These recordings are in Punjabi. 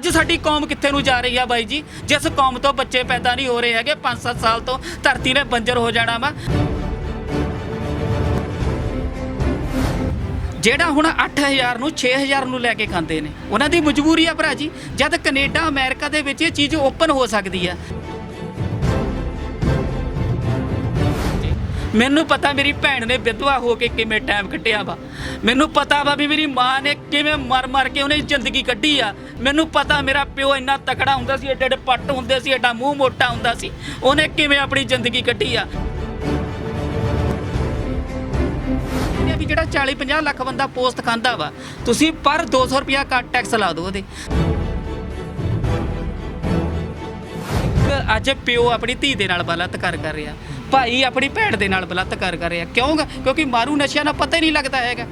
ਅੱਜ ਸਾਡੀ ਕੌਮ ਕਿੱਥੇ ਨੂੰ ਜਾ ਰਹੀ ਆ ਬਾਈ ਜੀ? ਜਿਸ ਕੌਮ ਤੋਂ ਬੱਚੇ ਪੈਦਾ ਨਹੀਂ ਹੋ ਰਹੇ ਹੈਗੇ 5-7 ਸਾਲ ਤੋਂ ਧਰਤੀ ਨੇ ਬੰਜਰ ਹੋ ਜਾਣਾ ਵਾ। ਜਿਹੜਾ ਹੁਣ 8000 ਨੂੰ 6000 ਨੂੰ ਲੈ ਕੇ ਖਾਂਦੇ ਨੇ, ਉਹਨਾਂ ਦੀ ਮਜਬੂਰੀ ਆ ਭਰਾ ਜੀ। ਜਦ ਕੈਨੇਡਾ ਅਮਰੀਕਾ ਦੇ ਵਿੱਚ ਇਹ ਚੀਜ਼ ਓਪਨ ਹੋ ਸਕਦੀ ਆ। ਮੈਨੂੰ ਪਤਾ ਮੇਰੀ ਭੈਣ ਨੇ ਵਿਧਵਾ ਹੋ ਕੇ ਕਿਵੇਂ ਟਾਈਮ ਕੱਟਿਆ ਵਾ। ਮੈਨੂੰ ਪਤਾ ਵਾ ਵੀ ਮੇਰੀ ਮਾਂ ਨੇ ਕਿਵੇਂ ਮਰ ਕੇ ਉਹਨੇ ਜ਼ਿੰਦਗੀ ਕੱਢੀ ਆ। ਮੈਨੂੰ ਪਤਾ ਮੇਰਾ ਪਿਓ ਇੰਨਾ ਤਕੜਾ ਹੁੰਦਾ ਸੀ, ਏਡੇ ਏਡੇ ਪੱਟ ਹੁੰਦੇ ਸੀ, ਏਡਾ ਮੂੰਹ ਮੋਟਾ ਹੁੰਦਾ ਸੀ, ਉਹਨੇ ਕਿਵੇਂ ਆਪਣੀ ਜ਼ਿੰਦਗੀ ਕੱਢੀ ਆ। ਵੀ ਜਿਹੜਾ 40-50 ਲੱਖ ਬੰਦਾ ਪੋਸਟ ਖਾਂਦਾ ਵਾ, ਤੁਸੀਂ ਪਰ 200 ਰੁਪਇਆ ਘੱਟ ਟੈਕਸ ਲਾ ਦਿਓ ਉਹਦੇ। ਅੱਜ ਪਿਓ ਆਪਣੀ ਧੀ ਦੇ ਨਾਲ ਬਲਾਤਕਾਰ ਕਰ ਰਿਹਾ, ਭਾਈ ਆਪਣੀ ਭੈਣ ਦੇ ਨਾਲ ਬਲਾਤਕਾਰ ਕਰ ਰਿਹਾ। ਕਿਉਂ? ਕਿਉਂਕਿ ਮਾਰੂ ਨਸ਼ਿਆਂ ਦਾ ਪਤਾ ਹੀ ਨਹੀਂ ਲੱਗਦਾ ਹੈਗਾ।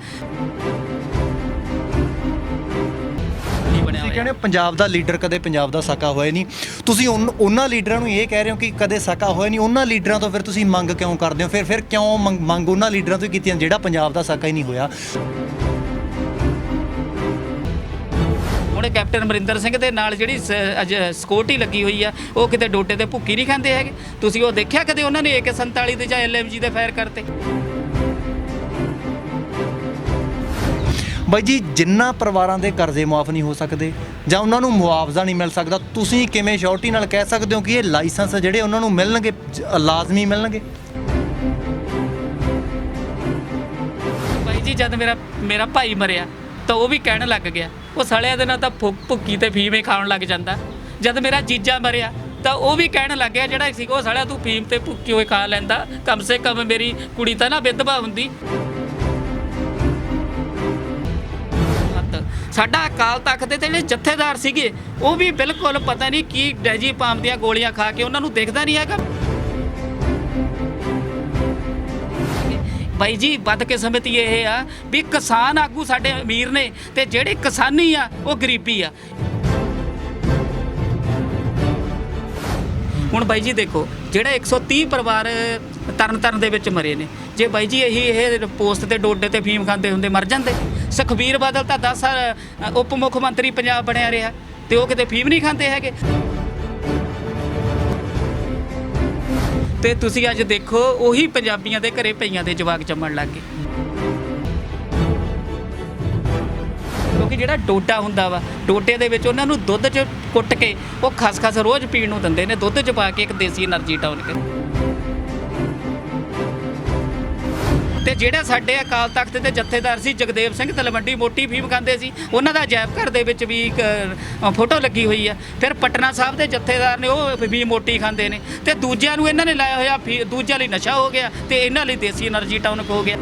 ਤੁਸੀਂ ਕਹਿੰਦੇ ਪੰਜਾਬ ਦਾ ਲੀਡਰ ਕਦੇ ਪੰਜਾਬ ਦਾ ਸਾਕਾ ਹੋਇਆ ਨਹੀਂ, ਤੁਸੀਂ ਉਹਨਾਂ ਲੀਡਰਾਂ ਨੂੰ ਇਹ ਕਹਿ ਰਹੇ ਹੋ ਕਿ ਕਦੇ ਸਾਕਾ ਹੋਇਆ ਨਹੀਂ। ਉਹਨਾਂ ਲੀਡਰਾਂ ਤੋਂ ਫਿਰ ਤੁਸੀਂ ਮੰਗ ਕਿਉਂ ਕਰਦੇ ਹੋ? ਫਿਰ ਕਿਉਂ ਮੰਗ ਉਹਨਾਂ ਲੀਡਰਾਂ ਤੋਂ ਕੀਤੀ ਜਿਹੜਾ ਪੰਜਾਬ ਦਾ ਸਾਕਾ ਹੀ ਨਹੀਂ ਹੋਇਆ? ਹੁਣ ਕੈਪਟਨ ਅਮਰਿੰਦਰ ਸਿੰਘ ਦੇ ਨਾਲ ਜਿਹੜੀ ਅੱਜ ਸਿਕਿਉਰਟੀ ਲੱਗੀ ਹੋਈ ਆ, ਉਹ ਕਿਤੇ ਡੋਡੇ ਤੇ ਭੁੱਕੀ ਨਹੀਂ ਖਾਂਦੇ ਹੈਗੇ। ਤੁਸੀਂ ਉਹ ਦੇਖਿਆ ਕਦੇ ਉਹਨਾਂ ਨੇ AK-47 ਦੇ ਜਾਂ LMG ਦੇ ਫਾਇਰ ਕਰਤੇ? ਬਾਈ ਜੀ, ਜਿੰਨਾ ਪਰਿਵਾਰਾਂ ਦੇ ਕਰਜ਼ੇ ਮੁਆਫ ਨਹੀਂ ਹੋ ਸਕਦੇ ਜਾਂ ਉਹਨਾਂ ਨੂੰ ਮੁਆਵਜ਼ਾ ਨਹੀਂ ਮਿਲ ਸਕਦਾ, ਤੁਸੀਂ ਕਿਵੇਂ ਸ਼ੋਰਟੀ ਨਾਲ ਕਹਿ ਸਕਦੇ ਹੋ ਕਿ ਇਹ ਲਾਇਸੈਂਸ ਜਿਹੜੇ ਉਹਨਾਂ ਨੂੰ ਮਿਲਣਗੇ, ਲਾਜ਼ਮੀ ਮਿਲਣਗੇ? ਬਾਈ ਜੀ, ਜਦ ਮੇਰਾ ਭਾਈ ਮਰਿਆ ਤਾਂ ਉਹ ਵੀ ਕਹਿਣ ਲੱਗ ਗਿਆ, ਉਹ ਸਾਲਿਆਂ ਦੇ ਨਾਲ ਤਾਂ ਭੁੱਕੀ ਤੇ ਫੀਮ ਹੀ ਖਾਣ ਲੱਗ ਜਾਂਦਾ। ਜਦ ਮੇਰਾ ਜੀਜਾ ਮਰਿਆ ਤਾਂ ਉਹ ਵੀ ਕਹਿਣ ਲੱਗ ਗਿਆ, ਜਿਹੜਾ ਸੀ ਉਹ ਸਾਲਿਆ ਤੂੰ ਫੀਮ ਤੇ ਭੁੱਕੀ ਹੋਏ ਖਾ ਲੈਂਦਾ, ਕਮ ਸੇ ਕਮ ਮੇਰੀ ਕੁੜੀ ਤਾਂ ਨਾ ਵਿਧਵਾ ਹੁੰਦੀ। ਸਾਡਾ ਅਕਾਲ ਤਖਤ ਦੇ ਜਿਹੜੇ ਜਥੇਦਾਰ ਸੀਗੇ, ਉਹ ਵੀ ਬਿਲਕੁਲ ਪਤਾ ਨਹੀਂ ਕੀ ਡੈਜੀਪਾਮ ਦੀਆਂ ਗੋਲੀਆਂ ਖਾ ਕੇ ਉਹਨਾਂ ਨੂੰ ਦਿਖਦਾ ਨਹੀਂ ਹੈਗਾ। ਬਾਈ ਜੀ, ਬਦਕਿਸਮਤੀ ਇਹ ਆ ਵੀ ਕਿਸਾਨ ਆਗੂ ਸਾਡੇ ਅਮੀਰ ਨੇ ਤੇ ਜਿਹੜੇ ਕਿਸਾਨੀ ਆ ਉਹ ਗਰੀਬੀ ਆ। ਹੁਣ ਬਾਈ ਜੀ ਦੇਖੋ, ਜਿਹੜਾ 130 ਪਰਿਵਾਰ ਤਰਨ ਦੇ ਵਿੱਚ ਮਰੇ ਨੇ, ਜੇ ਬਾਈ ਜੀ ਇਹ ਪੋਸਟ ਤੇ ਡੋਡੇ ਤੇ ਫੀਮ ਖਾਂਦੇ ਹੁੰਦੇ ਮਰ ਜਾਂਦੇ। ਸੁਖਬੀਰ ਬਾਦਲ ਤਾਂ 10 ਸਾਲ ਉਪ ਮੁੱਖ ਮੰਤਰੀ ਪੰਜਾਬ ਬਣਿਆ ਰਿਹਾ ਤੇ ਉਹ ਕਿਤੇ ਫੀਮ ਨਹੀਂ ਖਾਂਦੇ ਹੈਗੇ। ਤੇ ਤੁਸੀਂ ਅੱਜ ਦੇਖੋ, ਉਹੀ ਪੰਜਾਬੀਆਂ ਦੇ ਘਰੇ ਪਈਆਂ ਦੇ ਜਵਾਕ ਜੰਮਣ ਲੱਗ ਗਏ। ਕਿਉਂਕਿ ਜਿਹੜਾ ਡੋਡਾ ਹੁੰਦਾ ਵਾ, ਡੋਡੇ ਦੇ ਵਿੱਚ ਉਹਨਾਂ ਨੂੰ ਦੁੱਧ 'ਚ ਕੁੱਟ ਕੇ ਉਹ ਖਸਖਸ ਰੋਜ਼ ਪੀਣ ਨੂੰ ਦਿੰਦੇ ਨੇ, ਦੁੱਧ 'ਚ ਪਾ ਕੇ ਇੱਕ ਦੇਸੀ એનર્ਜੀ ਟਾਉਨ ਕੇ। ਤੇ ਜਿਹੜੇ ਸਾਡੇ ਅਕਾਲ ਤਖਤ ਦੇ ਜਥੇਦਾਰ ਸੀ ਜਗਦੇਵ ਸਿੰਘ ਤਲਵੰਡੀ, ਮੋਟੀ ਫੀਮ ਖਾਂਦੇ ਸੀ। ਉਹਨਾਂ ਦਾ ਅਜਾਇਬ ਘਰ ਦੇ ਵਿੱਚ ਵੀ ਇੱਕ ਫੋਟੋ ਲੱਗੀ ਹੋਈ ਆ। ਫਿਰ ਪਟਨਾ ਸਾਹਿਬ ਦੇ ਜਥੇਦਾਰ ਨੇ, ਉਹ ਵੀ ਮੋਟੀ ਖਾਂਦੇ ਨੇ। ਤੇ ਦੂਜਿਆਂ ਨੂੰ ਇਹਨਾਂ ਨੇ ਲਾਇਆ ਹੋਇਆ, ਦੂਜਿਆਂ ਲਈ ਨਸ਼ਾ ਹੋ ਗਿਆ ਤੇ ਇਹਨਾਂ ਲਈ ਦੇਸੀ એનર્ਜੀ ਟਾਉਨ ਹੋ ਗਿਆ।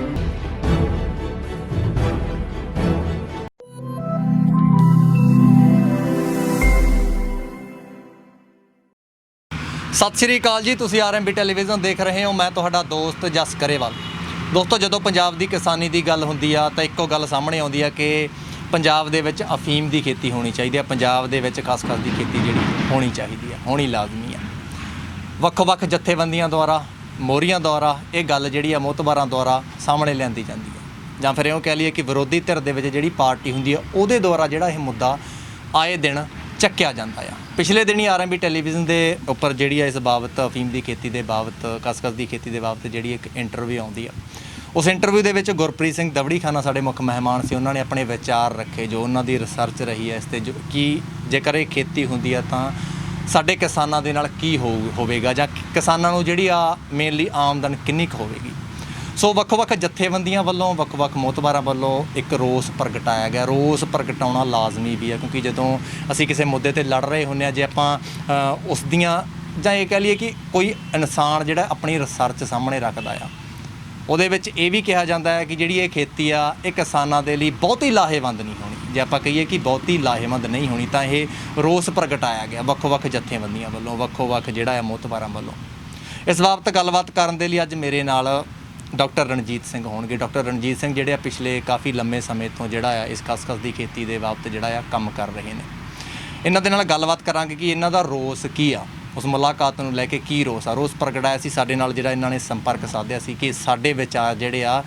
ਸਤਿ ਸ਼੍ਰੀ ਅਕਾਲ ਜੀ, ਤੁਸੀਂ RMB ਟੈਲੀਵਿਜ਼ਨ ਦੇਖ ਰਹੇ ਹੋ। ਮੈਂ ਤੁਹਾਡਾ ਦੋਸਤ ਜਸ ਕਰੇਵਾਲ। ਦੋਸਤੋ, ਜਦੋਂ ਪੰਜਾਬ ਦੀ ਕਿਸਾਨੀ ਦੀ ਗੱਲ ਹੁੰਦੀ ਆ ਤਾਂ ਇੱਕੋ ਗੱਲ ਸਾਹਮਣੇ ਆਉਂਦੀ ਆ ਕਿ ਪੰਜਾਬ ਦੇ ਵਿੱਚ ਅਫੀਮ ਦੀ ਖੇਤੀ ਹੋਣੀ ਚਾਹੀਦੀ ਆ, ਪੰਜਾਬ ਦੇ ਵਿੱਚ ਖਸਖਸ ਦੀ ਖੇਤੀ ਜਿਹੜੀ ਹੋਣੀ ਚਾਹੀਦੀ ਆ, ਹੋਣੀ ਲਾਜ਼ਮੀ ਆ। ਵੱਖ-ਵੱਖ ਜਥੇਬੰਦੀਆਂ ਦੁਆਰਾ, ਮੋਹਰੀਆਂ ਦੁਆਰਾ ਇਹ ਗੱਲ ਜਿਹੜੀ ਆ ਮੋਹਤਬਾਰਾਂ ਦੁਆਰਾ ਸਾਹਮਣੇ ਲਿਆਂਦੀ ਜਾਂਦੀ ਆ, ਜਾਂ ਫਿਰ ਇਉਂ ਕਹਿ ਲਈਏ ਕਿ ਵਿਰੋਧੀ ਧਿਰ ਦੇ ਵਿੱਚ ਜਿਹੜੀ ਪਾਰਟੀ ਹੁੰਦੀ ਆ ਉਹਦੇ ਦੁਆਰਾ ਜਿਹੜਾ ਇਹ ਮੁੱਦਾ ਆਏ ਦਿਨ ਚੱਕਿਆ ਜਾਂਦਾ ਆ। ਪਿਛਲੇ ਦਿਨੀ RMB ਟੈਲੀਵਿਜ਼ਨ ਦੇ ਉੱਪਰ ਜਿਹੜੀ ਆ ਇਸ ਬਾਬਤ, ਅਫੀਮ ਦੀ ਖੇਤੀ ਦੇ ਬਾਬਤ, ਖਸਖਸ ਦੀ ਖੇਤੀ ਦੇ ਬਾਬਤ ਜਿਹੜੀ ਇੱਕ ਇੰਟਰਵਿਊ ਆਉਂਦੀ ਆ। ਉਸ ਇੰਟਰਵਿਊ ਦੇ ਵਿੱਚ ਗੁਰਪ੍ਰੀਤ ਸਿੰਘ ਦਵੜੀਖਾਨਾ ਸਾਡੇ ਮੁੱਖ ਮਹਿਮਾਨ ਸੀ। ਉਹਨਾਂ ਨੇ ਆਪਣੇ ਵਿਚਾਰ ਰੱਖੇ, ਜੋ ਉਹਨਾਂ ਦੀ ਰਿਸਰਚ ਰਹੀ ਹੈ ਇਸ 'ਤੇ, ਜੋ ਕਿ ਜੇਕਰ ਇਹ ਖੇਤੀ ਹੁੰਦੀ ਆ ਤਾਂ ਸਾਡੇ ਕਿਸਾਨਾਂ ਦੇ ਨਾਲ ਕੀ ਹੋਵੇਗਾ, ਜਾਂ ਕਿਸਾਨਾਂ ਨੂੰ ਜਿਹੜੀ ਆ ਮੇਨਲੀ ਆਮਦਨ ਕਿੰਨੀ ਕੁ ਹੋਵੇਗੀ। ਸੋ ਵੱਖ-ਵੱਖ ਜਥੇਬੰਦੀਆਂ ਵੱਲੋਂ, ਵੱਖ-ਵੱਖ ਮੋਹਤਬਾਰਾਂ ਵੱਲੋਂ ਇੱਕ ਰੋਸ ਪ੍ਰਗਟਾਇਆ ਗਿਆ। ਰੋਸ ਪ੍ਰਗਟਾਉਣਾ ਲਾਜ਼ਮੀ ਵੀ ਹੈ, ਕਿਉਂਕਿ ਜਦੋਂ ਅਸੀਂ ਕਿਸੇ ਮੁੱਦੇ 'ਤੇ ਲੜ ਰਹੇ ਹੁੰਦੇ ਹਾਂ, ਜੇ ਆਪਾਂ ਉਸ ਦੀਆਂ, ਜਾਂ ਇਹ ਕਹਿ ਲਈਏ ਕਿ ਕੋਈ ਇਨਸਾਨ ਜਿਹੜਾ ਆਪਣੀ ਰਿਸਰਚ ਸਾਹਮਣੇ ਰੱਖਦਾ ਆ, ਉਹਦੇ ਵਿੱਚ ਇਹ ਵੀ ਕਿਹਾ ਜਾਂਦਾ ਹੈ ਕਿ ਜਿਹੜੀ ਇਹ ਖੇਤੀ ਆ ਇਹ ਕਿਸਾਨਾਂ ਦੇ ਲਈ ਬਹੁਤੀ ਲਾਹੇਵੰਦ ਨਹੀਂ ਹੋਣੀ। ਜੇ ਆਪਾਂ ਕਹੀਏ ਕਿ ਬਹੁਤੀ ਲਾਹੇਵੰਦ ਨਹੀਂ ਹੋਣੀ, ਤਾਂ ਇਹ ਰੋਸ ਪ੍ਰਗਟਾਇਆ ਗਿਆ ਵੱਖ-ਵੱਖ ਜਥੇਬੰਦੀਆਂ ਵੱਲੋਂ, ਵੱਖੋ-ਵੱਖ ਜਿਹੜਾ ਆ ਮੋਹਤਬਾਰਾਂ ਵੱਲੋਂ। ਇਸ ਬਾਬਤ ਗੱਲਬਾਤ ਕਰਨ ਦੇ ਲਈ ਅੱਜ ਮੇਰੇ ਨਾਲ ਡਾਕਟਰ ਰਣਜੀਤ ਸਿੰਘ ਹੋਣਗੇ। ਡਾਕਟਰ ਰਣਜੀਤ ਸਿੰਘ ਜਿਹੜੇ ਆ ਪਿਛਲੇ ਕਾਫੀ ਲੰਮੇ ਸਮੇਂ ਤੋਂ ਜਿਹੜਾ ਆ ਇਸ ਖਸਖਸ ਦੀ ਖੇਤੀ ਦੇ ਬਾਬਤ ਜਿਹੜਾ ਆ ਕੰਮ ਕਰ ਰਹੇ ਨੇ। ਇਹਨਾਂ ਦੇ ਨਾਲ ਗੱਲਬਾਤ ਕਰਾਂਗੇ ਕਿ ਇਹਨਾਂ ਦਾ ਰੋਸ ਕੀ ਆ, ਉਸ ਮੁਲਾਕਾਤ ਨੂੰ ਲੈ ਕੇ ਕੀ ਰੋਸ ਪ੍ਰਗਟਾਇਆ ਸੀ। ਸਾਡੇ ਨਾਲ ਜਿਹੜਾ ਇਹਨਾਂ ਨੇ ਸੰਪਰਕ ਸਾਧਿਆ ਸੀ ਕਿ ਸਾਡੇ ਵਿਚਾਰ ਜਿਹੜੇ ਆ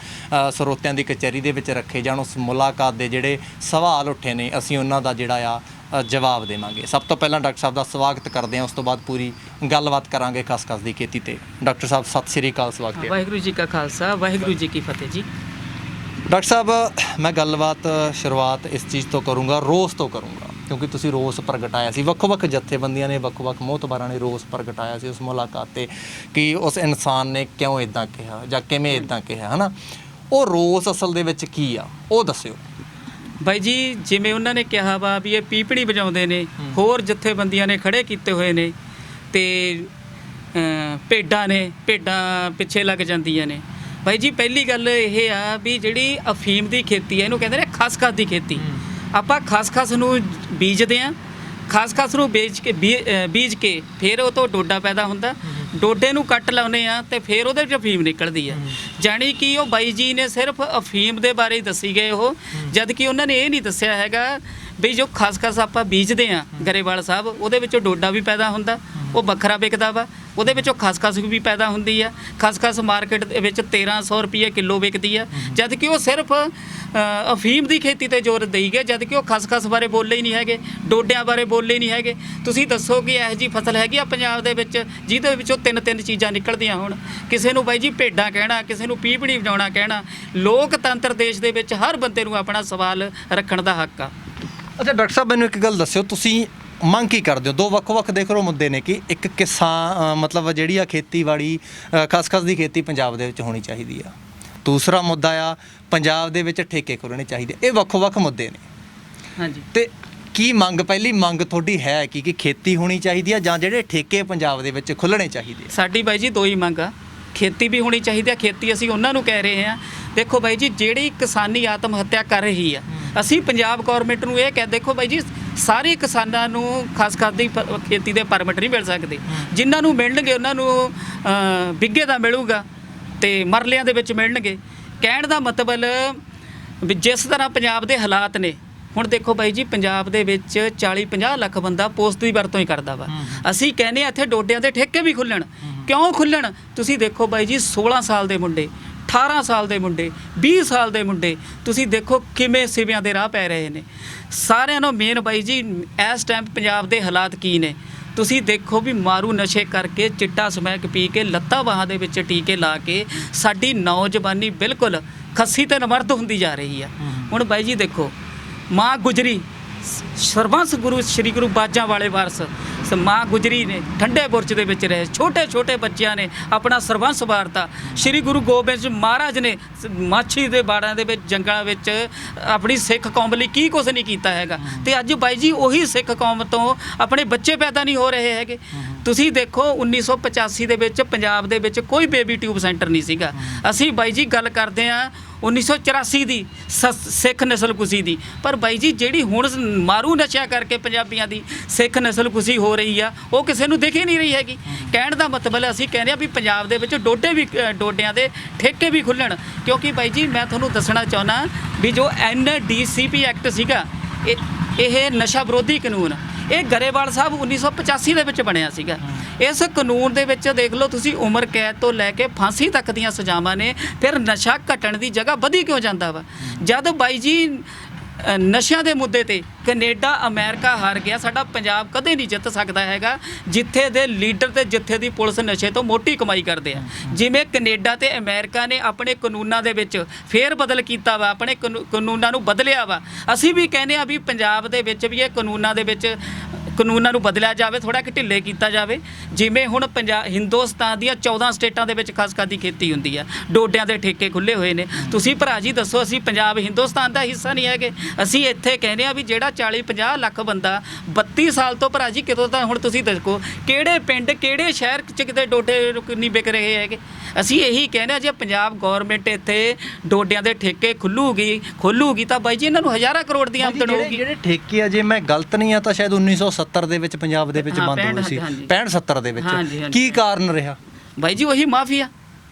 ਸਰੋਤਿਆਂ ਦੀ ਕਚਹਿਰੀ ਦੇ ਵਿੱਚ ਰੱਖੇ ਜਾਣ। ਉਸ ਮੁਲਾਕਾਤ ਦੇ ਜਿਹੜੇ ਸਵਾਲ ਉੱਠੇ ਨੇ, ਅਸੀਂ ਉਹਨਾਂ ਦਾ ਜਿਹੜਾ ਆ ਜਵਾਬ ਦੇਵਾਂਗੇ। ਸਭ ਤੋਂ ਪਹਿਲਾਂ ਡਾਕਟਰ ਸਾਹਿਬ ਦਾ ਸਵਾਗਤ ਕਰਦੇ ਹਾਂ, ਉਸ ਤੋਂ ਬਾਅਦ ਪੂਰੀ ਗੱਲਬਾਤ ਕਰਾਂਗੇ ਖਸਖਸ ਦੀ ਖੇਤੀ ਤੇ। ਡਾਕਟਰ ਸਾਹਿਬ ਸਤਿ ਸ੍ਰੀ ਅਕਾਲ, ਸਵਾਗਤ ਹੈ। ਵਾਹਿਗੁਰੂ ਜੀ ਕਾ ਖਾਲਸਾ, ਵਾਹਿਗੁਰੂ ਜੀ ਕੀ ਫਤਿਹ ਜੀ। ਡਾਕਟਰ ਸਾਹਿਬ, ਮੈਂ ਗੱਲਬਾਤ ਸ਼ੁਰੂਆਤ ਇਸ ਚੀਜ਼ ਤੋਂ ਕਰੂੰਗਾ, ਰੋਸ ਤੋਂ ਕਰੂੰਗਾ, ਕਿਉਂਕਿ ਤੁਸੀਂ ਰੋਸ ਪ੍ਰਗਟਾਇਆ ਸੀ, ਵੱਖ-ਵੱਖ ਜਥੇਬੰਦੀਆਂ ਨੇ, ਵੱਖ-ਵੱਖ ਮੋਹਤਬਾਰਾਂ ਨੇ ਰੋਸ ਪ੍ਰਗਟਾਇਆ ਸੀ ਉਸ ਮੁਲਾਕਾਤ 'ਤੇ ਕਿ ਉਸ ਇਨਸਾਨ ਨੇ ਕਿਉਂ ਇੱਦਾਂ ਕਿਹਾ ਜਾਂ ਕਿਵੇਂ ਇੱਦਾਂ ਕਿਹਾ, ਹੈ ਨਾ। ਉਹ ਰੋਸ ਅਸਲ ਦੇ ਵਿੱਚ ਕੀ ਆ, ਉਹ ਦੱਸਿਓ। ਬਾਈ ਜੀ, ਜਿਵੇਂ ਉਹਨਾਂ ਨੇ ਕਿਹਾ ਵਾ ਵੀ ਇਹ ਪੀਪਣੀ ਵਜਾਉਂਦੇ ਨੇ, ਹੋਰ ਜਥੇਬੰਦੀਆਂ ਨੇ ਖੜੇ ਕੀਤੇ ਹੋਏ ਨੇ ਤੇ ਭੇਡਾਂ ਪਿੱਛੇ ਲੱਗ ਜਾਂਦੀਆਂ ਨੇ। ਬਾਈ ਜੀ, ਪਹਿਲੀ ਗੱਲ ਇਹ ਆ ਵੀ ਜਿਹੜੀ ਅਫੀਮ ਦੀ ਖੇਤੀ ਹੈ, ਇਹਨੂੰ ਕਹਿੰਦੇ ਨੇ ਖਸਖਸ ਦੀ ਖੇਤੀ। ਆਪਾਂ ਖਸਖਸ ਨੂੰ ਬੀਜਦੇ ਹਾਂ, ਖਸਖਸ ਨੂੰ ਬੀਜ ਕੇ ਫਿਰ ਉਹ ਤੋਂ ਡੋਡਾ ਪੈਦਾ ਹੁੰਦਾ, ਡੋਡੇ ਨੂੰ ਕੱਟ ਲਾਉਂਦੇ ਆ ਤੇ ਫਿਰ ਉਹਦੇ ਵਿੱਚ ਅਫੀਮ ਨਿਕਲਦੀ ਆ। ਜਾਣੀ ਕਿ ਉਹ ਬਾਈ ਜੀ ਨੇ ਸਿਰਫ ਅਫੀਮ ਦੇ ਬਾਰੇ ਦੱਸੀ ਗਏ ਉਹ, ਜਦ ਕਿ ਉਹਨਾਂ ਨੇ ਇਹ ਨਹੀਂ ਦੱਸਿਆ ਹੈਗਾ ਵੀ ਜੋ ਖਸਖਸ ਆਪਾਂ ਬੀਜਦੇ ਆ ਗਰੇਵਾਲ ਸਾਹਿਬ, ਉਹਦੇ ਵਿੱਚੋਂ ਡੋਡਾ ਵੀ ਪੈਦਾ ਹੁੰਦਾ, ਉਹ ਵੱਖਰਾ ਵਿਕਦਾ ਵਾ, ਉਹਦੇ ਵਿੱਚੋਂ ਖਸਖਸ ਵੀ ਪੈਦਾ ਹੁੰਦੀ ਆ। ਖਸਖਸ ਮਾਰਕੀਟ ਦੇ ਵਿੱਚ 1300 ਰੁਪਏ ਕਿਲੋ ਵਿਕਦੀ ਆ, ਜਦ ਕਿ ਉਹ ਸਿਰਫ ਅਫੀਮ ਦੀ ਖੇਤੀ ਤੇ ਜ਼ੋਰ ਦੇਈ ਗਏ, ਜਦ ਕਿ ਉਹ ਖਸਖਸ ਬਾਰੇ ਬੋਲੇ ਹੀ ਨਹੀਂ ਹੈਗੇ, ਡੋਡਿਆਂ ਬਾਰੇ ਬੋਲੇ ਹੀ ਨਹੀਂ ਹੈਗੇ। ਤੁਸੀਂ ਦੱਸੋ ਕਿ ਇਹੋ ਜਿਹੀ ਫਸਲ ਹੈਗੀ ਆ ਪੰਜਾਬ ਦੇ ਵਿੱਚ ਜਿਹਦੇ ਵਿੱਚੋਂ ਤਿੰਨ ਚੀਜ਼ਾਂ ਨਿਕਲਦੀਆਂ ਹੋਣ। ਕਿਸੇ ਨੂੰ ਬਾਈ ਜੀ ਭੇਡਾਂ ਕਹਿਣਾ, ਕਿਸੇ ਨੂੰ ਪੀਪਣੀ ਵਜਾਉਣਾ ਕਹਿਣਾ। ਲੋਕਤੰਤਰ ਦੇਸ਼ ਦੇ ਵਿੱਚ ਹਰ ਬੰਦੇ ਨੂੰ ਆਪਣਾ ਸਵਾਲ ਰੱਖਣ ਦਾ ਹੱਕ ਆ। ਅੱਛਾ ਡਾਕਟਰ ਸਾਹਿਬ, ਮੈਨੂੰ ਇੱਕ ਗੱਲ ਦੱਸਿਓ, ਤੁਸੀਂ ਮੰਗ ਕੀ ਕਰਦੇ ਹੋ? ਦੋ ਵੱਖ-ਵੱਖ ਦੇਖ ਲਓ ਮੁੱਦੇ ਨੇ ਕਿ ਇੱਕ ਕਿਸਾਨ ਮਤਲਬ ਜਿਹੜੀ ਆ ਖੇਤੀਬਾੜੀ ਖਸਖਸ ਦੀ ਖੇਤੀ ਪੰਜਾਬ ਦੇ ਵਿੱਚ ਹੋਣੀ ਚਾਹੀਦੀ ਆ, ਦੂਸਰਾ ਮੁੱਦਾ ਆ ਪੰਜਾਬ ਦੇ ਵਿੱਚ ਠੇਕੇ ਖੁੱਲ੍ਹਣੇ ਚਾਹੀਦੇ। ਇਹ ਵੱਖ-ਵੱਖ ਮੁੱਦੇ ਨੇ। ਹਾਂਜੀ, ਤੇ ਕੀ ਮੰਗ, ਪਹਿਲੀ ਮੰਗ ਤੁਹਾਡੀ ਹੈ ਕਿ ਖੇਤੀ ਹੋਣੀ ਚਾਹੀਦੀ ਆ ਜਾਂ ਜਿਹੜੇ ਠੇਕੇ ਪੰਜਾਬ ਦੇ ਵਿੱਚ ਖੁੱਲ੍ਹਣੇ ਚਾਹੀਦੇ? ਸਾਡੀ ਬਾਈ ਜੀ ਦੋ ਹੀ ਮੰਗ ਆ, ਖੇਤੀ ਵੀ ਹੋਣੀ ਚਾਹੀਦੀ ਆ। ਖੇਤੀ ਅਸੀਂ ਉਹਨਾਂ ਨੂੰ ਕਹਿ ਰਹੇ ਹਾਂ, ਦੇਖੋ ਬਾਈ ਜੀ, ਜਿਹੜੀ ਕਿਸਾਨੀ ਆਤਮ ਹੱਤਿਆ ਕਰ ਰਹੀ ਆ, ਅਸੀਂ ਪੰਜਾਬ ਗੌਰਮੈਂਟ ਨੂੰ ਇਹ ਕਹਿ, ਦੇਖੋ ਬਾਈ ਜੀ, ਸਾਰੇ ਕਿਸਾਨਾਂ ਨੂੰ ਖਸਖਸ ਦੀ ਖੇਤੀ ਦੇ ਪਰਮਿਟ ਨਹੀਂ ਮਿਲ ਸਕਦੇ। ਜਿਨ੍ਹਾਂ ਨੂੰ ਮਿਲਣਗੇ ਉਹਨਾਂ ਨੂੰ ਬਿੱਗੇ ਦਾ ਮਿਲੂਗਾ ਤੇ ਮਰਲਿਆਂ ਦੇ ਵਿੱਚ ਮਿਲਣਗੇ। ਕਹਿਣ ਦਾ ਮਤਲਬ ਵੀ ਜਿਸ ਤਰ੍ਹਾਂ ਪੰਜਾਬ ਦੇ ਹਾਲਾਤ ਨੇ, ਹੁਣ ਦੇਖੋ ਬਾਈ ਜੀ, ਪੰਜਾਬ ਦੇ ਵਿੱਚ 40-50 ਲੱਖ ਬੰਦਾ ਪੋਸਟ ਦੀ ਵਰਤੋਂ ਹੀ ਕਰਦਾ ਵਾ। ਅਸੀਂ ਕਹਿੰਦੇ ਆ ਇੱਥੇ ਡੋਡਿਆਂ ਦੇ ਠੇਕੇ ਵੀ ਖੁੱਲ੍ਹਣ। ਕਿਉਂ ਖੁੱਲ੍ਹਣ? ਤੁਸੀਂ ਦੇਖੋ ਬਾਈ ਜੀ, 16 ਸਾਲ ਦੇ ਮੁੰਡੇ, 18 ਸਾਲ ਦੇ ਮੁੰਡੇ, 20 ਸਾਲ ਦੇ ਮੁੰਡੇ, ਤੁਸੀਂ ਦੇਖੋ ਕਿਵੇਂ ਸਿਵਿਆਂ ਦੇ ਰਾਹ ਪੈ ਰਹੇ ਨੇ। ਸਾਰਿਆਂ ਨੂੰ ਮੇਨ ਬਾਈ ਜੀ, ਇਸ ਟਾਈਮ ਪੰਜਾਬ ਦੇ ਹਾਲਾਤ ਕੀ ਨੇ? ਤੁਸੀਂ ਦੇਖੋ ਵੀ ਮਾਰੂ ਨਸ਼ੇ ਕਰਕੇ, ਚਿੱਟਾ ਸਮੈਕ ਪੀ ਕੇ, ਲੱਤਾਂ ਬਾਹਾਂ ਦੇ ਵਿੱਚ ਟੀਕੇ ਲਾ ਕੇ ਸਾਡੀ ਨੌਜਵਾਨੀ ਬਿਲਕੁਲ ਖੱਸੀ ਤੇ ਨਮਰਦ ਹੁੰਦੀ ਜਾ ਰਹੀ ਆ। ਹੁਣ ਬਾਈ ਜੀ ਦੇਖੋ, ਮਾਂ ਗੁਜਰੀ, ਸਰਬੰਸ ਗੁਰੂ ਸ੍ਰੀ ਗੁਰੂ ਬਾਜਾਂ ਵਾਲੇ ਵਾਰਸ ਮਾਂ ਗੁਜਰੀ ਨੇ ਠੰਡੇ ਬੁਰਜ ਦੇ ਵਿੱਚ ਰਹੇ, ਛੋਟੇ ਬੱਚਿਆਂ ਨੇ ਆਪਣਾ ਸਰਬੰਸ ਵਾਰਤਾ। ਸ੍ਰੀ ਗੁਰੂ ਗੋਬਿੰਦ ਸਿੰਘ ਮਹਾਰਾਜ ਨੇ ਮਾਛੀ ਦੇ ਬਾੜਾਂ ਦੇ ਵਿੱਚ, ਜੰਗਲਾਂ ਵਿੱਚ ਆਪਣੀ ਸਿੱਖ ਕੌਮ ਲਈ ਕੀ ਕੁਛ ਨਹੀਂ ਕੀਤਾ ਹੈਗਾ। ਤੇ ਅੱਜ ਬਾਈ ਜੀ ਉਹੀ ਸਿੱਖ ਕੌਮ ਤੋਂ ਆਪਣੇ ਬੱਚੇ ਪੈਦਾ ਨਹੀਂ ਹੋ ਰਹੇ ਹੈਗੇ। ਤੁਸੀਂ ਦੇਖੋ 1985 ਦੇ ਵਿੱਚ ਪੰਜਾਬ ਦੇ ਵਿੱਚ ਕੋਈ ਬੇਬੀ ਟਿਊਬ ਸੈਂਟਰ ਨਹੀਂ ਸੀਗਾ। ਅਸੀਂ ਬਾਈ ਜੀ ਗੱਲ ਕਰਦੇ ਹਾਂ 1984 ਦੀ ਸਿੱਖ ਨਸਲਕੁਸ਼ੀ ਦੀ, ਪਰ ਬਾਈ ਜੀ ਜਿਹੜੀ ਹੁਣ ਮਾਰੂ ਨਸ਼ਿਆਂ ਕਰਕੇ ਪੰਜਾਬੀਆਂ ਦੀ ਸਿੱਖ ਨਸਲਕੁਸ਼ੀ ਹੋ ਰਹੀ ਆ, ਉਹ ਕਿਸੇ ਨੂੰ ਦਿਖ ਹੀ ਨਹੀਂ ਰਹੀ ਹੈਗੀ। ਕਹਿਣ ਦਾ ਮਤਲਬ ਅਸੀਂ ਕਹਿੰਦੇ ਆ ਵੀ ਪੰਜਾਬ ਦੇ ਵਿੱਚ ਡੋਡਿਆਂ ਦੇ ਠੇਕੇ ਵੀ ਖੁੱਲ੍ਹਣ। ਕਿਉਂਕਿ ਬਾਈ ਜੀ, ਮੈਂ ਤੁਹਾਨੂੰ ਦੱਸਣਾ ਚਾਹੁੰਦਾ ਵੀ ਜੋ NDCP ਐਕਟ ਸੀਗਾ, ਇਹ ਨਸ਼ਾ ਵਿਰੋਧੀ ਕਾਨੂੰਨ, ਇਹ ਗਰੇਵਾਲ ਸਾਹਿਬ 1985 ਦੇ ਵਿੱਚ ਬਣਿਆ ਸੀਗਾ। ਇਸ ਕਾਨੂੰਨ ਦੇ ਵਿੱਚ ਦੇਖ ਲਓ ਤੁਸੀਂ, ਉਮਰ ਕੈਦ ਤੋਂ ਲੈ ਕੇ ਫਾਂਸੀ ਤੱਕ ਦੀਆਂ ਸਜ਼ਾਵਾਂ ਨੇ। ਫਿਰ ਨਸ਼ਾ ਘਟਣ ਦੀ ਜਗ੍ਹਾ ਵਧੀ ਕਿਉਂ ਜਾਂਦਾ ਵਾ? ਜਦ ਬਾਈ ਜੀ ਨਸ਼ਿਆਂ ਦੇ ਮੁੱਦੇ ਤੇ ਕੈਨੇਡਾ ਅਮਰੀਕਾ ਹਾਰ ਗਿਆ, ਸਾਡਾ ਪੰਜਾਬ ਕਦੇ ਨਹੀਂ ਜਿੱਤ ਸਕਦਾ ਹੈਗਾ ਜਿੱਥੇ ਦੇ ਲੀਡਰ ਤੇ ਜਿੱਥੇ ਦੀ ਪੁਲਿਸ ਨਸ਼ੇ ਤੋਂ ਮੋਟੀ ਕਮਾਈ ਕਰਦੇ ਆ। ਜਿਵੇਂ ਕੈਨੇਡਾ ਤੇ ਅਮਰੀਕਾ ਨੇ ਆਪਣੇ ਕਾਨੂੰਨਾਂ ਦੇ ਵਿੱਚ ਫੇਰ ਬਦਲ ਕੀਤਾ ਵਾ, ਆਪਣੇ ਕਾਨੂੰਨਾਂ ਨੂੰ ਬਦਲਿਆ ਵਾ। ਅਸੀਂ ਵੀ ਕਹਿੰਦੇ ਆ ਵੀ ਪੰਜਾਬ ਦੇ ਵਿੱਚ ਵੀ ਇਹ ਕਾਨੂੰਨਾਂ ਨੂੰ ਬਦਲਿਆ ਜਾਵੇ, ਥੋੜਾ ਕਿ ਢਿੱਲੇ ਕੀਤਾ ਜਾਵੇ। ਜਿਵੇਂ ਹੁਣ ਹਿੰਦੁਸਤਾਨ ਦੀਆਂ 14 ਸਟੇਟਾਂ ਦੇ ਵਿੱਚ ਖਸਖਸ ਦੀ ਖੇਤੀ ਹੁੰਦੀ ਆ, ਡੋਡਿਆਂ ਦੇ ਠੇਕੇ ਖੁੱਲ੍ਹੇ ਹੋਏ ਨੇ। ਤੁਸੀਂ ਭਰਾ ਜੀ ਦੱਸੋ, ਅਸੀਂ ਪੰਜਾਬ ਹਿੰਦੁਸਤਾਨ ਦਾ ਹਿੱਸਾ ਨਹੀਂ ਹੈਗੇ? ਅਸੀਂ ਇੱਥੇ ਕਹਿੰਦੇ ਆ ਵੀ ਜਿਹੜਾ 40-50 ਲੱਖ ਬੰਦਾ 32 ਸਾਲ ਤੋਂ, ਭਰਾ ਜੀ ਕਿਤੋਂ ਤਾਂ ਹੁਣ ਤੁਸੀਂ ਦੱਸੋ ਕਿਹੜੇ ਪਿੰਡ, ਕਿਹੜੇ ਸ਼ਹਿਰ 'ਚ ਕਿਤੇ ਡੋਡੇ ਨਹੀਂ ਵਿਕ ਰਹੇ ਹੈਗੇ? ਅਸੀਂ ਇਹੀ ਕਹਿੰਦੇ ਆ, ਜੇ ਪੰਜਾਬ ਗੌਰਮੈਂਟ ਇੱਥੇ ਡੋਡਿਆਂ ਦੇ ਠੇਕੇ ਖੋਲੂਗੀ ਤਾਂ ਬਾਈ ਜੀ ਇਹਨਾਂ ਨੂੰ ਹਜ਼ਾਰਾਂ ਕਰੋੜ ਦੀ ਆਮਦਨ ਹੋਊਗੀ। ਜਿਹੜੇ ਠੇਕੇ ਆ, ਜੇ ਮੈਂ ਗਲਤ ਨਹੀਂ ਆ ਤਾਂ ਸ਼ਾਇਦ 1970 ਦੇ ਵਿੱਚ ਪੰਜਾਬ ਦੇ ਵਿੱਚ ਬੰਦ ਹੋਏ ਸੀ, 65-70 ਦੇ ਵਿੱਚ। ਕੀ ਕਾਰਨ ਰਿਹਾ ਬਾਈ ਜੀ? ਉਹੀ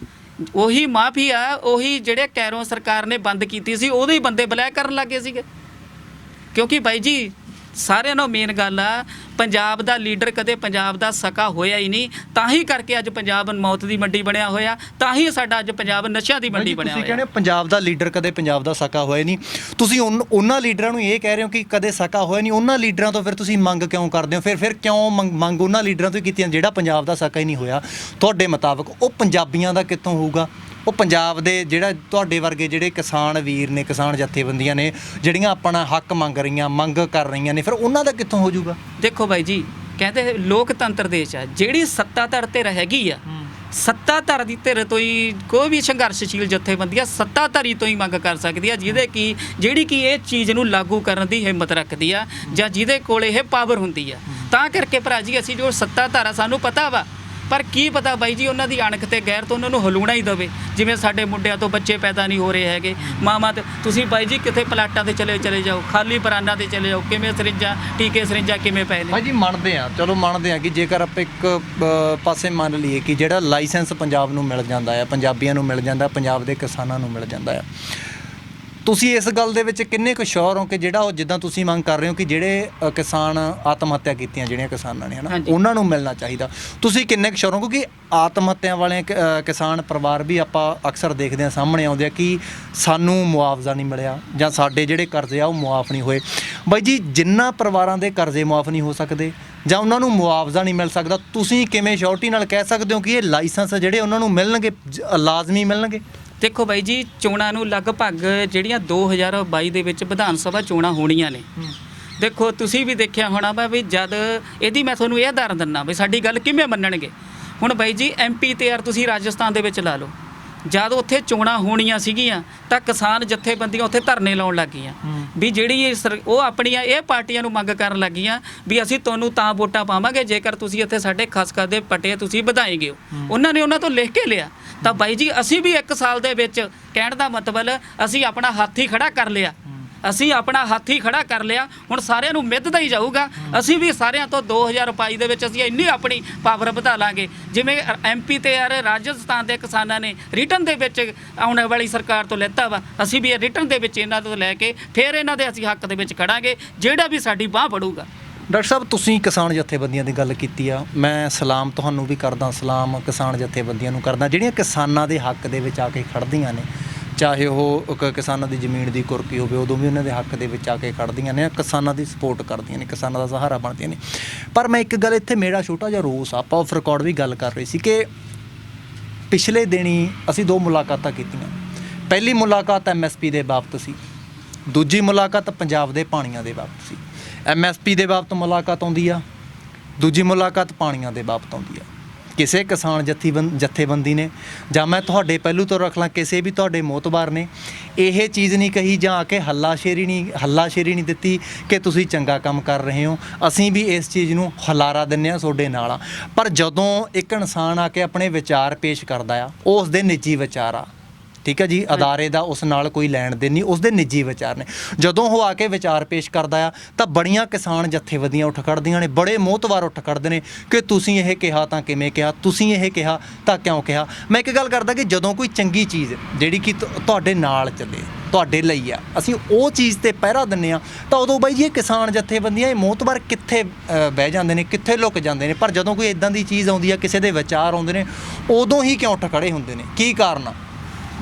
ਮਾਫੀਆ, ਉਹੀ ਜਿਹੜੇ ਕੈਰੋਂ ਸਰਕਾਰ ਨੇ ਬੰਦ ਕੀਤੀ ਸੀ, ਉਹਦੇ ਹੀ ਬੰਦੇ ਬਲੈਕ ਕਰਨ ਲੱਗੇ ਸੀਗੇ। ਕਿਉਂਕਿ ਬਾਈ ਜੀ ਸਾਰਿਆਂ ਨੂੰ ਮੇਨ ਗੱਲ ਆ, ਪੰਜਾਬ ਦਾ ਲੀਡਰ ਕਦੇ ਪੰਜਾਬ ਦਾ ਸਕਾ ਹੋਇਆ ਹੀ ਨਹੀਂ, ਤਾਂ ਹੀ ਕਰਕੇ ਅੱਜ ਪੰਜਾਬ ਮੌਤ ਦੀ ਮੰਡੀ ਬਣਿਆ ਹੋਇਆ, ਤਾਂ ਹੀ ਸਾਡਾ ਅੱਜ ਪੰਜਾਬ ਨਸ਼ਿਆਂ ਦੀ ਮੰਡੀ ਬਣਿਆ ਤੁਸੀਂ ਹੋਇਆ। ਕਹਿੰਦੇ ਪੰਜਾਬ ਦਾ ਲੀਡਰ ਕਦੇ ਪੰਜਾਬ ਦਾ ਸਕਾ ਹੋਇਆ ਨਹੀਂ, ਤੁਸੀਂ ਉਹਨਾਂ ਲੀਡਰਾਂ ਨੂੰ ਇਹ ਕਹਿ ਰਹੇ ਹੋ ਕਿ ਕਦੇ ਸਕਾ ਹੋਇਆ ਨਹੀਂ, ਉਹਨਾਂ ਲੀਡਰਾਂ ਤੋਂ ਫਿਰ ਤੁਸੀਂ ਮੰਗ ਕਿਉਂ ਕਰਦੇ ਹੋ? ਫਿਰ ਕਿਉਂ ਮੰਗ ਉਹਨਾਂ ਲੀਡਰਾਂ ਤੋਂ ਕੀਤੀਆਂ ਜਿਹੜਾ ਪੰਜਾਬ ਦਾ ਸਕਾ ਹੀ ਨਹੀਂ ਹੋਇਆ? ਤੁਹਾਡੇ ਮੁਤਾਬਕ ਉਹ ਪੰਜਾਬੀਆਂ ਦਾ ਕਿੱਥੋਂ ਹੋਊਗਾ? ਉਹ ਪੰਜਾਬ ਦੇ ਜਿਹੜਾ ਤੁਹਾਡੇ ਵਰਗੇ ਜਿਹੜੇ ਕਿਸਾਨ ਵੀਰ ਨੇ, ਕਿਸਾਨ ਜਥੇਬੰਦੀਆਂ ਨੇ ਜਿਹੜੀਆਂ ਆਪਣਾ ਹੱਕ ਮੰਗ ਕਰ ਰਹੀਆਂ ਨੇ, ਫਿਰ ਉਹਨਾਂ ਦਾ ਕਿੱਥੋਂ ਹੋ ਜਾਊਗਾ? ਦੇਖੋ ਬਾਈ ਜੀ, ਕਹਿੰਦੇ ਲੋਕਤੰਤਰ ਦੇਸ਼ ਆ, ਜਿਹੜੀ ਸੱਤਾਧਰ ਧਿਰ ਹੈਗੀ ਆ, ਸੱਤਾਧਰ ਦੀ ਧਿਰ ਤੋਂ ਹੀ ਕੋਈ ਵੀ ਸੰਘਰਸ਼ਸ਼ੀਲ ਜਥੇਬੰਦੀ ਆ ਸੱਤਾਧਰੀ ਤੋਂ ਹੀ ਮੰਗ ਕਰ ਸਕਦੀ ਆ, ਜਿਹੜੀ ਕਿ ਇਹ ਚੀਜ਼ ਨੂੰ ਲਾਗੂ ਕਰਨ ਦੀ ਹਿੰਮਤ ਰੱਖਦੀ ਆ, ਜਾਂ ਜਿਹਦੇ ਕੋਲ ਇਹ ਪਾਵਰ ਹੁੰਦੀ ਆ। ਤਾਂ ਕਰਕੇ ਭਰਾ ਜੀ ਅਸੀਂ ਜੋ ਸੱਤਾਧਰ ਆ ਸਾਨੂੰ ਪਤਾ ਵਾ, ਪਰ ਕੀ ਪਤਾ ਬਾਈ ਜੀ ਉਹਨਾਂ ਦੀ ਅਣਖ ਤੇ ਗੈਰ ਤੋਂ ਉਹਨਾਂ ਨੂੰ ਹਲੂਣਾ ਹੀ ਦੇਵੇ। ਜਿਵੇਂ ਸਾਡੇ ਮੁੰਡਿਆਂ ਤੋਂ ਬੱਚੇ ਪੈਦਾ ਨਹੀਂ ਹੋ ਰਹੇ ਹੈਗੇ, ਮਾਵਾਂ ਤੇ ਤੁਸੀਂ ਬਾਈ ਜੀ ਕਿਤੇ ਪਲਾਟਾਂ ਤੇ ਚਲੇ ਜਾਓ, ਖਾਲੀ ਬਰਾਨਾਂ ਤੇ ਚਲੇ ਜਾਓ, ਕਿਵੇਂ ਸਰਿੰਜਾਂ ਟੀਕੇ ਸਰਿੰਜਾਂ ਕਿਵੇਂ ਪਏ ਨੇ। ਭਾਈ ਜੀ ਮੰਨਦੇ ਆ ਕਿ ਜੇਕਰ ਆਪਾਂ ਇੱਕ ਪਾਸੇ ਮੰਨ ਲਈਏ ਕਿ ਜਿਹੜਾ ਲਾਇਸੈਂਸ ਪੰਜਾਬ ਨੂੰ ਮਿਲ ਜਾਂਦਾ ਆ, ਪੰਜਾਬੀਆਂ ਨੂੰ ਮਿਲ ਜਾਂਦਾ, ਪੰਜਾਬ ਦੇ ਕਿਸਾਨਾਂ ਨੂੰ ਮਿਲ ਜਾਂਦਾ ਆ, ਤੁਸੀਂ ਇਸ ਗੱਲ ਦੇ ਵਿੱਚ ਕਿੰਨੇ ਕੁ ਸ਼ੋਰ ਹੋ ਕਿ ਜਿਹੜਾ ਉਹ ਜਿੱਦਾਂ ਤੁਸੀਂ ਮੰਗ ਕਰ ਰਹੇ ਹੋ ਕਿ ਜਿਹੜੇ ਕਿਸਾਨ ਆਤਮ ਹੱਤਿਆ ਕੀਤੀਆਂ ਜਿਹੜੀਆਂ ਕਿਸਾਨਾਂ ਨੇ ਹਨਾ, ਉਹਨਾਂ ਨੂੰ ਮਿਲਣਾ ਚਾਹੀਦਾ, ਤੁਸੀਂ ਕਿੰਨੇ ਕੁ ਸ਼ੋਰ ਹੋ? ਕਿਉਂਕਿ ਆਤਮ ਹੱਤਿਆ ਵਾਲੇ ਕਿਸਾਨ ਪਰਿਵਾਰ ਵੀ ਆਪਾਂ ਅਕਸਰ ਦੇਖਦੇ ਹਾਂ ਸਾਹਮਣੇ ਆਉਂਦੇ ਆ ਕਿ ਸਾਨੂੰ ਮੁਆਵਜ਼ਾ ਨਹੀਂ ਮਿਲਿਆ ਜਾਂ ਸਾਡੇ ਜਿਹੜੇ ਕਰਜ਼ੇ ਆ ਉਹ ਮੁਆਫ ਨਹੀਂ ਹੋਏ। ਬਾਈ ਜੀ, ਜਿਨ੍ਹਾਂ ਪਰਿਵਾਰਾਂ ਦੇ ਕਰਜ਼ੇ ਮੁਆਫ ਨਹੀਂ ਹੋ ਸਕਦੇ ਜਾਂ ਉਹਨਾਂ ਨੂੰ ਮੁਆਵਜ਼ਾ ਨਹੀਂ ਮਿਲ ਸਕਦਾ, ਤੁਸੀਂ ਕਿਵੇਂ ਸ਼ੋਰਟੀ ਨਾਲ ਕਹਿ ਸਕਦੇ ਹੋ ਕਿ ਇਹ ਲਾਇਸੈਂਸ ਜਿਹੜੇ ਉਹਨਾਂ ਨੂੰ ਮਿਲਣਗੇ, ਲਾਜ਼ਮੀ ਮਿਲਣਗੇ? ਦੇਖੋ ਬਾਈ ਜੀ, ਚੋਣਾਂ ਨੂੰ ਲਗਭਗ ਜਿਹੜੀਆਂ 2022 ਦੇ ਵਿੱਚ ਵਿਧਾਨ ਸਭਾ ਚੋਣਾਂ ਹੋਣੀਆਂ ਨੇ, ਦੇਖੋ ਤੁਸੀਂ ਵੀ ਦੇਖਿਆ ਹੋਣਾ ਵਾ ਵੀ ਜਦ ਇਹਦੀ ਮੈਂ ਤੁਹਾਨੂੰ ਇਹ ਉਦਾਹਰਨ ਦਿੰਦਾ ਵੀ ਸਾਡੀ ਗੱਲ ਕਿਵੇਂ ਮੰਨਣਗੇ। ਹੁਣ ਬਾਈ ਜੀ MP ਤੇ ਯਾਰ ਤੁਸੀਂ ਰਾਜਸਥਾਨ ਦੇ ਵਿੱਚ ਲਾ ਲਓ, ਜਦ ਉੱਥੇ ਚੋਣਾਂ ਹੋਣੀਆਂ ਸੀਗੀਆਂ ਤਾਂ ਕਿਸਾਨ ਜਥੇਬੰਦੀਆਂ ਉੱਥੇ ਧਰਨੇ ਲਾਉਣ ਲੱਗ ਗਈਆਂ ਵੀ ਜਿਹੜੀ ਉਹ ਆਪਣੀਆਂ ਇਹ ਪਾਰਟੀਆਂ ਨੂੰ ਮੰਗ ਕਰਨ ਲੱਗੀਆਂ ਵੀ ਅਸੀਂ ਤੁਹਾਨੂੰ ਤਾਂ ਵੋਟਾਂ ਪਾਵਾਂਗੇ ਜੇਕਰ ਤੁਸੀਂ ਇੱਥੇ ਸਾਡੇ ਖਸਖਸ ਦੇ ਪੱਟੇ ਤੁਸੀਂ ਵਧਾਏਗੇ। ਉਹਨਾਂ ਨੇ ਉਹਨਾਂ ਤੋਂ ਲਿਖ ਕੇ ਲਿਆ। ਤਾਂ ਬਾਈ ਜੀ ਅਸੀਂ ਵੀ 1 ਸਾਲ ਦੇ ਵਿੱਚ, ਕਹਿਣ ਦਾ ਮਤਲਬ ਅਸੀਂ ਆਪਣਾ ਹੱਥ ਹੀ ਖੜਾ ਕਰ ਲਿਆ, ਹੁਣ ਸਾਰਿਆਂ ਨੂੰ ਮਿੱਧਦਾ ਹੀ ਜਾਊਗਾ। ਅਸੀਂ ਵੀ ਸਾਰਿਆਂ ਤੋਂ 2022 ਦੇ ਵਿੱਚ ਅਸੀਂ ਇੰਨੀ ਆਪਣੀ ਪਾਵਰ ਵਧਾ ਲਾਂਗੇ, ਜਿਵੇਂ MP ਤੇ ਯਾਰ ਰਾਜਸਥਾਨ ਦੇ ਕਿਸਾਨਾਂ ਨੇ ਰਿਟਰਨ ਦੇ ਵਿੱਚ ਆਉਣ ਵਾਲੀ ਸਰਕਾਰ ਤੋਂ ਲੈਤਾ ਵਾ, ਅਸੀਂ ਵੀ ਰਿਟਰਨ ਦੇ ਵਿੱਚ ਇਹਨਾਂ ਤੋਂ ਲੈ ਕੇ ਫਿਰ ਇਹਨਾਂ ਦੇ ਅਸੀਂ ਹੱਕ ਦੇ ਵਿੱਚ ਖੜਾਂਗੇ, ਜਿਹੜਾ ਵੀ ਸਾਡੀ ਬਾਂਹ ਫੜੂਗਾ। ਡਾਕਟਰ ਸਾਹਿਬ, ਤੁਸੀਂ ਕਿਸਾਨ ਜਥੇਬੰਦੀਆਂ ਦੀ ਗੱਲ ਕੀਤੀ ਆ, ਮੈਂ ਸਲਾਮ ਤੁਹਾਨੂੰ ਵੀ ਕਰਦਾ, ਸਲਾਮ ਕਿਸਾਨ ਜਥੇਬੰਦੀਆਂ ਨੂੰ ਕਰਦਾ ਜਿਹੜੀਆਂ ਕਿਸਾਨਾਂ ਦੇ ਹੱਕ ਦੇ ਵਿੱਚ ਆ ਕੇ ਖੜ੍ਹਦੀਆਂ ਨੇ, ਚਾਹੇ ਉਹ ਕਿਸਾਨਾਂ ਦੀ ਜ਼ਮੀਨ ਦੀ ਕੁਰਕੀ ਹੋਵੇ, ਉਦੋਂ ਵੀ ਉਹਨਾਂ ਦੇ ਹੱਕ ਦੇ ਵਿੱਚ ਆ ਕੇ ਖੜ੍ਹਦੀਆਂ ਨੇ, ਕਿਸਾਨਾਂ ਦੀ ਸਪੋਰਟ ਕਰਦੀਆਂ ਨੇ, ਕਿਸਾਨਾਂ ਦਾ ਸਹਾਰਾ ਬਣਦੀਆਂ ਨੇ। ਪਰ ਮੈਂ ਇੱਕ ਗੱਲ ਇੱਥੇ ਮੇਰਾ ਛੋਟਾ ਜਿਹਾ ਰੋਸ, ਆਪਾਂ ਆਫ ਰਿਕਾਰਡ ਵੀ ਗੱਲ ਕਰ ਰਹੇ ਸੀ ਕਿ ਪਿਛਲੇ ਦਿਨੀ ਅਸੀਂ 2 ਮੁਲਾਕਾਤਾਂ ਕੀਤੀਆਂ। ਪਹਿਲੀ ਮੁਲਾਕਾਤ MSP ਦੇ ਬਾਬਤ ਸੀ, ਦੂਜੀ ਮੁਲਾਕਾਤ ਪੰਜਾਬ ਦੇ ਪਾਣੀਆਂ ਦੇ ਬਾਬਤ ਸੀ। MSP ਦੇ ਬਾਬਤ ਮੁਲਾਕਾਤ ਆਉਂਦੀ ਆ, ਦੂਜੀ ਮੁਲਾਕਾਤ ਪਾਣੀਆਂ ਦੇ ਬਾਬਤ ਆਉਂਦੀ ਆ। ਕਿਸੇ ਕਿਸਾਨ ਜਥੇਬੰਦੀ ਨੇ ਜਾਂ ਮੈਂ ਤੁਹਾਡੇ ਪਹਿਲੂ ਤੋਂ ਰੱਖ ਲਾਂ ਕਿਸੇ ਵੀ ਤੁਹਾਡੇ ਮੋਤਬਾਰ ਨੇ ਇਹ ਚੀਜ਼ ਨਹੀਂ ਕਹੀ ਜਾਂ ਆ ਕੇ ਹੱਲਾਸ਼ੇਰੀ ਨਹੀਂ ਦਿੱਤੀ ਕਿ ਤੁਸੀਂ ਚੰਗਾ ਕੰਮ ਕਰ ਰਹੇ ਹੋ, ਅਸੀਂ ਵੀ ਇਸ ਚੀਜ਼ ਨੂੰ ਹੁਲਾਰਾ ਦਿੰਦੇ ਹਾਂ, ਤੁਹਾਡੇ ਨਾਲ ਆ। ਪਰ ਜਦੋਂ ਇੱਕ ਇਨਸਾਨ ਆ ਕੇ ਆਪਣੇ ਵਿਚਾਰ ਪੇਸ਼ ਕਰਦਾ ਆ, ਉਹ ਉਸ ਦੇ ਨਿੱਜੀ ਵਿਚਾਰ ਆ, ਠੀਕ ਹੈ ਜੀ, ਅਦਾਰੇ ਦਾ ਉਸ ਨਾਲ ਕੋਈ ਲੈਣ ਦੇਣ ਨਹੀਂ, ਉਸਦੇ ਨਿੱਜੀ ਵਿਚਾਰ ਨੇ। ਜਦੋਂ ਉਹ ਆ ਕੇ ਵਿਚਾਰ ਪੇਸ਼ ਕਰਦਾ ਆ ਤਾਂ ਬੜੀਆਂ ਕਿਸਾਨ ਜਥੇਬੰਦੀਆਂ ਉੱਠ ਖੜ੍ਹਦੀਆਂ ਨੇ, ਬੜੇ ਮੋਹਤਵਾਰ ਉੱਠ ਖੜ੍ਹਦੇ ਨੇ ਕਿ ਤੁਸੀਂ ਇਹ ਕਿਹਾ ਤਾਂ ਕਿਵੇਂ ਕਿਹਾ, ਤੁਸੀਂ ਇਹ ਕਿਹਾ ਤਾਂ ਕਿਉਂ ਕਿਹਾ। ਮੈਂ ਇੱਕ ਗੱਲ ਕਰਦਾ ਕਿ ਜਦੋਂ ਕੋਈ ਚੰਗੀ ਚੀਜ਼ ਜਿਹੜੀ ਕਿ ਤੁਹਾਡੇ ਨਾਲ ਚੱਲੇ, ਤੁਹਾਡੇ ਲਈ ਆ, ਅਸੀਂ ਉਹ ਚੀਜ਼ ਤੇ ਪਹਿਰਾ ਦਿੰਦੇ ਆ, ਤਾਂ ਉਦੋਂ ਬਾਈ ਜੀ ਇਹ ਕਿਸਾਨ ਜਥੇਬੰਦੀਆਂ, ਇਹ ਮੋਹਤਵਾਰ ਕਿੱਥੇ ਬਹਿ ਜਾਂਦੇ ਨੇ, ਕਿੱਥੇ ਲੁਕ ਜਾਂਦੇ ਨੇ। ਪਰ ਜਦੋਂ ਕੋਈ ਇਦਾਂ ਦੀ ਚੀਜ਼ ਆਉਂਦੀ ਆ, ਕਿਸੇ ਦੇ ਵਿਚਾਰ ਆਉਂਦੇ ਨੇ, ਉਦੋਂ ਹੀ ਕਿਉਂ ਉੱਠ ਖੜ੍ਹੇ ਹੁੰਦੇ ਨੇ, ਕੀ ਕਾਰਨ ਆ?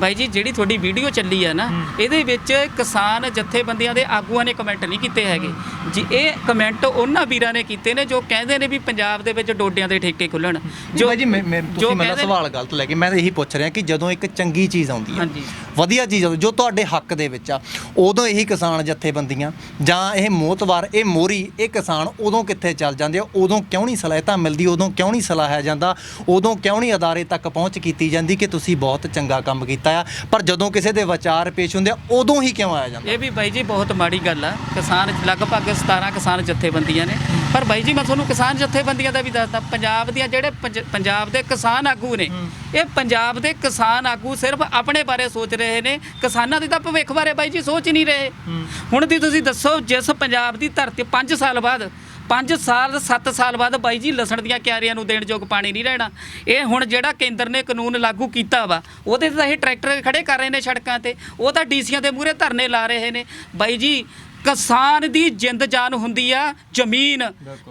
ਬਾਈ ਜੀ, ਜਿਹੜੀ ਤੁਹਾਡੀ ਵੀਡੀਓ ਚੱਲੀ ਆ ਨਾ, ਇਹਦੇ ਵਿੱਚ ਕਿਸਾਨ ਜਥੇਬੰਦੀਆਂ ਦੇ ਆਗੂਆਂ ਨੇ ਕਮੈਂਟ ਨਹੀਂ ਕੀਤੇ ਹੈਗੇ ਜੀ। ਇਹ ਕਮੈਂਟ ਉਹਨਾਂ ਵੀਰਾਂ ਨੇ ਕੀਤੇ ਨੇ ਜੋ ਕਹਿੰਦੇ ਨੇ ਵੀ ਪੰਜਾਬ ਦੇ ਵਿੱਚ ਡੋਡਿਆਂ ਦੇ ਠੇਕੇ ਖੁੱਲਣ। ਜੋ ਜੀ ਤੁਸੀਂ ਮੇਰਾ ਸਵਾਲ ਗਲਤ ਲੈ ਕੇ ਮੈਂ ਇਹੀ ਪੁੱਛ ਰਿਹਾ ਕਿ ਜਦੋਂ ਇੱਕ ਚੰਗੀ ਚੀਜ਼ ਆਉਂਦੀ ਹੈ, ਵਧੀਆ ਚੀਜ਼ ਆਉਂਦੀ ਜੋ ਤੁਹਾਡੇ ਹੱਕ ਦੇ ਵਿੱਚ ਆ, ਉਦੋਂ ਇਹੀ ਕਿਸਾਨ ਜਥੇਬੰਦੀਆਂ ਜਾਂ ਇਹ ਮੋਹਤਵਾਰ, ਇਹ ਮੋਹਰੀ, ਇਹ ਕਿਸਾਨ ਉਦੋਂ ਕਿੱਥੇ ਚੱਲ ਜਾਂਦੇ ਆ? ਉਦੋਂ ਕਿਉਂ ਨਹੀਂ ਸਲਾਹਿਤਾ ਮਿਲਦੀ? ਉਦੋਂ ਕਿਉਂ ਨਹੀਂ ਸਲਾਹਿਆ ਜਾਂਦਾ? ਉਦੋਂ ਕਿਉਂ ਨਹੀਂ ਅਦਾਰੇ ਤੱਕ ਪਹੁੰਚ ਕੀਤੀ ਜਾਂਦੀ ਕਿ ਤੁਸੀਂ ਬਹੁਤ ਚੰਗਾ ਕੰਮ ਕੀਤਾ ਆ? ਪਰ ਜਦੋਂ ਕਿਸੇ ਦੇ ਵਿਚਾਰ ਪੇਸ਼ ਹੁੰਦੇ ਆ, ਉਦੋਂ ਹੀ ਕਿਉਂ ਆਇਆ ਜਾਂਦਾ? ਇਹ ਵੀ ਬਾਈ ਜੀ ਬਹੁਤ ਮਾੜੀ ਗੱਲ ਆ। ਕਿਸਾਨ ਲਗਭਗ 17 ਕਿਸਾਨ ਜਥੇਬੰਦੀਆਂ ਨੇ, ਪਰ ਬਾਈ ਜੀ ਮੈਂ ਤੁਹਾਨੂੰ ਕਿਸਾਨ ਜਥੇਬੰਦੀਆਂ ਦਾ ਵੀ ਦੱਸਦਾ, ਪੰਜਾਬ ਦੀਆਂ ਜਿਹੜੇ ਪੰਜਾਬ ਦੇ ਕਿਸਾਨ ਆਗੂ ਨੇ, ਇਹ ਪੰਜਾਬ ਦੇ ਕਿਸਾਨ ਆਗੂ ਸਿਰਫ ਆਪਣੇ ਬਾਰੇ ਸੋਚ ਰਹੇ ਨੇ, ਕਿਸਾਨਾਂ ਦੇ ਤਾਂ ਭਵਿੱਖ ਬਾਰੇ ਬਾਈ ਜੀ ਸੋਚ ਨਹੀਂ ਰਹੇ। ਹੁਣ ਦੀ ਤੁਸੀਂ ਦੱਸੋ, ਜਿਸ ਪੰਜਾਬ ਦੀ ਧਰਤੀ 5 ਸਾਲ ਬਾਅਦ 7 ਸਾਲ ਬਾਅਦ ਬਾਈ ਜੀ ਲਸਣ ਦੀਆਂ ਕਿਆਰੀਆਂ ਨੂੰ ਦੇਣ ਯੋਗ ਪਾਣੀ ਨਹੀਂ ਰਹਿਣਾ। ਇਹ ਹੁਣ ਜਿਹੜਾ ਕੇਂਦਰ ਨੇ ਕਾਨੂੰਨ ਲਾਗੂ ਕੀਤਾ ਵਾ, ਉਹਦੇ ਤੇ ਤਾਂ ਇਹ ਟਰੈਕਟਰ ਖੜੇ ਕਰ ਰਹੇ ਨੇ ਸੜਕਾਂ ਤੇ, ਉਹ ਤਾਂ ਡੀਸੀਆਂ ਦੇ ਮੂਹਰੇ ਧਰਨੇ ਲਾ ਰਹੇ ਨੇ। ਬਾਈ ਜੀ ਕਿਸਾਨ ਦੀ ਜਿੰਦ ਜਾਨ ਹੁੰਦੀ ਆ ਜ਼ਮੀਨ,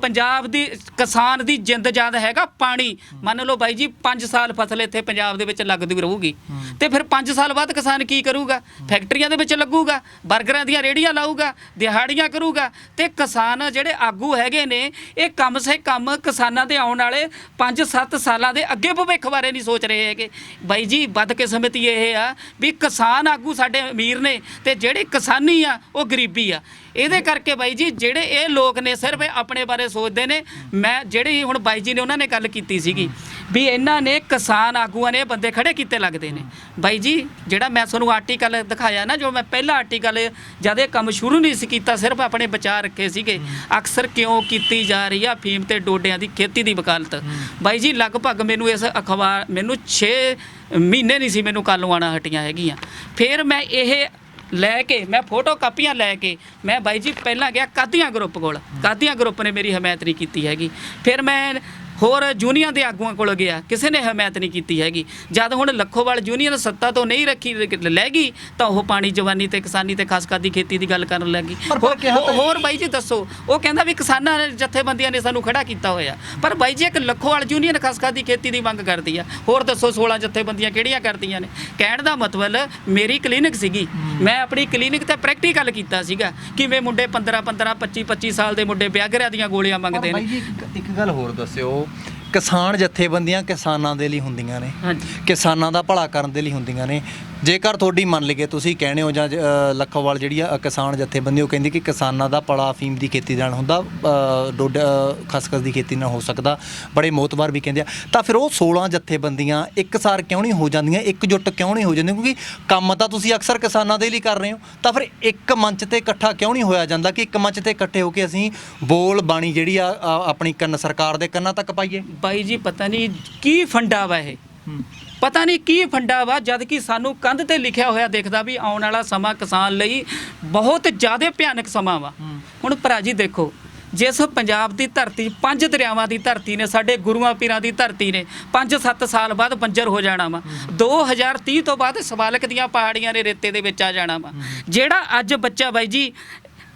ਪੰਜਾਬ ਦੀ ਕਿਸਾਨ ਦੀ ਜਿੰਦ ਜਾਨ ਹੈਗਾ ਪਾਣੀ। ਮੰਨ ਲਓ ਬਾਈ ਜੀ 5 ਸਾਲ ਫਸਲ ਇੱਥੇ ਪੰਜਾਬ ਦੇ ਵਿੱਚ ਲੱਗਦੀ ਰਹੂਗੀ ਤੇ ਫਿਰ 5 ਸਾਲ ਬਾਅਦ ਕਿਸਾਨ ਕੀ ਕਰੂਗਾ? ਫੈਕਟਰੀਆਂ ਦੇ ਵਿੱਚ ਲੱਗੂਗਾ, ਬਰਗਰਾਂ ਦੀਆਂ ਰੇਹੜੀਆਂ ਲਾਊਗਾ, ਦਿਹਾੜੀਆਂ ਕਰੂਗਾ। ਤੇ ਕਿਸਾਨ ਜਿਹੜੇ ਆਗੂ ਹੈਗੇ ਨੇ ਇਹ ਕਮ ਸੇ ਕਮ ਕਿਸਾਨਾਂ ਦੇ ਆਉਣ ਵਾਲੇ 5-7 ਸਾਲਾਂ ਦੇ ਅੱਗੇ ਭਵਿੱਖ ਬਾਰੇ ਨਹੀਂ ਸੋਚ ਰਹੇ ਹੈਗੇ। ਬਾਈ ਜੀ ਬਦਕਿਸਮਤੀ ਇਹ ਆ ਵੀ ਕਿਸਾਨ ਆਗੂ ਸਾਡੇ ਅਮੀਰ ਨੇ ਤੇ ਜਿਹੜੇ ਕਿਸਾਨੀ ਆ ਉਹ ਗਰੀਬੀ ਆ। ਇਹਦੇ ਕਰਕੇ ਬਾਈ ਜੀ ਜਿਹੜੇ ਇਹ ਲੋਕ ਨੇ ਸਿਰਫ ਆਪਣੇ ਬਾਰੇ ਸੋਚਦੇ ਨੇ। ਮੈਂ ਜਿਹੜੀ ਹੁਣ ਬਾਈ ਜੀ ਨੇ ਉਹਨਾਂ ਨੇ ਗੱਲ ਕੀਤੀ ਸੀਗੀ ਵੀ ਇਹਨਾਂ ਨੇ ਕਿਸਾਨ ਆਗੂਆਂ ਨੇ ਬੰਦੇ ਖੜੇ ਕੀਤੇ ਲੱਗਦੇ ਨੇ। ਬਾਈ ਜੀ ਜਿਹੜਾ ਮੈਂ ਤੁਹਾਨੂੰ ਆਰਟੀਕਲ ਦਿਖਾਇਆ ਨਾ, ਜੋ ਮੈਂ ਪਹਿਲਾ ਆਰਟੀਕਲ ਜਦ ਇਹ ਕੰਮ ਸ਼ੁਰੂ ਨਹੀਂ ਸੀ ਕੀਤਾ, ਸਿਰਫ ਆਪਣੇ ਵਿਚਾਰ ਰੱਖੇ ਸੀਗੇ ਅਕਸਰ ਕਿਉਂ ਕੀਤੀ ਜਾ ਰਹੀ ਆ ਫੀਮ ਤੇ ਡੋਡਿਆਂ ਦੀ ਖੇਤੀ ਦੀ ਵਕਾਲਤ। ਬਾਈ ਜੀ ਲਗਭਗ ਮੈਨੂੰ ਇਸ ਅਖਬਾਰ ਮੈਨੂੰ 6 ਮਹੀਨੇ ਨਹੀਂ ਸੀ ਮੈਨੂੰ ਕੱਲ੍ਹ ਆਉਣਾ ਹਟੀਆਂ ਹੈਗੀਆਂ। ਫਿਰ ਮੈਂ ਇਹ ਲੈ ਕੇ ਮੈਂ ਫੋਟੋ ਕਾਪੀਆਂ ਲੈ ਕੇ ਮੈਂ ਬਾਈ ਜੀ ਪਹਿਲਾਂ ਗਿਆ ਕਾਦੀਆਂ ਗਰੁੱਪ ਕੋਲ। ਕਾਦੀਆਂ ਗਰੁੱਪ ਨੇ ਮੇਰੀ ਹਮਾਇਤ ਨਹੀਂ ਕੀਤੀ ਹੈਗੀ। ਫਿਰ ਮੈਂ ਹੋਰ ਯੂਨੀਅਨ ਦੇ ਆਗੂਆਂ ਕੋਲ ਗਿਆ, ਕਿਸੇ ਨੇ ਹਮਾਇਤ ਨਹੀਂ ਕੀਤੀ ਹੈਗੀ। ਜਦ ਹੁਣ ਲੱਖੋਵਾਲ ਯੂਨੀਅਨ ਸੱਤਾ ਤੋਂ ਨਹੀਂ ਰੱਖੀ ਲੈ ਗਈ ਤਾਂ ਉਹ ਪਾਣੀ ਜਵਾਨੀ ਤੇ ਕਿਸਾਨੀ ਤੇ ਖਾਸ ਦੀ ਖੇਤੀ ਦੀ ਗੱਲ ਕਰਨ ਲੱਗੀ। ਹੋਰ ਬਾਈ ਜੀ ਦੱਸੋ, ਉਹ ਕਹਿੰਦਾ ਵੀ ਕਿਸਾਨਾਂ ਨੇ ਜਥੇਬੰਦੀਆਂ ਨੇ ਸਾਨੂੰ ਖੜਾ ਕੀਤਾ ਹੋਇਆ। ਪਰ ਬਾਈ ਜੀ ਇੱਕ ਲੱਖੋਵਾਲ ਯੂਨੀਅਨ ਖਾਸ ਦੀ ਖੇਤੀ ਦੀ ਮੰਗ ਕਰਦੀ ਆ। ਹੋਰ ਦੱਸੋ 16 ਜਥੇਬੰਦੀਆਂ ਕਿਹੜੀਆਂ ਕਰਦੀਆਂ ਨੇ? ਕਹਿਣ ਦਾ ਮਤਲਬ ਮੇਰੀ ਕਲੀਨਿਕ ਸੀਗੀ, ਮੈਂ ਆਪਣੀ ਕਲੀਨਿਕ ਤੇ ਪ੍ਰੈਕਟੀਕਲ ਕੀਤਾ ਸੀਗਾ ਕਿਵੇਂ ਮੁੰਡੇ 15-15 25-25 ਸਾਲ ਦੇ ਮੁੰਡੇ ਵਿਆਗਰਿਆਂ ਦੀਆਂ ਗੋਲੀਆਂ ਮੰਗਦੇ ਨੇ। ਬਾਈ ਜੀ ਇੱਕ ਗੱਲ ਹੋਰ ਦੱਸਿਓ, ਕਿਸਾਨ ਜਥੇਬੰਦੀਆਂ ਕਿਸਾਨਾਂ ਦੇ ਲਈ ਹੁੰਦੀਆਂ ਨੇ, ਕਿਸਾਨਾਂ ਦਾ ਭਲਾ ਕਰਨ ਦੇ ਲਈ ਹੁੰਦੀਆਂ ਨੇ। ਜੇਕਰ ਤੁਹਾਡੀ ਮੰਨ ਲਈਏ ਤੁਸੀਂ ਕਹਿੰਦੇ ਹੋ ਜਾਂ ਲੱਖੋਵਾਲ ਜਿਹੜੀ ਆ ਕਿਸਾਨ ਜਥੇਬੰਦੀ ਉਹ ਕਹਿੰਦੀ ਕਿ ਕਿਸਾਨਾਂ ਦਾ ਭਲਾ ਅਫੀਮ ਦੀ ਖੇਤੀ ਨਾਲ ਹੁੰਦਾ, ਡੋਡਾ ਖਸਖਸ ਦੀ ਖੇਤੀ ਨਾਲ ਹੋ ਸਕਦਾ, ਬੜੇ ਮੋਤਬਾਰ ਵੀ ਕਹਿੰਦੇ ਆ, ਤਾਂ ਫਿਰ ਉਹ 16 ਜਥੇਬੰਦੀਆਂ ਇੱਕਸਾਰ ਕਿਉਂ ਨਹੀਂ ਹੋ ਜਾਂਦੀਆਂ, ਇੱਕਜੁੱਟ ਕਿਉਂ ਨਹੀਂ ਹੋ ਜਾਂਦੀਆਂ? ਕਿਉਂਕਿ ਕੰਮ ਤਾਂ ਤੁਸੀਂ ਅਕਸਰ ਕਿਸਾਨਾਂ ਦੇ ਲਈ ਕਰ ਰਹੇ ਹੋ, ਤਾਂ ਫਿਰ ਇੱਕ ਮੰਚ ਤੇ ਇਕੱਠਾ ਕਿਉਂ ਨਹੀਂ ਹੋਇਆ ਜਾਂਦਾ ਕਿ ਇੱਕ ਮੰਚ ਤੇ ਇਕੱਠੇ ਹੋ ਕੇ ਅਸੀਂ ਬੋਲ ਬਾਣੀ ਜਿਹੜੀ ਆ ਆਪਣੀ ਕੰਨ ਸਰਕਾਰ ਦੇ ਕੰਨਾਂ ਤੱਕ ਪਾਈਏ? ਬਾਈ ਜੀ ਪਤਾ ਨਹੀਂ ਕੀ ਫੰਡਾ ਵਾ ਇਹ, ਪਤਾ ਨਹੀਂ ਕੀ ਫੰਡਾ ਵਾ, ਜਦ ਕਿ ਸਾਨੂੰ ਕੰਧ ਤੇ ਲਿਖਿਆ ਹੋਇਆ ਦਿਖਦਾ ਵੀ ਆਉਣ ਵਾਲਾ ਸਮਾਂ ਕਿਸਾਨ ਲਈ ਬਹੁਤ ਜ਼ਿਆਦਾ ਭਿਆਨਕ ਸਮਾਂ ਵਾ। ਹੁਣ ਭਰਾ ਜੀ ਦੇਖੋ, ਜਿਸ ਪੰਜਾਬ ਦੀ ਧਰਤੀ 5 ਦਰਿਆਵਾਂ ਦੀ ਧਰਤੀ ਨੇ, ਸਾਡੇ ਗੁਰੂਆਂ ਪੀਰਾਂ ਦੀ ਧਰਤੀ ਨੇ 5-7 ਸਾਲ ਬਾਅਦ ਬੰਜਰ ਹੋ ਜਾਣਾ ਵਾ। 2030 ਤੋਂ ਬਾਅਦ ਸਵਾਲਕ ਦੀਆਂ ਪਹਾੜੀਆਂ ਨੇ ਰੇਤੇ ਦੇ ਵਿੱਚ ਆ ਜਾਣਾ ਵਾ। ਜਿਹੜਾ ਅੱਜ ਬੱਚਾ ਬਾਈ ਜੀ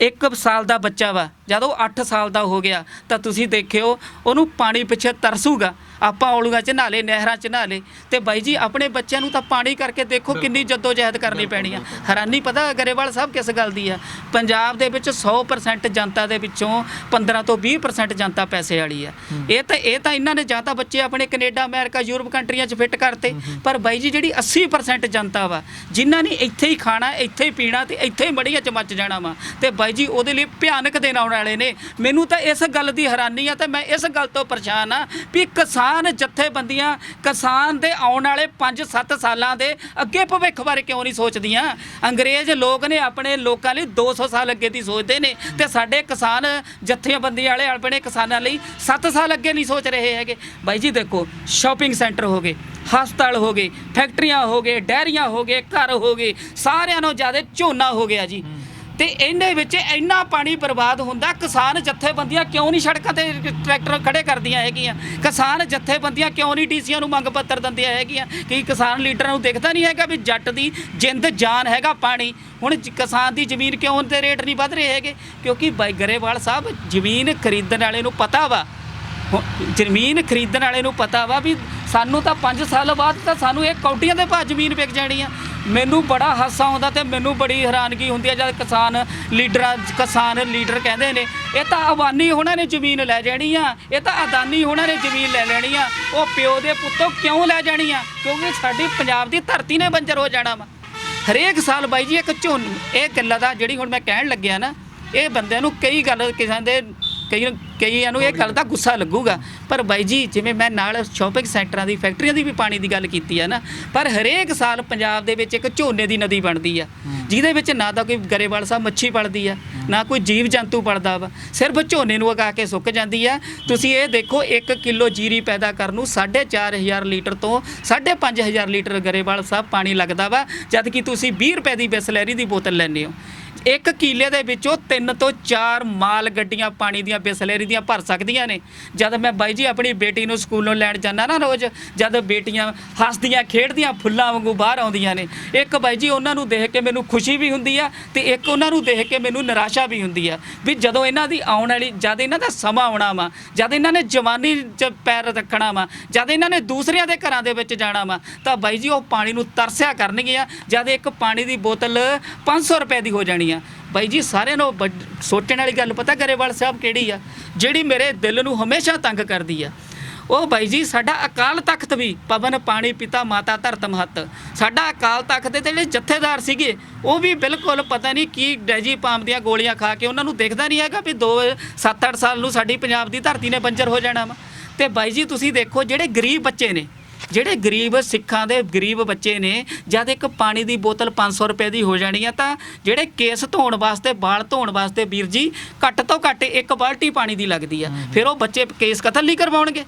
1 ਸਾਲ ਦਾ ਬੱਚਾ ਵਾ, ਜਦੋਂ 8 ਸਾਲ ਦਾ ਹੋ ਗਿਆ ਤਾਂ ਤੁਸੀਂ ਦੇਖਿਓ ਉਹਨੂੰ ਪਾਣੀ ਪਿੱਛੇ ਤਰਸੂਗਾ। ਆਪਾਂ ਔਲੂਆਂ 'ਚ ਨਹਾ ਲੇ, ਨਹਿਰਾਂ 'ਚ ਨਹਾ ਲੇ, ਤੇ ਬਾਈ ਜੀ ਆਪਣੇ ਬੱਚਿਆਂ ਨੂੰ ਤਾਂ ਪਾਣੀ ਕਰਕੇ ਦੇਖੋ ਕਿੰਨੀ ਜਹਿਦ ਕਰਨੀ ਪੈਣੀ ਆ। ਹੈਰਾਨੀ ਪਤਾ ਗਰੇਵਾਲ ਸਾਹਿਬ ਕਿਸ ਗੱਲ ਦੀ ਆ? ਪੰਜਾਬ ਦੇ ਵਿੱਚ 100% ਜਨਤਾ ਦੇ ਵਿੱਚੋਂ 15 ਤੋਂ 20% ਜਨਤਾ ਪੈਸੇ ਵਾਲੀ ਆ। ਇਹ ਤਾਂ ਇਹਨਾਂ ਨੇ ਜਾਂ ਤਾਂ ਬੱਚੇ ਆਪਣੇ ਕੈਨੇਡਾ, ਅਮਰੀਕਾ, ਯੂਰਪ ਕੰਟਰੀਆਂ 'ਚ ਫਿੱਟ ਕਰਤੇ। ਪਰ ਬਾਈ ਜੀ ਜਿਹੜੀ 80% ਜਨਤਾ ਵਾ ਜਿਨ੍ਹਾਂ ਨੇ ਇੱਥੇ ਹੀ ਖਾਣਾ, ਇੱਥੇ ਹੀ ਪੀਣਾ ਤੇ ਇੱਥੇ ਹੀ ਮੜੀਆਂ 'ਚ ਮੱਚ ਜਾਣਾ ਵਾ, ਤੇ ਬਾਈ ਜੀ ਉਹਦੇ ਲਈ ਭਿਆਨਕ ਦਿਨ ਆਉਣ ਵਾਲੇ ਨੇ। ਮੈਨੂੰ ਤਾਂ ਇਸ ਗੱਲ ਦੀ ਹੈਰਾਨੀ ਆ ਤੇ ਮੈਂ ਇਸ ਗੱਲ ਤੋਂ ਪਰੇਸ਼ਾਨ ਆ ਵੀ ਕਿਸਾਨ ਜਥੇਬੰਦੀਆਂ ਕਿਸਾਨ ਦੇ ਆਉਣ ਵਾਲੇ 5-7 ਸਾਲਾਂ ਦੇ ਅੱਗੇ ਭਵਿੱਖ ਬਾਰੇ ਕਿਉਂ ਨਹੀਂ ਸੋਚਦੀਆਂ? ਅੰਗਰੇਜ਼ ਲੋਕ ਨੇ ਆਪਣੇ ਲੋਕਾਂ ਲਈ 200 ਸਾਲ ਅੱਗੇ ਦੀ ਸੋਚਦੇ ਨੇ ਤੇ ਸਾਡੇ ਕਿਸਾਨ ਜਥੇਬੰਦੀਆਂ ਵਾਲੇ ਆਪਣੇ ਕਿਸਾਨਾਂ ਲਈ 7 ਸਾਲ ਅੱਗੇ ਨਹੀਂ ਸੋਚ ਰਹੇ ਹੈਗੇ। ਬਾਈ ਜੀ ਦੇਖੋ, ਸ਼ਾਪਿੰਗ ਸੈਂਟਰ ਹੋ ਗਏ, ਹਸਪਤਾਲ ਹੋ ਗਏ, ਫੈਕਟਰੀਆਂ ਹੋ ਗਏ, ਡੈਰੀਆਂ ਹੋ ਗਏ, ਘਰ ਹੋ ਗਏ, ਸਾਰਿਆਂ ਨਾਲੋਂ ਜ਼ਿਆਦਾ ਝੋਨਾ ਹੋ ਗਿਆ ਜੀ। ਤੇ ਇਹਦੇ ਵਿੱਚ ਇੰਨਾ ਪਾਣੀ ਬਰਬਾਦ ਹੁੰਦਾ, ਕਿਸਾਨ ਜਥੇਬੰਦੀਆਂ ਕਿਉਂ ਨਹੀਂ ਸੜਕਾਂ ਤੇ ਟਰੈਕਟਰ ਖੜੇ ਕਰਦੀਆਂ ਹੈਗੀਆਂ? ਕਿਸਾਨ ਜਥੇਬੰਦੀਆਂ ਕਿਉਂ ਨਹੀਂ ਡੀਸੀਆਂ ਨੂੰ ਮੰਗ ਪੱਤਰ ਦਿੰਦੀਆਂ ਹੈਗੀਆਂ? ਕਿ ਕਿਸਾਨ ਲੀਡਰਾਂ ਨੂੰ ਦਿਖਦਾ ਨਹੀਂ ਹੈਗਾ ਵੀ ਜੱਟ ਦੀ ਜਿੰਦ ਜਾਨ ਹੈਗਾ ਪਾਣੀ। ਹੁਣ ਕਿਸਾਨ ਦੀ ਜ਼ਮੀਨ ਕਿਉਂ ਤੇ ਰੇਟ ਨਹੀਂ ਵੱਧ ਰਹੇ ਹੈਗੇ? ਕਿਉਂਕਿ ਬਾਈ ਗਰੇਵਾਲ ਸਾਹਿਬ ਜ਼ਮੀਨ ਖਰੀਦਣ ਵਾਲੇ ਨੂੰ ਪਤਾ ਵਾ, ਜ਼ਮੀਨ ਖਰੀਦਣ ਵਾਲੇ ਨੂੰ ਪਤਾ ਵਾ ਵੀ ਸਾਨੂੰ ਤਾਂ 5 ਸਾਲ ਬਾਅਦ ਤਾਂ ਸਾਨੂੰ ਇਹ ਕੌਡੀਆਂ ਦੇ ਭਾਅ ਜ਼ਮੀਨ ਵਿਕ ਜਾਣੀ ਆ। ਮੈਨੂੰ ਬੜਾ ਹਾਸਾ ਆਉਂਦਾ ਤੇ ਮੈਨੂੰ ਬੜੀ ਹੈਰਾਨਗੀ ਹੁੰਦੀ ਆ ਜਦ ਕਿਸਾਨ ਲੀਡਰ ਕਹਿੰਦੇ ਨੇ ਇਹ ਤਾਂ ਅਵਾਨੀ ਹੋਣਾ ਨੇ ਜ਼ਮੀਨ ਲੈ ਜਾਣੀ ਆ, ਇਹ ਤਾਂ ਅਦਾਨੀ ਹੋਣਾ ਨੇ ਜ਼ਮੀਨ ਲੈ ਲੈਣੀ ਆ। ਉਹ ਪਿਓ ਦੇ ਪੁੱਤੋਂ ਕਿਉਂ ਲੈ ਜਾਣੀ ਆ? ਕਿਉਂਕਿ ਸਾਡੀ ਪੰਜਾਬ ਦੀ ਧਰਤੀ ਨੇ ਬੰਜਰ ਹੋ ਜਾਣਾ ਵਾ। ਹਰੇਕ ਸਾਲ ਬਾਈ ਜੀ ਇੱਕ ਇਹ ਗੱਲਾਂ ਦਾ ਜਿਹੜੀ ਹੁਣ ਮੈਂ ਕਹਿਣ ਲੱਗਿਆ ਨਾ, ਇਹ ਬੰਦਿਆਂ ਨੂੰ ਕਈ ਗੱਲ ਕਿਸੇ ਦੇ ਕਈਆਂ ਨੂੰ ਇਹ ਗੱਲ ਦਾ ਗੁੱਸਾ ਲੱਗੂਗਾ। ਪਰ ਬਾਈ ਜੀ ਜਿਵੇਂ ਮੈਂ ਨਾਲ ਸ਼ਾਪਿੰਗ ਸੈਂਟਰਾਂ ਦੀ, ਫੈਕਟਰੀਆਂ ਦੀ ਵੀ ਪਾਣੀ ਦੀ ਗੱਲ ਕੀਤੀ ਆ ਨਾ, ਪਰ ਹਰੇਕ ਸਾਲ ਪੰਜਾਬ ਦੇ ਵਿੱਚ ਇੱਕ ਝੋਨੇ ਦੀ ਨਦੀ ਬਣਦੀ ਆ ਜਿਹਦੇ ਵਿੱਚ ਨਾ ਤਾਂ ਕੋਈ ਗਰੇਵਾਲ ਸਾਹਿਬ ਮੱਛੀ ਪਲਦੀ ਆ, ਨਾ ਕੋਈ ਜੀਵ ਜੰਤੂ ਪਲਦਾ ਵਾ, ਸਿਰਫ ਝੋਨੇ ਨੂੰ ਉਗਾ ਕੇ ਸੁੱਕ ਜਾਂਦੀ ਆ। ਤੁਸੀਂ ਇਹ ਦੇਖੋ 1 ਕਿਲੋ ਜੀਰੀ ਪੈਦਾ ਕਰਨ ਨੂੰ 4500 ਲੀਟਰ ਤੋਂ 5500 ਲੀਟਰ ਗਰੇਵਾਲ ਸਾਹਿਬ ਪਾਣੀ ਲੱਗਦਾ ਵਾ, ਜਦ ਕਿ ਤੁਸੀਂ 20 ਰੁਪਏ ਦੀ ਬਿਸਲੈਰੀ ਦੀ ਬੋਤਲ ਲੈਂਦੇ ਹੋ। ਇੱਕ ਕਿੱਲੇ ਦੇ ਵਿੱਚੋਂ 3 ਤੋਂ 4 ਮਾਲ ਗੱਡੀਆਂ ਪਾਣੀ ਦੀਆਂ ਬਿਸਲੇਰੀ ਦੀਆਂ ਭਰ ਸਕਦੀਆਂ ਨੇ। ਜਦ ਮੈਂ ਬਾਈ ਜੀ ਆਪਣੀ ਬੇਟੀ ਨੂੰ ਸਕੂਲੋਂ ਲੈਣ ਜਾਂਦਾ ਨਾ ਰੋਜ਼, ਜਦ ਬੇਟੀਆਂ ਹੱਸਦੀਆਂ ਖੇਡਦੀਆਂ ਫੁੱਲਾਂ ਵਾਂਗੂ ਬਾਹਰ ਆਉਂਦੀਆਂ ਨੇ, ਇੱਕ ਬਾਈ ਜੀ ਉਹਨਾਂ ਨੂੰ ਦੇਖ ਕੇ ਮੈਨੂੰ ਖੁਸ਼ੀ ਵੀ ਹੁੰਦੀ ਆ ਤੇ ਇੱਕ ਉਹਨਾਂ ਨੂੰ ਦੇਖ ਕੇ ਮੈਨੂੰ ਨਿਰਾਸ਼ਾ ਵੀ ਹੁੰਦੀ ਆ ਵੀ ਜਦੋਂ ਇਹਨਾਂ ਦੀ ਆਉਣ ਵਾਲੀ, ਜਦ ਇਹਨਾਂ ਦਾ ਸਮਾਂ ਆਉਣਾ ਵਾ, ਜਦ ਇਹਨਾਂ ਨੇ ਜਵਾਨੀ 'ਚ ਪੈਰ ਰੱਖਣਾ ਵਾ, ਜਦ ਇਹਨਾਂ ਨੇ ਦੂਸਰਿਆਂ ਦੇ ਘਰਾਂ ਦੇ ਵਿੱਚ ਜਾਣਾ ਵਾ, ਤਾਂ ਬਾਈ ਜੀ ਉਹ ਪਾਣੀ ਨੂੰ ਤਰਸਿਆ ਕਰਨਗੀਆਂ। ਜਦ ਇੱਕ ਪਾਣੀ ਦੀ ਬੋਤਲ 500 ਰੁਪਏ ਦੀ ਹੋ ਜਾਣੀ ਆ। ਬਾਈ ਜੀ ਸਾਰਿਆਂ ਨੂੰ ਸੋਚਣ ਵਾਲੀ ਗੱਲ ਪਤਾ ਗਰੇਵਾਲ ਸਾਹਿਬ ਕਿਹੜੀ ਆ, ਜਿਹੜੀ ਮੇਰੇ ਦਿਲ ਨੂੰ ਹਮੇਸ਼ਾ ਤੰਗ ਕਰਦੀ ਆ? ਉਹ ਬਾਈ ਜੀ ਸਾਡਾ ਅਕਾਲ ਤਖਤ ਵੀ, ਪਵਨ ਪਾਣੀ ਪਿਤਾ ਮਾਤਾ ਧਰਤ ਮਹੱਤ, ਸਾਡਾ ਅਕਾਲ ਤਖਤ ਦੇ ਜਿਹੜੇ ਜਥੇਦਾਰ ਸੀਗੇ ਉਹ ਵੀ ਬਿਲਕੁਲ ਪਤਾ ਨਹੀਂ ਕੀ ਡੈਜੀ ਪਾਮ ਦੀਆਂ ਗੋਲੀਆਂ ਖਾ ਕੇ, ਉਹਨਾਂ ਨੂੰ ਦਿਖਦਾ ਨਹੀਂ ਹੈਗਾ ਵੀ 7-8 ਸਾਲ ਨੂੰ ਸਾਡੀ ਪੰਜਾਬ ਦੀ ਧਰਤੀ ਨੇ ਬੰਜਰ ਹੋ ਜਾਣਾ ਵਾ। ਤੇ ਬਾਈ ਜੀ ਤੁਸੀਂ ਦੇਖੋ ਜਿਹੜੇ ਗਰੀਬ ਬੱਚੇ ਨੇ, ਜਿਹੜੇ ਗਰੀਬ ਸਿੱਖਾਂ ਦੇ ਗਰੀਬ ਬੱਚੇ ਨੇ, ਜਦ ਇੱਕ ਪਾਣੀ ਦੀ ਬੋਤਲ 500 ਰੁਪਏ ਦੀ ਹੋ ਜਾਣੀ ਆ, ਤਾਂ ਜਿਹੜੇ ਕੇਸ ਧੋਣ ਵਾਸਤੇ, ਵਾਲ ਧੋਣ ਵਾਸਤੇ ਵੀਰ ਜੀ ਘੱਟ ਤੋਂ ਘੱਟ 1 ਬਾਲਟੀ ਪਾਣੀ ਦੀ ਲੱਗਦੀ ਆ। ਫਿਰ ਉਹ ਬੱਚੇ ਕੇਸ ਕਤਲ ਨਹੀਂ ਕਰਵਾਉਣਗੇ?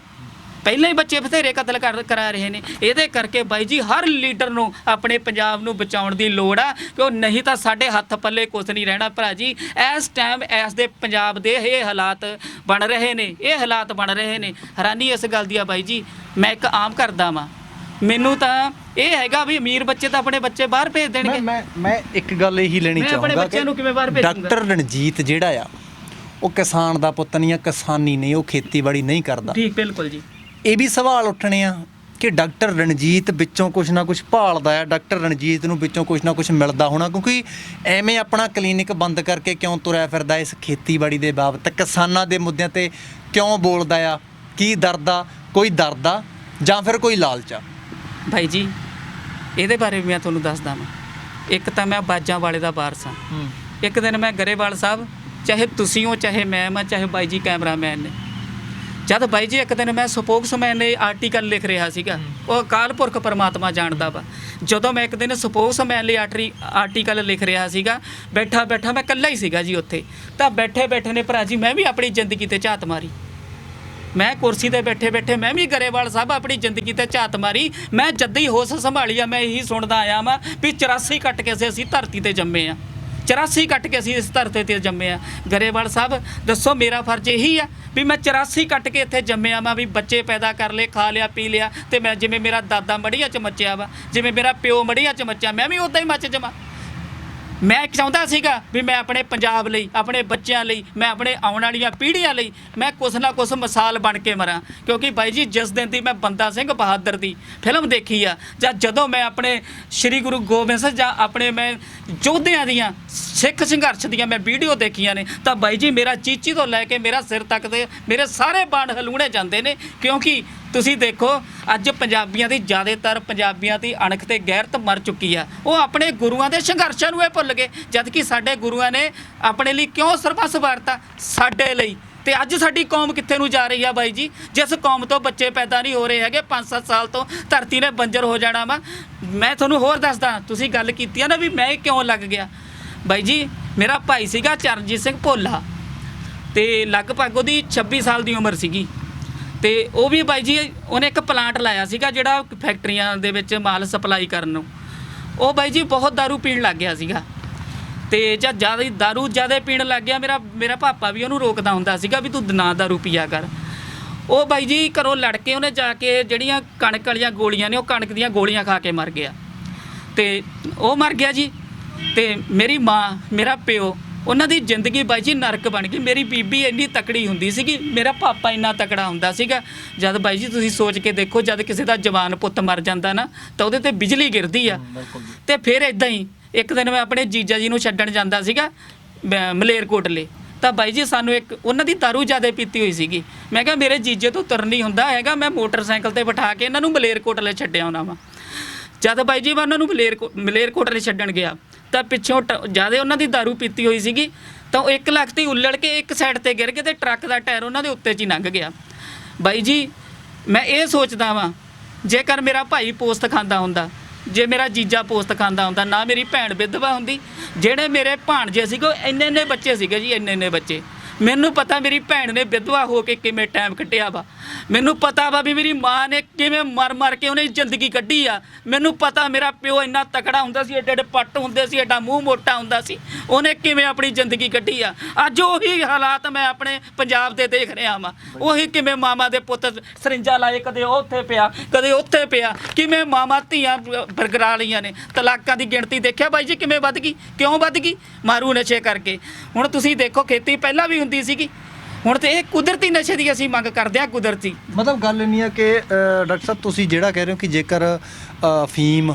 ਪਹਿਲਾਂ ਹੀ ਬੱਚੇ ਬਥੇਰੇ ਕਤਲ ਕਰਾ ਰਹੇ ਨੇ। ਇਹਦੇ ਕਰਕੇ ਬਾਈ ਜੀ ਹਰ ਲੀਡਰ ਨੂੰ ਆਪਣੇ ਪੰਜਾਬ ਨੂੰ ਬਚਾਉਣ ਦੀ ਲੋੜ ਆ, ਕਿ ਉਹ ਨਹੀਂ ਤਾਂ ਸਾਡੇ ਹੱਥ ਪੱਲੇ ਕੁਛ ਨਹੀਂ ਰਹਿਣਾ ਭਰਾ ਜੀ। ਇਸ ਟਾਈਮ ਇਸ ਦੇ ਪੰਜਾਬ ਦੇ ਇਹ ਹਾਲਾਤ ਬਣ ਰਹੇ ਨੇ, ਇਹ ਹਾਲਾਤ ਬਣ ਰਹੇ ਨੇ। ਹੈਰਾਨੀ ਇਸ ਗੱਲ ਦੀ ਆ ਬਾਈ ਜੀ, ਮੈਂ ਇੱਕ ਆਮ ਕਰਦਾ ਵਾਂ, ਮੈਨੂੰ ਤਾਂ ਇਹ ਹੈਗਾ ਵੀ ਅਮੀਰ ਬੱਚੇ ਤਾਂ ਆਪਣੇ ਬੱਚੇ ਬਾਹਰ ਭੇਜ ਦੇਣਗੇ। ਮੈਂ ਇੱਕ ਗੱਲ ਇਹੀ ਲੈਣੀ ਚਾਹੂੰਗਾ, ਆਪਣੇ ਬੱਚਿਆਂ ਨੂੰ ਕਿਵੇਂ ਬਾਹਰ ਭੇਜੂੰਗਾ? ਡਾਕਟਰ ਰਣਜੀਤ ਜਿਹੜਾ ਆ ਉਹ ਕਿਸਾਨ ਦਾ ਪੁੱਤ ਨਹੀਂ ਆ, ਕਿਸਾਨੀ ਨਹੀਂ, ਉਹ ਖੇਤੀਬਾੜੀ ਨਹੀਂ ਕਰਦਾ। ਠੀਕ, ਬਿਲਕੁਲ ਜੀ। ਇਹ ਵੀ ਸਵਾਲ ਉੱਠਣੇ ਆ ਕਿ ਡਾਕਟਰ ਰਣਜੀਤ ਵਿੱਚੋਂ ਕੁਛ ਨਾ ਕੁਛ ਭਾਲਦਾ ਆ, ਡਾਕਟਰ ਰਣਜੀਤ ਨੂੰ ਵਿੱਚੋਂ ਕੁਛ ਨਾ ਕੁਛ ਮਿਲਦਾ ਹੋਣਾ, ਕਿਉਂਕਿ ਐਵੇਂ ਆਪਣਾ ਕਲੀਨਿਕ ਬੰਦ ਕਰਕੇ ਕਿਉਂ ਤੁਰਿਆ ਫਿਰਦਾ ਇਸ ਖੇਤੀਬਾੜੀ ਦੇ ਬਾਬਤ, ਕਿਸਾਨਾਂ ਦੇ ਮੁੱਦਿਆਂ ਤੇ ਕਿਉਂ ਬੋਲਦਾ ਆ? ਕੀ ਡਰਦਾ? ਕੋਈ ਡਰਦਾ ਜਾਂ ਫਿਰ ਕੋਈ ਲਾਲਚ ਆ? ਭਾਈ ਜੀ ਇਹਦੇ ਬਾਰੇ ਵੀ ਮੈਂ ਤੁਹਾਨੂੰ ਦੱਸਦਾ ਵਾਂ। ਇੱਕ ਤਾਂ ਮੈਂ ਬਾਜਾਂ ਵਾਲੇ ਦਾ ਵਾਰਸ ਹਾਂ। ਇੱਕ ਦਿਨ ਮੈਂ ਗਰੇਵਾਲ ਸਾਹਿਬ, ਚਾਹੇ ਤੁਸੀਂ ਹੋ ਚਾਹੇ ਮੈਂ ਚਾਹੇ ਬਾਈ ਜੀ ਕੈਮਰਾਮੈਨ ਨੇ, ਜਦ ਬਾਈ ਜੀ ਇੱਕ ਦਿਨ ਮੈਂ ਸਪੋਕਸਮੈਨ ਨੇ ਆਰਟੀਕਲ ਲਿਖ ਰਿਹਾ ਸੀਗਾ, ਉਹ ਅਕਾਲ ਪੁਰਖ ਪਰਮਾਤਮਾ ਜਾਣਦਾ ਵਾ। ਜਦੋਂ ਮੈਂ ਇੱਕ ਦਿਨ ਸਪੋਕਸਮੈਨ ਲਈ ਆਰਟੀਕਲ ਲਿਖ ਰਿਹਾ ਸੀਗਾ, ਬੈਠਾ ਮੈਂ ਇਕੱਲਾ ਹੀ ਸੀਗਾ ਜੀ ਉੱਥੇ। ਤਾਂ ਬੈਠੇ ਨੇ ਭਰਾ ਜੀ ਮੈਂ ਵੀ ਆਪਣੀ ਜ਼ਿੰਦਗੀ ਤੇ ਝਾਤ ਮਾਰੀ। ਮੈਂ ਕੁਰਸੀ ਤੇ ਬੈਠੇ ਮੈਂ ਵੀ ਗਰੇਵਾਲ ਸਾਹਿਬ ਆਪਣੀ ਜ਼ਿੰਦਗੀ ਤੇ ਝਾਤ ਮਾਰੀ। ਮੈਂ ਜਦ ਹੀ ਹੋਸ਼ ਸੰਭਾਲੀ ਆ, ਮੈਂ ਇਹੀ ਸੁਣਦਾ ਆਇਆ ਵਾਂ ਵੀ 84 ਕੱਟ ਕੇ ਅਸੀਂ ਧਰਤੀ ਤੇ ਜੰਮੇ ਆ, 84 ਕੱਟ ਕੇ ਅਸੀਂ ਇਸ ਧਰਤੀ ਤੇ ਜੰਮੇ ਆ। ਗਰੇਵਾਲ ਸਾਹਿਬ ਦੱਸੋ, ਮੇਰਾ ਫਰਜ਼ ਇਹੀ ਆ ਵੀ ਮੈਂ 84 ਕੱਟ ਕੇ ਇੱਥੇ ਜੰਮਿਆ ਵਾਂ, ਵੀ ਬੱਚੇ ਪੈਦਾ ਕਰ ਲਏ, ਖਾ ਲਿਆ ਪੀ ਲਿਆ, ਤੇ ਮੈਂ ਜਿਵੇਂ ਮੇਰਾ ਦਾਦਾ ਮੜੀਆਂ 'ਚ ਮੱਚਿਆ ਵਾ, ਜਿਵੇਂ ਮੇਰਾ ਪਿਓ ਮੜੀਆਂ 'ਚ ਮੱਚਿਆ, ਮੈਂ ਵੀ ਉੱਦਾਂ ਹੀ ਮੱਚ ਜਾਵਾਂ। ਮੈਂ ਚਾਹੁੰਦਾ ਸੀਗਾ ਵੀ ਮੈਂ ਆਪਣੇ ਪੰਜਾਬ ਲਈ, ਆਪਣੇ ਬੱਚਿਆਂ ਲਈ, ਮੈਂ ਆਪਣੇ ਆਉਣ ਵਾਲੀਆਂ ਪੀੜ੍ਹੀਆਂ ਲਈ ਮੈਂ ਕੁਛ ਨਾ ਕੁਛ ਮਿਸਾਲ ਬਣ ਕੇ ਮਰਾਂ। ਕਿਉਂਕਿ ਬਾਈ ਜੀ ਜਿਸ ਦਿਨ ਦੀ ਮੈਂ ਬੰਦਾ ਸਿੰਘ ਬਹਾਦਰ ਦੀ ਫਿਲਮ ਦੇਖੀ ਆ, ਜਾਂ ਜਦੋਂ ਮੈਂ ਆਪਣੇ ਸ਼੍ਰੀ ਗੁਰੂ ਗੋਬਿੰਦ ਸਿੰਘ ਜਾਂ ਆਪਣੇ ਮੈਂ ਯੋਧਿਆਂ ਦੀਆਂ, ਸਿੱਖ ਸੰਘਰਸ਼ ਦੀਆਂ ਮੈਂ ਵੀਡੀਓ ਦੇਖੀਆਂ ਨੇ, ਤਾਂ ਬਾਈ ਜੀ ਮੇਰਾ ਚੀਚੀ ਤੋਂ ਲੈ ਕੇ ਮੇਰਾ ਸਿਰ ਤੱਕ ਦੇ ਮੇਰੇ ਸਾਰੇ ਬਾਣ ਹਲੂਣੇ ਜਾਂਦੇ ਨੇ। ਕਿਉਂਕਿ ਤੁਸੀਂ ਦੇਖੋ ਅੱਜ ਪੰਜਾਬੀਆਂ ਦੀ, ਜ਼ਿਆਦਾਤਰ ਪੰਜਾਬੀਆਂ ਦੀ ਅਣਖ ਤੇ ਗੈਰਤ ਮਰ ਚੁੱਕੀ ਆ। ਉਹ ਆਪਣੇ ਗੁਰੂਆਂ ਦੇ ਸੰਘਰਸ਼ਾਂ ਨੂੰ ਇਹ ਭੁੱਲ ਗਏ, ਜਦ ਕਿ ਸਾਡੇ ਗੁਰੂਆਂ ਨੇ ਆਪਣੇ ਲਈ ਕਿਉਂ ਸਰਬੱਸ ਵਾਰਤਾ, ਸਾਡੇ ਲਈ। ਤੇ ਅੱਜ ਸਾਡੀ ਕੌਮ ਕਿੱਥੇ ਨੂੰ ਜਾ ਰਹੀ ਆ ਬਾਈ ਜੀ? ਜਿਸ ਕੌਮ ਤੋਂ ਬੱਚੇ ਪੈਦਾ ਨਹੀਂ ਹੋ ਰਹੇ ਹੈਗੇ, 5-7 ਸਾਲ ਤੋਂ ਧਰਤੀ ਨੇ ਬੰਜਰ ਹੋ ਜਾਣਾ ਵਾ। ਮੈਂ ਤੁਹਾਨੂੰ ਹੋਰ ਦੱਸਦਾ, ਤੁਸੀਂ ਗੱਲ ਕੀਤੀ ਆ ਨਾ ਵੀ ਮੈਂ ਕਿਉਂ ਲੱਗ ਗਿਆ। ਬਾਈ ਜੀ ਮੇਰਾ ਭਾਈ ਸੀਗਾ ਚਰਨਜੀਤ ਸਿੰਘ ਭੋਲਾ, ਤੇ ਲਗਭਗ ਉਹਦੀ 26 ਸਾਲ ਦੀ ਉਮਰ ਸੀਗੀ। ਤੇ ਉਹ ਵੀ ਬਾਈ ਜੀ ਉਹਨੇ ਇੱਕ ਪਲਾਂਟ ਲਾਇਆ ਸੀਗਾ ਜਿਹੜਾ ਫੈਕਟਰੀਆਂ ਦੇ ਵਿੱਚ ਮਾਲ ਸਪਲਾਈ ਕਰਨ ਨੂੰ। ਉਹ ਬਾਈ ਜੀ ਬਹੁਤ ਦਾਰੂ ਪੀਣ ਲੱਗ ਗਿਆ ਸੀਗਾ, ਤੇ ਜਦ ਦਾਰੂ ਜ਼ਿਆਦਾ ਪੀਣ ਲੱਗ ਗਿਆ, ਮੇਰਾ ਪਾਪਾ ਵੀ ਉਹਨੂੰ ਰੋਕਦਾ ਹੁੰਦਾ ਸੀਗਾ ਵੀ ਤੂੰ ਨਾ ਦਾਰੂ ਪੀਆ ਕਰ। ਉਹ ਬਾਈ ਜੀ ਘਰੋਂ ਲੜ ਕੇ ਉਹਨੇ ਜਾ ਕੇ ਜਿਹੜੀਆਂ ਕਣਕ ਵਾਲੀਆਂ ਗੋਲੀਆਂ ਨੇ, ਉਹ ਕਣਕ ਦੀਆਂ ਗੋਲੀਆਂ ਖਾ ਕੇ ਮਰ ਗਿਆ। ਤੇ ਉਹ ਮਰ ਗਿਆ ਜੀ। ਤੇ ਮੇਰੀ ਮਾਂ, ਮੇਰਾ ਪਿਓ, ਉਹਨਾਂ ਦੀ ਜ਼ਿੰਦਗੀ ਬਾਈ ਜੀ ਨਰਕ ਬਣ ਗਈ। ਮੇਰੀ ਬੀਬੀ ਇੰਨੀ ਤਕੜੀ ਹੁੰਦੀ ਸੀਗੀ, ਮੇਰਾ ਪਾਪਾ ਇੰਨਾ ਤਕੜਾ ਹੁੰਦਾ ਸੀਗਾ। ਜਦ ਬਾਈ ਜੀ ਤੁਸੀਂ ਸੋਚ ਕੇ ਦੇਖੋ, ਜਦ ਕਿਸੇ ਦਾ ਜਵਾਨ ਪੁੱਤ ਮਰ ਜਾਂਦਾ ਨਾ, ਤਾਂ ਉਹਦੇ ਤੇ ਬਿਜਲੀ ਗਿਰਦੀ ਆ। ਤੇ ਫਿਰ ਇਦਾਂ ਹੀ ਇੱਕ ਦਿਨ ਮੈਂ ਆਪਣੇ ਜੀਜਾ ਜੀ ਨੂੰ ਛੱਡਣ ਜਾਂਦਾ ਸੀਗਾ ਮਲੇਰਕੋਟਲੇ, ਤਾਂ ਬਾਈ ਜੀ ਸਾਨੂੰ ਇੱਕ ਉਹਨਾਂ ਦੀ ਦਾਰੂ ਜ਼ਿਆਦਾ ਪੀਤੀ ਹੋਈ ਸੀਗੀ। ਮੈਂ ਕਿਹਾ ਮੇਰੇ ਜੀਜੇ ਤੋਂ ਤੁਰ ਨਹੀਂ ਹੁੰਦਾ ਹੈਗਾ, ਮੈਂ ਮੋਟਰਸਾਈਕਲ ਤੇ ਬਿਠਾ ਕੇ ਇਹਨਾਂ ਨੂੰ ਮਲੇਰਕੋਟਲੇ ਛੱਡਿਆ ਆਉਣਾ ਵਾ। ਜਦ ਬਾਈ ਜੀ ਮੈਂ ਉਹਨਾਂ ਨੂੰ ਮਲੇਰਕੋਟਲੇ ਛੱਡਣ ਗਿਆ, ਤਾਂ ਪਿੱਛੋਂ ਜ਼ਿਆਦਾ ਉਹਨਾਂ ਦੀ ਦਾਰੂ ਪੀਤੀ ਹੋਈ ਸੀਗੀ, ਤਾਂ ਉਹ ਇੱਕ ਲੱਖ ਤੇ ਉੱਲੜ ਕੇ ਇੱਕ ਸਾਈਡ ਤੇ ਗਿਰ ਕੇ, ਤੇ ਟਰੱਕ ਦਾ ਟਾਇਰ ਉਹਨਾਂ ਦੇ ਉੱਤੇ 'ਚ ਹੀ ਲੰਘ ਗਿਆ। ਬਾਈ ਜੀ ਮੈਂ ਇਹ ਸੋਚਦਾ ਵਾਂ, ਜੇਕਰ ਮੇਰਾ ਭਾਈ ਪੋਸਤ ਖਾਂਦਾ ਹੁੰਦਾ, ਜੇ ਮੇਰਾ ਜੀਜਾ ਪੋਸਤ ਖਾਂਦਾ ਹੁੰਦਾ, ਨਾ ਮੇਰੀ ਭੈਣ ਵਿਧਵਾ ਹੁੰਦੀ। ਜਿਹੜੇ ਮੇਰੇ ਭਾਣਜੇ ਸੀਗੇ ਉਹ ਇੰਨੇ ਬੱਚੇ ਸੀਗੇ ਜੀ, ਇੰਨੇ ਬੱਚੇ। ਮੈਨੂੰ ਪਤਾ ਮੇਰੀ ਭੈਣ ਨੇ ਵਿਧਵਾ ਹੋ ਕੇ ਕਿਵੇਂ ਟਾਈਮ ਕੱਢਿਆ ਵਾ, ਮੈਨੂੰ ਪਤਾ ਵਾ ਵੀ ਮੇਰੀ ਮਾਂ ਨੇ ਕਿਵੇਂ ਮਰ ਕੇ ਉਹਨੇ ਜ਼ਿੰਦਗੀ ਕੱਢੀ ਆ। ਮੈਨੂੰ ਪਤਾ ਮੇਰਾ ਪਿਓ ਇੰਨਾ ਤਕੜਾ ਹੁੰਦਾ ਸੀ, ਏਡੇ ਏਡੇ ਪੱਟ ਹੁੰਦੇ ਸੀ, ਏਡਾ ਮੂੰਹ ਮੋਟਾ ਹੁੰਦਾ ਸੀ, ਉਹਨੇ ਕਿਵੇਂ ਆਪਣੀ ਜ਼ਿੰਦਗੀ ਕੱਢੀ ਆ। ਅੱਜ ਉਹੀ ਹਾਲਾਤ ਮੈਂ ਆਪਣੇ ਪੰਜਾਬ ਦੇ ਦੇਖ ਰਿਹਾ ਵਾਂ। ਉਹੀ ਕਿਵੇਂ ਮਾਮਾ ਦੇ ਪੁੱਤ ਸਰਿੰਜਾ ਲਾਏ, ਕਦੇ ਉੱਥੇ ਪਿਆ ਕਦੇ ਉੱਥੇ ਪਿਆ, ਕਿਵੇਂ ਮਾਮਾ ਧੀਆਂ ਬਰਗਰਾ ਲਈਆਂ ਨੇ। ਤਲਾਕਾਂ ਦੀ ਗਿਣਤੀ ਦੇਖਿਆ ਬਾਈ ਜੀ ਕਿਵੇਂ ਵੱਧ ਗਈ, ਕਿਉਂ ਵੱਧ ਗਈ? ਮਾਰੂ ਨਸ਼ੇ ਕਰਕੇ। ਹੁਣ ਤੁਸੀਂ ਦੇਖੋ ਖੇਤੀ ਪਹਿਲਾਂ ਵੀ ਹੁੰਦੀ ਸੀਗੀ, ਹੁਣ ਤੇ ਇਹ ਕੁਦਰਤੀ ਨਸ਼ੇ ਦੀ ਅਸੀਂ ਮੰਗ ਕਰਦੇ ਹਾਂ। ਕੁਦਰਤੀ ਮਤਲਬ ਗੱਲ ਨਹੀਂ ਹੈ ਕਿ ਡਾਕਟਰ ਸਾਹਿਬ ਤੁਸੀਂ ਜਿਹੜਾ ਕਹਿ ਰਹੇ ਹੋ ਕਿ ਜੇਕਰ ਅਫੀਮ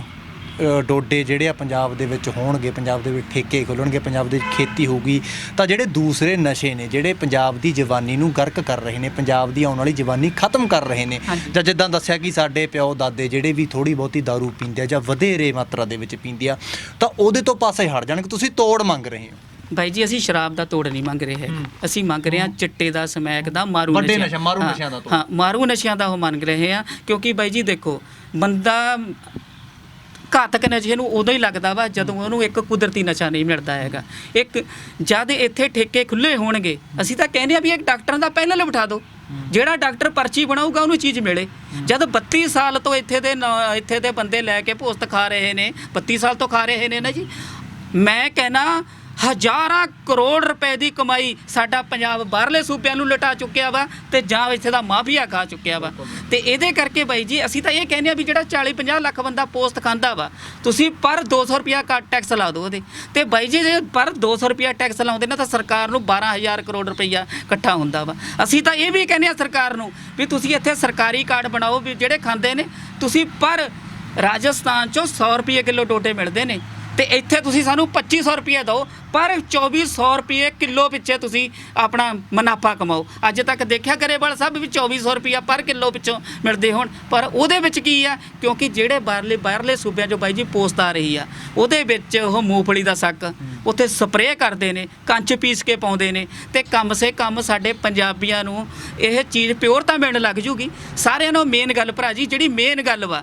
ਡੋਡੇ ਜਿਹੜੇ ਆ ਪੰਜਾਬ ਦੇ ਵਿੱਚ ਹੋਣਗੇ, ਪੰਜਾਬ ਦੇ ਵਿੱਚ ਠੇਕੇ ਖੁੱਲ੍ਹਣਗੇ, ਪੰਜਾਬ ਦੇ ਵਿੱਚ ਖੇਤੀ ਹੋਊਗੀ, ਤਾਂ ਜਿਹੜੇ ਦੂਸਰੇ ਨਸ਼ੇ ਨੇ ਜਿਹੜੇ ਪੰਜਾਬ ਦੀ ਜਵਾਨੀ ਨੂੰ ਗਰਕ ਕਰ ਰਹੇ ਨੇ, ਪੰਜਾਬ ਦੀ ਆਉਣ ਵਾਲੀ ਜਵਾਨੀ ਖਤਮ ਕਰ ਰਹੇ ਨੇ, ਜਾਂ ਜਿੱਦਾਂ ਦੱਸਿਆ ਕਿ ਸਾਡੇ ਪਿਓ ਦਾਦੇ ਜਿਹੜੇ ਵੀ ਥੋੜ੍ਹੀ ਬਹੁਤੀ ਦਾਰੂ ਪੀਂਦੇ ਆ ਜਾਂ ਵਧੇਰੇ ਮਾਤਰਾ ਦੇ ਵਿੱਚ ਪੀਂਦੇ ਆ, ਤਾਂ ਉਹਦੇ ਤੋਂ ਪਾਸੇ ਹਟ ਜਾਣਗੇ। ਤੁਸੀਂ ਤੋੜ ਮੰਗ ਰਹੇ ਹੋ ਬਾਈ ਜੀ। ਅਸੀਂ ਸ਼ਰਾਬ ਦਾ ਤੋੜ ਨਹੀਂ ਮੰਗ ਰਹੇ ਹੈਗੇ, ਅਸੀਂ ਮੰਗ ਰਹੇ ਹਾਂ ਚਿੱਟੇ ਦਾ, ਸਮੈਕ ਦਾ, ਮਾਰੂ ਮਾਰੂ ਨਸ਼ਿਆਂ ਦਾ ਤੋੜ। ਹਾਂ, ਮਾਰੂ ਨਸ਼ਿਆਂ ਦਾ ਉਹ ਮੰਗ ਰਹੇ ਹਾਂ। ਕਿਉਂਕਿ ਬਾਈ ਜੀ ਦੇਖੋ, ਬੰਦਾ ਘਾਤਕ ਨਸ਼ੇ ਨੂੰ ਉਦੋਂ ਹੀ ਲੱਗਦਾ ਵਾ ਜਦੋਂ ਉਹਨੂੰ ਇੱਕ ਕੁਦਰਤੀ ਨਸ਼ਾ ਨਹੀਂ ਮਿਲਦਾ ਹੈਗਾ। ਇੱਕ ਜਦ ਇੱਥੇ ਠੇਕੇ ਖੁੱਲ੍ਹੇ ਹੋਣਗੇ, ਅਸੀਂ ਤਾਂ ਕਹਿੰਦੇ ਆ ਵੀ ਇੱਕ ਡਾਕਟਰਾਂ ਦਾ ਪੈਨਲ ਬਿਠਾ ਦਿਓ, ਜਿਹੜਾ ਡਾਕਟਰ ਪਰਚੀ ਬਣਾਊਗਾ ਉਹਨੂੰ ਚੀਜ਼ ਮਿਲੇ। ਜਦ 32 ਸਾਲ ਤੋਂ ਇੱਥੇ ਦੇ ਬੰਦੇ ਲੈ ਕੇ ਭੋਸਤ ਖਾ ਰਹੇ ਨੇ, 32 ਸਾਲ ਤੋਂ ਖਾ ਰਹੇ ਨੇ ਨਾ ਜੀ। ਮੈਂ ਕਹਿਣਾ ਹਜ਼ਾਰਾਂ ਕਰੋੜ ਰੁਪਏ ਦੀ ਕਮਾਈ ਸਾਡਾ ਪੰਜਾਬ ਬਾਹਰਲੇ ਸੂਬਿਆਂ ਨੂੰ ਲਟਾ ਚੁੱਕਿਆ ਵਾ, ਤੇ ਜਾਂ ਇੱਥੇ ਦਾ ਮਾਫੀਆ ਖਾ ਚੁੱਕਿਆ ਵਾ। ਤੇ ਇਹਦੇ ਕਰਕੇ ਬਾਈ ਜੀ ਅਸੀਂ ਤਾਂ ਇਹ ਕਹਿੰਦੇ ਆ ਵੀ ਜਿਹੜਾ 40-50 ਲੱਖ ਬੰਦਾ ਪੋਸਟ ਖਾਂਦਾ ਵਾ, ਤੁਸੀਂ ਪਰ 200 ਰੁਪਿਆ ਟੈਕਸ ਲਾ ਦਿਓ ਉਹਦੇ ਤੇ। ਬਾਈ ਜੀ ਜੇ ਪਰ 200 ਰੁਪਿਆ ਟੈਕਸ ਲਾਉਂਦੇ ਨਾ ਤਾਂ ਸਰਕਾਰ ਨੂੰ 12,000 ਕਰੋੜ ਰੁਪਈਆ ਇਕੱਠਾ ਹੁੰਦਾ ਵਾ। ਅਸੀਂ ਤਾਂ ਇਹ ਵੀ ਕਹਿੰਦੇ ਆ ਸਰਕਾਰ ਨੂੰ ਵੀ ਤੁਸੀਂ ਇੱਥੇ ਸਰਕਾਰੀ ਕਾਰਡ ਬਣਾਓ, ਵੀ ਜਿਹੜੇ ਖਾਂਦੇ ਨੇ ਤੁਸੀਂ ਪਰ ਰਾਜਸਥਾਨ 'ਚੋਂ 100 ਰੁਪਏ ਕਿਲੋ ਡੋਡੇ ਮਿਲਦੇ ਨੇ, ਤੇ ਇੱਥੇ ਤੁਸੀਂ ਸਾਨੂੰ 2500 ਰੁਪਏ ਦਿਓ, ਪਰ 2400 ਰੁਪਏ ਕਿਲੋ ਪਿੱਛੇ ਤੁਸੀਂ ਆਪਣਾ ਮੁਨਾਫਾ ਕਮਾਓ। ਅੱਜ ਤੱਕ ਦੇਖਿਆ ਗਰੇਵਾਲ ਸਾਹਿਬ ਵੀ 2400 ਰੁਪਇਆ ਪਰ ਕਿਲੋ ਪਿੱਛੋਂ ਮਿਲਦੇ ਹੋਣ, ਪਰ ਉਹਦੇ ਵਿੱਚ ਕੀ ਆ? ਕਿਉਂਕਿ ਜਿਹੜੇ ਬਾਹਰਲੇ ਸੂਬਿਆਂ 'ਚੋਂ ਬਾਈ ਜੀ ਪੋਸਟ ਆ ਰਹੀ ਆ, ਉਹਦੇ ਵਿੱਚ ਉਹ ਮੂੰਗਫਲੀ ਦਾ ਸੱਕ ਉੱਥੇ ਸਪਰੇਅ ਕਰਦੇ ਨੇ, ਕੰਚ ਪੀਸ ਕੇ ਪਾਉਂਦੇ ਨੇ, ਤੇ ਕਮ ਸੇ ਕਮ ਸਾਡੇ ਪੰਜਾਬੀਆਂ ਨੂੰ ਇਹ ਚੀਜ਼ ਪਿਓਰ ਤਾਂ ਮਿਲਣ ਲੱਗ ਜੂਗੀ। ਸਾਰਿਆਂ ਨੂੰ ਮੇਨ ਗੱਲ ਭਰਾ ਜੀ, ਜਿਹੜੀ ਮੇਨ ਗੱਲ ਵਾ,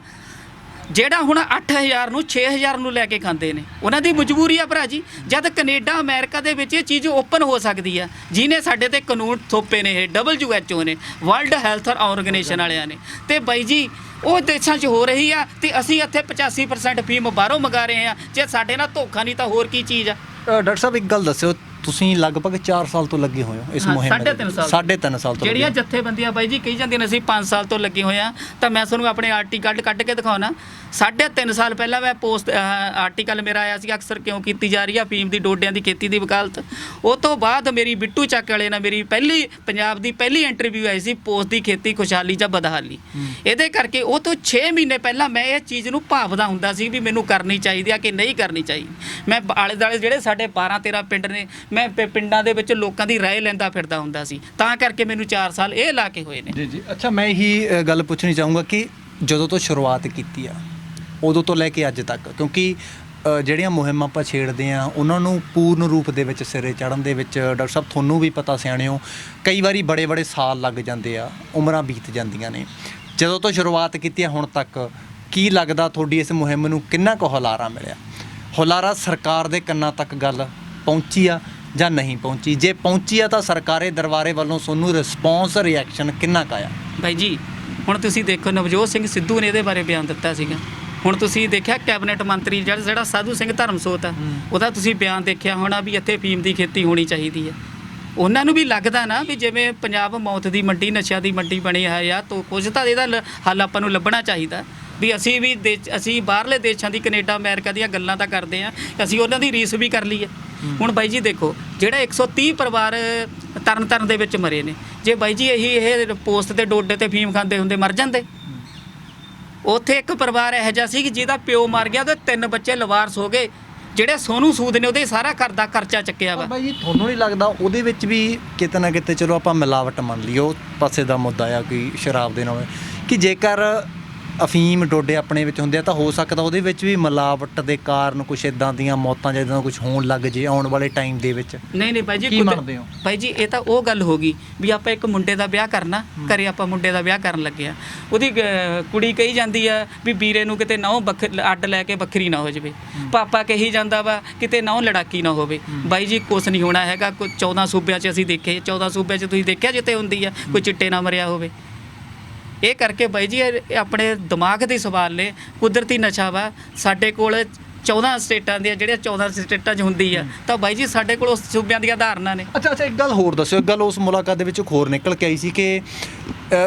ਜਿਹੜਾ ਹੁਣ 8000 ਨੂੰ 6000 ਨੂੰ ਲੈ ਕੇ ਖਾਂਦੇ ਨੇ, ਉਹਨਾਂ ਦੀ ਮਜਬੂਰੀ ਆ ਭਰਾ ਜੀ। ਜਦ ਕੈਨੇਡਾ ਅਮਰੀਕਾ ਦੇ ਵਿੱਚ ਇਹ ਚੀਜ਼ ਓਪਨ ਹੋ ਸਕਦੀ ਆ, ਜਿਹਨੇ ਸਾਡੇ ਤੇ ਕਾਨੂੰਨ ਥੋਪੇ ਨੇ, ਇਹ WHO ਨੇ, ਵਰਲਡ ਹੈਲਥ ਆਰਗੇਨਾਈਜੇਸ਼ਨ ਵਾਲਿਆਂ ਨੇ, ਤੇ ਬਾਈ ਜੀ ਉਹ ਦੇਸ਼ਾਂ 'ਚ ਹੋ ਰਹੀ ਆ, ਤੇ ਅਸੀਂ ਇੱਥੇ 85% ਫੀਮ ਬਾਹਰੋਂ ਮੰਗਾ ਰਹੇ ਆ। ਜੇ ਸਾਡੇ ਨਾਲ ਧੋਖਾ ਨਹੀਂ ਤਾਂ ਹੋਰ ਕੀ ਚੀਜ਼ ਆ? ਡਾਕਟਰ ਸਾਹਿਬ ਇੱਕ ਗੱਲ ਦੱਸਿਓ, ਤੁਸੀਂ ਲਗਭਗ 4 ਸਾਲ ਤੋਂ ਲੱਗੇ ਹੋਏ ਹੋ ਇਸ ਮੁਹਿੰਮ 3.5 ਸਾਲ 3.5 ਸਾਲ ਤੋਂ। ਜਿਹੜੀਆਂ ਜਥੇਬੰਦੀਆਂ ਬਾਈ ਜੀ ਕਹੀ ਜਾਂਦੀਆਂ ਨੇ ਅਸੀਂ 5 ਸਾਲ ਤੋਂ ਲੱਗੇ ਹੋਏ ਆ, ਤਾਂ ਮੈਂ ਤੁਹਾਨੂੰ ਆਪਣੇ ਆਰਟੀਕਲ ਕੱਢ ਕੇ ਦਿਖਾਉਣਾ। 3.5 ਸਾਲ ਪਹਿਲਾਂ ਮੈਂ ਪੋਸਟ ਆਰਟੀਕਲ ਮੇਰਾ ਆਇਆ ਸੀ, ਅਕਸਰ ਕਿਉਂ ਕੀਤੀ ਜਾ ਰਹੀ ਆ ਫੀਮ ਦੀ, ਡੋਡਿਆਂ ਦੀ ਖੇਤੀ ਦੀ ਵਕਾਲਤ। ਉਹ ਤੋਂ ਬਾਅਦ ਮੇਰੀ ਬਿੱਟੂ ਚੱਕ ਵਾਲੇ ਨਾਲ ਮੇਰੀ ਪੰਜਾਬ ਦੀ ਪਹਿਲੀ ਇੰਟਰਵਿਊ ਆਈ ਸੀ, ਪੋਸਟ ਦੀ ਖੇਤੀ ਖੁਸ਼ਹਾਲੀ ਜਾਂ ਬਦਹਾਲੀ। ਇਹਦੇ ਕਰਕੇ ਉਹ ਤੋਂ 6 ਮਹੀਨੇ ਪਹਿਲਾਂ ਮੈਂ ਇਹ ਚੀਜ਼ ਨੂੰ ਭਾਵਦਾ ਹੁੰਦਾ ਸੀ ਵੀ ਮੈਨੂੰ ਕਰਨੀ ਚਾਹੀਦੀ ਆ ਕਿ ਨਹੀਂ ਕਰਨੀ ਚਾਹੀਦੀ। ਮੈਂ ਆਲੇ ਦੁਆਲੇ ਜਿਹੜੇ ਸਾਡੇ 12-13 ਪਿੰਡ ਨੇ, ਮੈਂ ਪਿੰਡਾਂ ਦੇ ਵਿੱਚ ਲੋਕਾਂ ਦੀ ਰਾਏ ਲੈਂਦਾ ਫਿਰਦਾ ਹੁੰਦਾ ਸੀ, ਤਾਂ ਕਰਕੇ ਮੈਨੂੰ 4 ਸਾਲ ਇਹ ਲਾ ਕੇ ਹੋਏ ਨੇ। ਜੀ ਜੀ। ਅੱਛਾ, ਮੈਂ ਇਹੀ ਗੱਲ ਪੁੱਛਣੀ ਚਾਹੂੰਗਾ ਕਿ ਜਦੋਂ ਤੋਂ ਸ਼ੁਰੂਆਤ ਕੀਤੀ ਆ ਉਦੋਂ ਤੋਂ ਲੈ ਕੇ ਅੱਜ ਤੱਕ, ਕਿਉਂਕਿ ਜਿਹੜੀਆਂ ਮੁਹਿੰਮਾਂ ਆਪਾਂ ਛੇੜਦੇ ਆ ਉਹਨਾਂ ਨੂੰ ਪੂਰਨ ਰੂਪ ਦੇ ਵਿੱਚ ਸਿਰੇ ਚੜ੍ਹਨ ਦੇ ਵਿੱਚ ਡਾਕਟਰ ਸਾਹਿਬ ਤੁਹਾਨੂੰ ਵੀ ਪਤਾ, ਸਿਆਣੇ ਹੋ, ਕਈ ਵਾਰੀ ਬੜੇ ਸਾਲ ਲੱਗ ਜਾਂਦੇ ਆ, ਉਮਰਾਂ ਬੀਤ ਜਾਂਦੀਆਂ ਨੇ। ਜਦੋਂ ਤੋਂ ਸ਼ੁਰੂਆਤ ਕੀਤੀ ਆ ਹੁਣ ਤੱਕ ਕੀ ਲੱਗਦਾ ਤੁਹਾਡੀ ਇਸ ਮੁਹਿੰਮ ਨੂੰ ਕਿੰਨਾ ਕੁ ਹੁਲਾਰਾ ਮਿਲਿਆ? ਹੁਲਾਰਾ ਸਰਕਾਰ ਦੇ ਕੰਨਾਂ ਤੱਕ ਗੱਲ ਪਹੁੰਚੀ ਆ ਜਾਂ ਨਹੀਂ ਪਹੁੰਚੀ? ਜੇ ਪਹੁੰਚੀ ਆ ਤਾਂ ਸਰਕਾਰੀ ਦਰਬਾਰੇ ਵੱਲੋਂ ਤੁਹਾਨੂੰ ਰਿਸਪੌਂਸ, ਰਿਐਕਸ਼ਨ ਕਿੰਨਾ ਕੁ ਆਇਆ? ਬਾਈ ਜੀ ਹੁਣ ਤੁਸੀਂ ਦੇਖੋ, ਨਵਜੋਤ ਸਿੰਘ ਸਿੱਧੂ ਨੇ ਇਹਦੇ ਬਾਰੇ ਬਿਆਨ ਦਿੱਤਾ ਸੀਗਾ। ਹੁਣ ਤੁਸੀਂ ਦੇਖਿਆ ਕੈਬਨਿਟ ਮੰਤਰੀ ਜਿਹੜਾ ਸਾਧੂ ਸਿੰਘ ਧਰਮਸੋਤ ਆ, ਉਹਦਾ ਤੁਸੀਂ ਬਿਆਨ ਦੇਖਿਆ ਹੋਣਾ ਵੀ ਇੱਥੇ ਫੀਮ ਦੀ ਖੇਤੀ ਹੋਣੀ ਚਾਹੀਦੀ ਹੈ। ਉਹਨਾਂ ਨੂੰ ਵੀ ਲੱਗਦਾ ਨਾ ਵੀ ਜਿਵੇਂ ਪੰਜਾਬ ਮੌਤ ਦੀ ਮੰਡੀ, ਨਸ਼ਿਆਂ ਦੀ ਮੰਡੀ ਬਣੀ ਹੈ ਆ, ਤਾਂ ਕੁਝ ਤਾਂ ਇਹਦਾ ਹੱਲ ਆਪਾਂ ਨੂੰ ਲੱਭਣਾ ਚਾਹੀਦਾ। ਵੀ ਅਸੀਂ ਬਾਹਰਲੇ ਦੇਸ਼ਾਂ ਦੀ, ਕੈਨੇਡਾ ਅਮਰੀਕਾ ਦੀਆਂ ਗੱਲਾਂ ਤਾਂ ਕਰਦੇ ਆ, ਅਸੀਂ ਉਹਨਾਂ ਦੀ ਰੀਸ ਵੀ ਕਰ ਲਈ ਹੈ। ਹੁਣ ਬਾਈ ਜੀ ਦੇਖੋ, ਜਿਹੜਾ 130 ਪਰਿਵਾਰ ਤਰਨ ਦੇ ਵਿੱਚ ਮਰੇ ਨੇ, ਜੇ ਬਾਈ ਜੀ ਇਹ ਪੋਸਟ ਤੇ ਡੋਡੇ ਤੇ ਫੀਮ ਖਾਂਦੇ ਹੁੰਦੇ ਮਰ ਜਾਂਦੇ? ਉੱਥੇ ਇੱਕ ਪਰਿਵਾਰ ਇਹੋ ਜਿਹਾ ਸੀ ਕਿ ਜਿਹਦਾ ਪਿਓ ਮਰ ਗਿਆ ਤੇ 3 ਬੱਚੇ ਲਵਾਰਸ ਹੋ ਗਏ, ਜਿਹੜੇ ਸੋਨੂ ਸੂਦ ਨੇ ਉਹਦੇ ਸਾਰਾ ਘਰ ਦਾ ਖਰਚਾ ਚੱਕਿਆ ਵਾ। ਬਾਈ ਜੀ ਤੁਹਾਨੂੰ ਨਹੀਂ ਲੱਗਦਾ ਉਹਦੇ ਵਿੱਚ ਵੀ ਕਿਤੇ ਨਾ ਕਿਤੇ, ਚਲੋ ਆਪਾਂ ਮਿਲਾਵਟ ਮੰਨ ਲਈ, ਉਹ ਪਾਸੇ ਦਾ ਮੁੱਦਾ ਆ ਕਿ ਸ਼ਰਾਬ ਦੇ ਨਾਲ, ਕਿ ਜੇਕਰ ਅਫੀਮ ਡੋਡੇ ਆਪਣੇ ਵਿੱਚ ਹੁੰਦੇ ਆ ਤਾਂ ਹੋ ਸਕਦਾ ਉਹਦੇ ਵਿੱਚ ਵੀ ਮਿਲਾਵਟ ਦੇ ਕਾਰਨ ਕੁਛ ਇਦਾਂ ਦੀਆਂ ਮੌਤਾਂ ਜਾਂ ਇਦਾਂ ਕੁਛ ਹੋਣ ਲੱਗ ਜੇ ਆਉਣ ਵਾਲੇ ਟਾਈਮ ਦੇ ਵਿੱਚ? ਨਹੀਂ ਬਾਈ ਜੀ, ਕੀ ਮੰਨਦੇ ਹੋ? ਬਾਈ ਜੀ ਇਹ ਤਾਂ ਉਹ ਗੱਲ ਹੋ ਗਈ ਵੀ ਆਪਾਂ ਇੱਕ ਮੁੰਡੇ ਦਾ ਵਿਆਹ ਕਰਨਾ, ਘਰੇ ਆਪਾਂ ਮੁੰਡੇ ਦਾ ਵਿਆਹ ਕਰਨ ਲੱਗੇ ਆ, ਉਹਦੀ ਕੁੜੀ ਕਹੀ ਜਾਂਦੀ ਆ ਵੀ ਵੀਰੇ ਨੂੰ ਕਿਤੇ ਨਹੁੰ ਅੱਡ ਲੈ ਕੇ ਵੱਖਰੀ ਨਾ ਹੋ ਜਾਵੇ, ਪਾਪਾ ਕਹੀ ਜਾਂਦਾ ਵਾ ਕਿਤੇ ਨਹੁੰ ਲੜਾਕੀ ਨਾ ਹੋਵੇ। ਬਾਈ ਜੀ ਕੁਛ ਨਹੀਂ ਹੋਣਾ ਹੈਗਾ। 14 ਸੂਬਿਆਂ 'ਚ ਅਸੀਂ ਦੇਖੇ, 14 ਸੂਬਿਆਂ 'ਚ ਤੁਸੀਂ ਦੇਖਿਆ ਜਿੱਥੇ ਹੁੰਦੀ ਆ ਕੋਈ ਚਿੱਟੇ ਨਾ ਮਰਿਆ ਹੋਵੇ। ਇਹ ਕਰਕੇ ਬਾਈ ਜੀ ਇਹ ਆਪਣੇ ਦਿਮਾਗ ਦੇ ਸਵਾਲ ਨੇ। ਕੁਦਰਤੀ ਨਸ਼ਾ ਵਾ ਸਾਡੇ ਕੋਲ 14 ਸਟੇਟਾਂ ਦੀਆਂ, ਜਿਹੜੀਆਂ 14 ਸਟੇਟਾਂ 'ਚ ਹੁੰਦੀ ਆ, ਤਾਂ ਬਾਈ ਜੀ ਸਾਡੇ ਕੋਲ ਉਸ ਸੂਬਿਆਂ ਦੀਆਂ ਧਾਰਨਾ ਨੇ। ਅੱਛਾ, ਇੱਕ ਗੱਲ ਹੋਰ ਦੱਸਿਓ। ਇੱਕ ਗੱਲ ਉਸ ਮੁਲਾਕਾਤ ਦੇ ਵਿੱਚ ਇੱਕ ਹੋਰ ਨਿਕਲ ਕੇ ਆਈ ਸੀ ਕਿ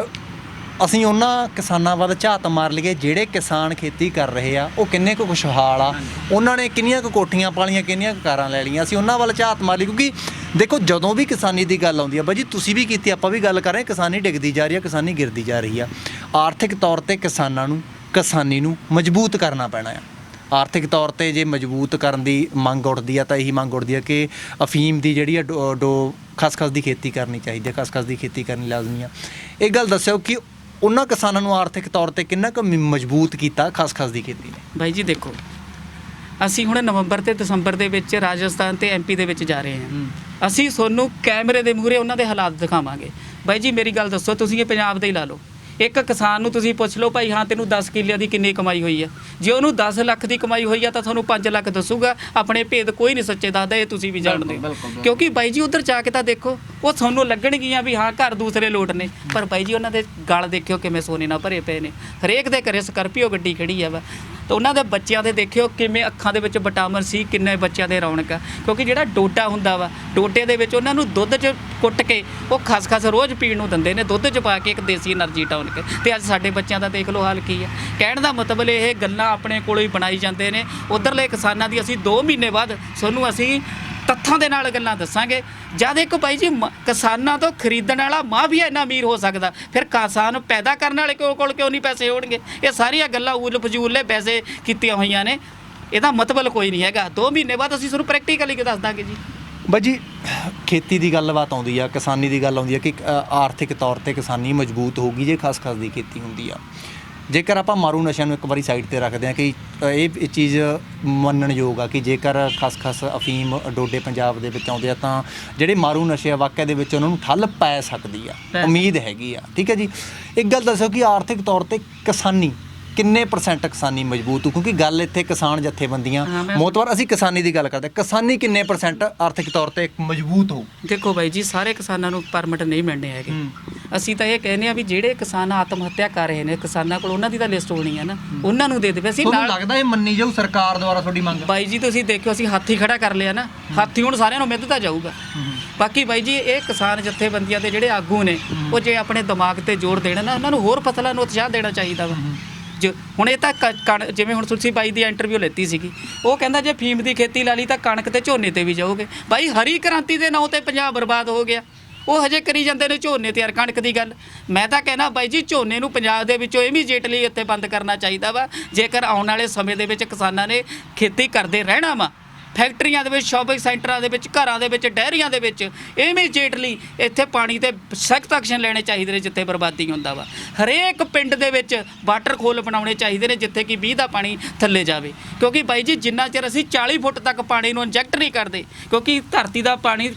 ਅਸੀਂ ਉਹਨਾਂ ਕਿਸਾਨਾਂ ਵੱਲ ਝਾਤ ਮਾਰ ਲਈਏ ਜਿਹੜੇ ਕਿਸਾਨ ਖੇਤੀ ਕਰ ਰਹੇ ਆ, ਉਹ ਕਿੰਨੇ ਕੁ ਖੁਸ਼ਹਾਲ ਆ, ਉਹਨਾਂ ਨੇ ਕਿੰਨੀਆਂ ਕੁ ਕੋਠੀਆਂ ਪਾਲੀਆਂ, ਕਿੰਨੀਆਂ ਕੁ ਕਾਰਾਂ ਲੈ ਲਈਆਂ। ਅਸੀਂ ਉਹਨਾਂ ਵੱਲ ਝਾਤ ਮਾਰ ਲਈ ਕਿਉਂਕਿ ਦੇਖੋ ਜਦੋਂ ਵੀ ਕਿਸਾਨੀ ਦੀ ਗੱਲ ਆਉਂਦੀ ਆ ਬਾਈ ਜੀ, ਤੁਸੀਂ ਵੀ ਕੀਤੀ, ਆਪਾਂ ਵੀ ਗੱਲ ਕਰ ਰਹੇ, ਕਿਸਾਨੀ ਡਿੱਗਦੀ ਜਾ ਰਹੀ ਆ, ਕਿਸਾਨੀ ਗਿਰਦੀ ਜਾ ਰਹੀ ਆ। ਆਰਥਿਕ ਤੌਰ ਤੇ ਕਿਸਾਨੀ ਨੂੰ ਮਜ਼ਬੂਤ ਕਰਨਾ ਪੈਣਾ ਆ। ਆਰਥਿਕ ਤੌਰ ਤੇ ਜੇ ਮਜ਼ਬੂਤ ਕਰਨ ਦੀ ਮੰਗ ਉੱਠਦੀ ਆ ਤਾਂ ਇਹੀ ਮੰਗ ਉੱਠਦੀ ਆ ਕਿ ਅਫੀਮ ਦੀ ਜਿਹੜੀ ਆ ਖਸਖਸ ਦੀ ਖੇਤੀ ਕਰਨੀ ਚਾਹੀਦੀ ਹੈ, ਖਸਖਸ ਦੀ ਖੇਤੀ ਕਰਨੀ ਲਾਜ਼ਮੀ ਆ। ਇਹ ਗੱਲ ਦੱਸਿਓ ਕਿ ਉਹਨਾਂ ਕਿਸਾਨਾਂ ਨੂੰ ਆਰਥਿਕ ਤੌਰ ਤੇ ਕਿੰਨਾ ਕੁ ਮਜ਼ਬੂਤ ਕੀਤਾ ਖਸਖਸ ਦੀ ਖੇਤੀ ਨੇ? ਬਾਈ ਜੀ ਦੇਖੋ, ਅਸੀਂ ਹੁਣ ਨਵੰਬਰ ਤੇ ਦਸੰਬਰ ਦੇ ਵਿੱਚ ਰਾਜਸਥਾਨ ਤੇ ਐਮਪੀ ਦੇ ਵਿੱਚ ਜਾ ਰਹੇ ਹਾਂ। ਅਸੀਂ ਤੁਹਾਨੂੰ ਕੈਮਰੇ ਦੇ ਮੂਹਰੇ ਉਹਨਾਂ ਦੇ ਹਾਲਾਤ ਦਿਖਾਵਾਂਗੇ। ਬਾਈ ਜੀ ਮੇਰੀ ਗੱਲ ਦੱਸੋ, ਤੁਸੀਂ ਇਹ ਪੰਜਾਬ ਦੇ ਹੀ ਲਾ ਲਓ, ਇੱਕ ਕਿਸਾਨ ਨੂੰ ਤੁਸੀਂ ਪੁੱਛ ਲਓ ਭਾਈ ਹਾਂ ਤੈਨੂੰ 10 ਕਿੱਲਿਆਂ ਦੀ ਕਿੰਨੀ ਕਮਾਈ ਹੋਈ ਆ, ਜੇ ਉਹਨੂੰ 10 ਲੱਖ ਦੀ ਕਮਾਈ ਹੋਈ ਆ ਤਾਂ ਤੁਹਾਨੂੰ 5 ਲੱਖ ਦੱਸੂਗਾ। ਆਪਣੇ ਭੇਦ ਕੋਈ ਨਹੀਂ ਸੱਚੇ ਦੱਸਦਾ, ਇਹ ਤੁਸੀਂ ਵੀ ਜਾਣਦੇ ਹੋ। ਕਿਉਂਕਿ ਬਾਈ ਜੀ ਉਧਰ ਜਾ ਕੇ ਤਾਂ ਦੇਖੋ, ਉਹ ਤੁਹਾਨੂੰ ਲੱਗਣਗੀਆਂ ਵੀ ਹਾਂ ਘਰ ਦੂਸਰੇ ਲੋਟ ਨੇ, ਪਰ ਬਾਈ ਜੀ ਉਹਨਾਂ ਦੇ ਗਲ ਦੇਖਿਓ ਕਿਵੇਂ ਸੋਨੇ ਨਾਲ ਭਰੇ ਪਏ ਨੇ। ਹਰੇਕ ਦੇ ਘਰੇ ਸਕਾਰਪੀਓ ਗੱਡੀ ਖੜੀ ਆ ਵਾ, ਤਾਂ ਉਹਨਾਂ ਦੇ ਬੱਚਿਆਂ ਦੇ ਦੇਖਿਓ ਕਿਵੇਂ ਅੱਖਾਂ ਦੇ ਵਿੱਚ ਵਿਟਾਮਿਨ ਸੀ, ਕਿੰਨੇ ਬੱਚਿਆਂ ਦੇ ਰੌਣਕ ਆ। ਕਿਉਂਕਿ ਜਿਹੜਾ ਡੋਡਾ ਹੁੰਦਾ ਵਾ, ਡੋਡੇ ਦੇ ਵਿੱਚ ਉਹਨਾਂ ਨੂੰ ਦੁੱਧ 'ਚ ਕੁੱਟ ਕੇ ਉਹ ਖਸਖਸ ਰੋਜ਼ ਪੀਣ ਨੂੰ ਦਿੰਦੇ ਨੇ, ਦੁੱਧ 'ਚ ਪਾ ਕੇ ਇੱਕ ਦੇਸੀ એનર્ਜੀ ਟੌਨਿਕ। ਤੇ ਅੱਜ ਸਾਡੇ ਬੱਚਿਆਂ ਦਾ ਦੇਖ ਲਓ ਹਾਲ ਕੀ ਆ। ਕਹਿਣ ਦਾ ਮਤਲਬ ਇਹ ਗੱਲਾਂ ਆਪਣੇ ਕੋਲੋਂ ਹੀ ਬਣਾਈ ਜਾਂਦੇ ਨੇ। ਉਧਰਲੇ ਕਿਸਾਨਾਂ ਦੀ ਅਸੀਂ 2 ਮਹੀਨੇ ਬਾਅਦ ਤੁਹਾਨੂੰ ਅਸੀਂ ਤੱਥਾਂ ਦੇ ਨਾਲ ਗੱਲਾਂ ਦੱਸਾਂਗੇ। ਜਦ ਇੱਕ ਬਾਈ ਜੀ ਕਿਸਾਨਾਂ ਤੋਂ ਖਰੀਦਣ ਵਾਲਾ ਮਾਂ ਵੀ ਇੰਨਾ ਅਮੀਰ ਹੋ ਸਕਦਾ, ਫਿਰ ਕਿਸਾਨ ਪੈਦਾ ਕਰਨ ਵਾਲੇ ਕੋਲ ਕਿਉਂ ਨਹੀਂ ਪੈਸੇ ਹੋਣਗੇ? ਇਹ ਸਾਰੀਆਂ ਗੱਲਾਂ ਉਲ ਫਜ਼ੂਲ ਨੇ ਪੈਸੇ ਕੀਤੀਆਂ ਹੋਈਆਂ ਨੇ, ਇਹਦਾ ਮਤਲਬ ਕੋਈ ਨਹੀਂ ਹੈਗਾ। 2 ਮਹੀਨੇ ਬਾਅਦ ਅਸੀਂ ਤੁਹਾਨੂੰ ਪ੍ਰੈਕਟੀਕਲੀ ਦੱਸ ਦਾਂਗੇ ਜੀ। ਬਾਈ ਜੀ ਖੇਤੀ ਦੀ ਗੱਲਬਾਤ ਆਉਂਦੀ ਆ, ਕਿਸਾਨੀ ਦੀ ਗੱਲ ਆਉਂਦੀ ਆ ਕਿ ਆਰਥਿਕ ਤੌਰ ਤੇ ਕਿਸਾਨੀ ਮਜ਼ਬੂਤ ਹੋਊਗੀ ਜੇ ਖਸਖਸ ਦੀ ਖੇਤੀ ਹੁੰਦੀ ਆ। ਜੇਕਰ ਆਪਾਂ ਮਾਰੂ ਨਸ਼ਿਆਂ ਨੂੰ ਇੱਕ ਵਾਰੀ ਸਾਈਡ ਤੇ ਰੱਖਦੇ ਹਾਂ ਕਿ ਇਹ ਚੀਜ਼ ਮੰਨਣਯੋਗ ਆ ਕਿ ਜੇਕਰ ਖਸਖਸ ਅਫੀਮ ਡੋਡੇ ਪੰਜਾਬ ਦੇ ਵਿੱਚ ਆਉਂਦੇ ਆ ਤਾਂ ਜਿਹੜੇ ਮਾਰੂ ਨਸ਼ੇ ਆ ਵਾਕਿਆ ਦੇ ਵਿੱਚ ਉਹਨਾਂ ਨੂੰ ਠੱਲ ਪੈ ਸਕਦੀ ਆ, ਉਮੀਦ ਹੈਗੀ ਆ। ਠੀਕ ਹੈ ਜੀ, ਇੱਕ ਗੱਲ ਦੱਸੋ ਕਿ ਆਰਥਿਕ ਤੌਰ ਤੇ ਕਿਸਾਨੀ ਕਿੰਨੇ % ਕਿਸਾਨੀ ਮਜ਼ਬੂਤ ਹੋ? ਕਿਉਂਕਿ ਗੱਲ ਇੱਥੇ ਕਿਸਾਨ ਜਥੇਬੰਦੀਆਂ ਮੋਤਵਾਰ, ਅਸੀਂ ਕਿਸਾਨੀ ਦੀ ਗੱਲ ਕਰਦੇ, ਕਿਸਾਨੀ ਕਿੰਨੇ % ਆਰਥਿਕ ਤੌਰ ਤੇ ਮਜ਼ਬੂਤ ਹੋ? ਦੇਖੋ ਬਾਈ ਜੀ ਸਾਰੇ ਕਿਸਾਨਾਂ ਨੂੰ ਪਰਮਿਟ ਨਹੀਂ ਮਿਲਣੇ ਹੈਗੇ। ਅਸੀਂ ਤਾਂ ਇਹ ਕਹਿੰਦੇ ਆ ਵੀ ਜਿਹੜੇ ਕਿਸਾਨ ਆਤਮ ਹੱਤਿਆ ਕਰ ਰਹੇ ਨੇ, ਕਿਸਾਨਾਂ ਕੋਲ ਉਹਨਾਂ ਦੀ ਤਾਂ ਲਿਸਟ ਹੋਣੀ ਹੈ ਨਾ, ਉਹਨਾਂ ਨੂੰ ਦੇ ਦੇਵੇ। ਅਸੀਂ ਨਾਲ ਲੱਗਦਾ ਇਹ ਮੰਨੀ ਜਾਊ ਸਰਕਾਰ ਦੁਆਰਾ ਤੁਹਾਡੀ ਮੰਗ? ਬਾਈ ਜੀ ਤੁਸੀਂ ਦੇਖਿਓ, ਅਸੀਂ ਹਾਥੀ ਖੜਾ ਕਰ ਲਿਆ ਨਾ, ਹਾਥੀ ਹੁਣ ਸਾਰਿਆਂ ਨੂੰ ਮਿੱਧਦਾ ਜਾਊਗਾ। ਬਾਕੀ ਬਾਈ ਜੀ ਇਹ ਕਿਸਾਨ ਜਥੇਬੰਦੀਆਂ ਦੇ ਜਿਹੜੇ ਆਗੂ ਨੇ, ਉਹ ਜੇ ਆਪਣੇ ਦਿਮਾਗ ਤੇ ਜ਼ੋਰ ਦੇਣ ਨਾ, ਉਹਨਾਂ ਨੂੰ ਹੋਰ ਫਸਲਾਂ ਨੂੰ ਉਤਸ਼ਾਹ ਦੇਣਾ ਚਾਹੀਦਾ ਵਾ। ਹੁਣ ਇਹ ਤਾਂ ਜਿਵੇਂ ਹੁਣ ਤੁਲਸੀ ਬਾਈ ਦੀ ਇੰਟਰਵਿਊ ਲੈਤੀ ਸੀਗੀ, ਉਹ ਕਹਿੰਦਾ ਜੇ ਫੀਮ ਦੀ ਖੇਤੀ ਲਾ ਲਈ ਤਾਂ ਕਣਕ ਤੇ ਝੋਨੇ ਤੇ ਵੀ ਜਾਓਗੇ। ਬਾਈ ਹਰੀ ਕ੍ਰਾਂਤੀ ਦੇ ਨਾਂ ਤੇ ਪੰਜਾਬ ਬਰਬਾਦ ਹੋ ਗਿਆ, ਉਹ ਹਜੇ ਕਰੀ ਜਾਂਦੇ ਨੇ ਝੋਨੇ ਤੇ ਯਾਰ ਕਣਕ ਦੀ ਗੱਲ। ਮੈਂ ਤਾਂ ਕਹਿਣਾ ਬਾਈ ਜੀ ਝੋਨੇ ਨੂੰ ਪੰਜਾਬ ਦੇ ਵਿੱਚੋਂ ਇਮੀਡੀਏਟਲੀ ਇੱਥੇ ਬੰਦ ਕਰਨਾ ਚਾਹੀਦਾ ਵਾ, ਜੇਕਰ ਆਉਣ ਵਾਲੇ ਸਮੇਂ ਦੇ ਵਿੱਚ ਕਿਸਾਨਾਂ ਨੇ ਖੇਤੀ ਕਰਦੇ ਰਹਿਣਾ ਵਾ। ਫੈਕਟਰੀਆਂ ਦੇ ਵਿੱਚ, ਸ਼ਾਪਿੰਗ ਸੈਂਟਰਾਂ ਦੇ ਵਿੱਚ, ਘਰਾਂ ਦੇ ਵਿੱਚ, ਡੈਰੀਆਂ ਦੇ ਵਿੱਚ ਇਮੀਡੀਏਟਲੀ ਇੱਥੇ ਪਾਣੀ ਤੇ ਸਖਤ ਐਕਸ਼ਨ ਲੈਣੇ ਚਾਹੀਦੇ ਨੇ ਜਿੱਥੇ ਬਰਬਾਦੀ ਹੁੰਦਾ ਵਾ। ਹਰੇਕ ਪਿੰਡ ਦੇ ਵਿੱਚ ਵਾਟਰ ਖੋਲ ਬਣਾਉਣੇ ਚਾਹੀਦੇ ਨੇ ਜਿੱਥੇ ਕਿ 20 ਦਾ ਪਾਣੀ ਥੱਲੇ ਜਾਵੇ। ਕਿਉਂਕਿ ਬਾਈ ਜੀ ਜਿੰਨਾ ਚਿਰ ਅਸੀਂ 40 ਫੁੱਟ ਤੱਕ ਪਾਣੀ ਨੂੰ ਇੰਜੈਕਟ ਨਹੀਂ ਕਰਦੇ, ਕਿਉਂਕਿ ਧਰਤੀ ਦਾ ਪਾਣੀ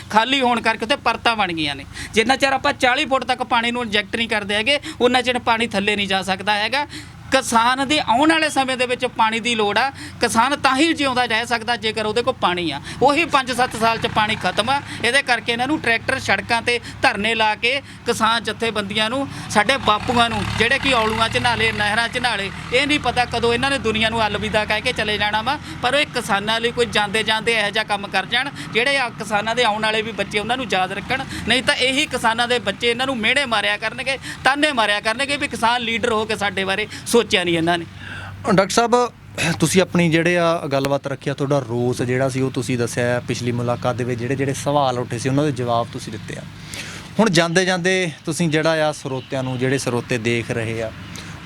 ਖਾਲੀ ਹੋਣ ਕਰਕੇ ਉੱਥੇ ਪਰਤਾਂ ਬਣ ਗਈਆਂ ਨੇ, ਜਿੰਨਾ ਚਿਰ ਆਪਾਂ 40 ਫੁੱਟ ਤੱਕ ਪਾਣੀ ਨੂੰ ਇੰਜੈਕਟ ਨਹੀਂ ਕਰਦੇ ਹੈਗੇ, ਉਹਨਾਂ ਚਿਰ ਪਾਣੀ ਥੱਲੇ ਨਹੀਂ ਜਾ ਸਕਦਾ ਹੈਗਾ। ਕਿਸਾਨ ਦੇ ਆਉਣ ਵਾਲੇ ਸਮੇਂ ਦੇ ਵਿੱਚ ਪਾਣੀ ਦੀ ਲੋੜ ਆ। ਕਿਸਾਨ ਤਾਂ ਹੀ ਜਿਉਂਦਾ ਰਹਿ ਸਕਦਾ ਜੇਕਰ ਉਹਦੇ ਕੋਲ ਪਾਣੀ ਆ। ਉਹੀ 5-7 ਸਾਲ 'ਚ ਪਾਣੀ ਖਤਮ ਆ। ਇਹਦੇ ਕਰਕੇ ਇਹਨਾਂ ਨੂੰ ਟਰੈਕਟਰ ਸੜਕਾਂ ਤੇ ਧਰਨੇ ਲਾ ਕੇ ਕਿਸਾਨ ਜਥੇਬੰਦੀਆਂ ਨੂੰ, ਸਾਡੇ ਬਾਪੂਆਂ ਨੂੰ ਜਿਹੜੇ ਕਿ ਔਲੂਆਂ 'ਚ ਨਾਲੇ, ਨਹਿਰਾਂ 'ਚ ਨਾਲੇ, ਇਹ ਨਹੀਂ ਪਤਾ ਕਦੋਂ ਇਹਨਾਂ ਨੇ ਦੁਨੀਆ ਨੂੰ ਅਲਵਿਦਾ ਕਹਿ ਕੇ ਚਲੇ ਜਾਣਾ ਵਾ। ਪਰ ਉਹ ਕਿਸਾਨਾਂ ਲਈ ਕੋਈ ਜਾਂਦੇ ਜਾਂਦੇ ਇਹੋ ਜਿਹਾ ਕੰਮ ਕਰ ਜਾਣ ਜਿਹੜੇ ਆ ਕਿਸਾਨਾਂ ਦੇ ਆਉਣ ਵਾਲੇ ਵੀ ਬੱਚੇ ਉਹਨਾਂ ਨੂੰ ਯਾਦ ਰੱਖਣ। ਨਹੀਂ ਤਾਂ ਇਹੀ ਕਿਸਾਨਾਂ ਦੇ ਬੱਚੇ ਇਹਨਾਂ ਨੂੰ ਮਿਹਣੇ ਮਾਰਿਆ ਕਰਨਗੇ, ਤਾਨੇ ਮਾਰਿਆ ਕਰਨਗੇ ਵੀ ਕਿਸਾਨ ਲੀਡਰ ਹੋ ਕੇ ਸਾਡੇ ਬਾਰੇ ਸੋਚਿਆ ਨਹੀਂ ਇਹਨਾਂ ਨੇ। ਡਾਕਟਰ ਸਾਹਿਬ ਤੁਸੀਂ ਆਪਣੀ ਜਿਹੜੇ ਆ ਗੱਲਬਾਤ ਰੱਖਿਆ, ਤੁਹਾਡਾ ਰੋਸ ਜਿਹੜਾ ਸੀ ਉਹ ਤੁਸੀਂ ਦੱਸਿਆ ਪਿਛਲੀ ਮੁਲਾਕਾਤ ਦੇ ਵਿੱਚ, ਜਿਹੜੇ ਸਵਾਲ ਉੱਠੇ ਸੀ ਉਹਨਾਂ ਦੇ ਜਵਾਬ ਤੁਸੀਂ ਦਿੱਤੇ ਆ। ਹੁਣ ਜਾਂਦੇ ਜਾਂਦੇ ਤੁਸੀਂ ਜਿਹੜਾ ਆ ਸਰੋਤਿਆਂ ਨੂੰ, ਜਿਹੜੇ ਸਰੋਤੇ ਦੇਖ ਰਹੇ ਆ,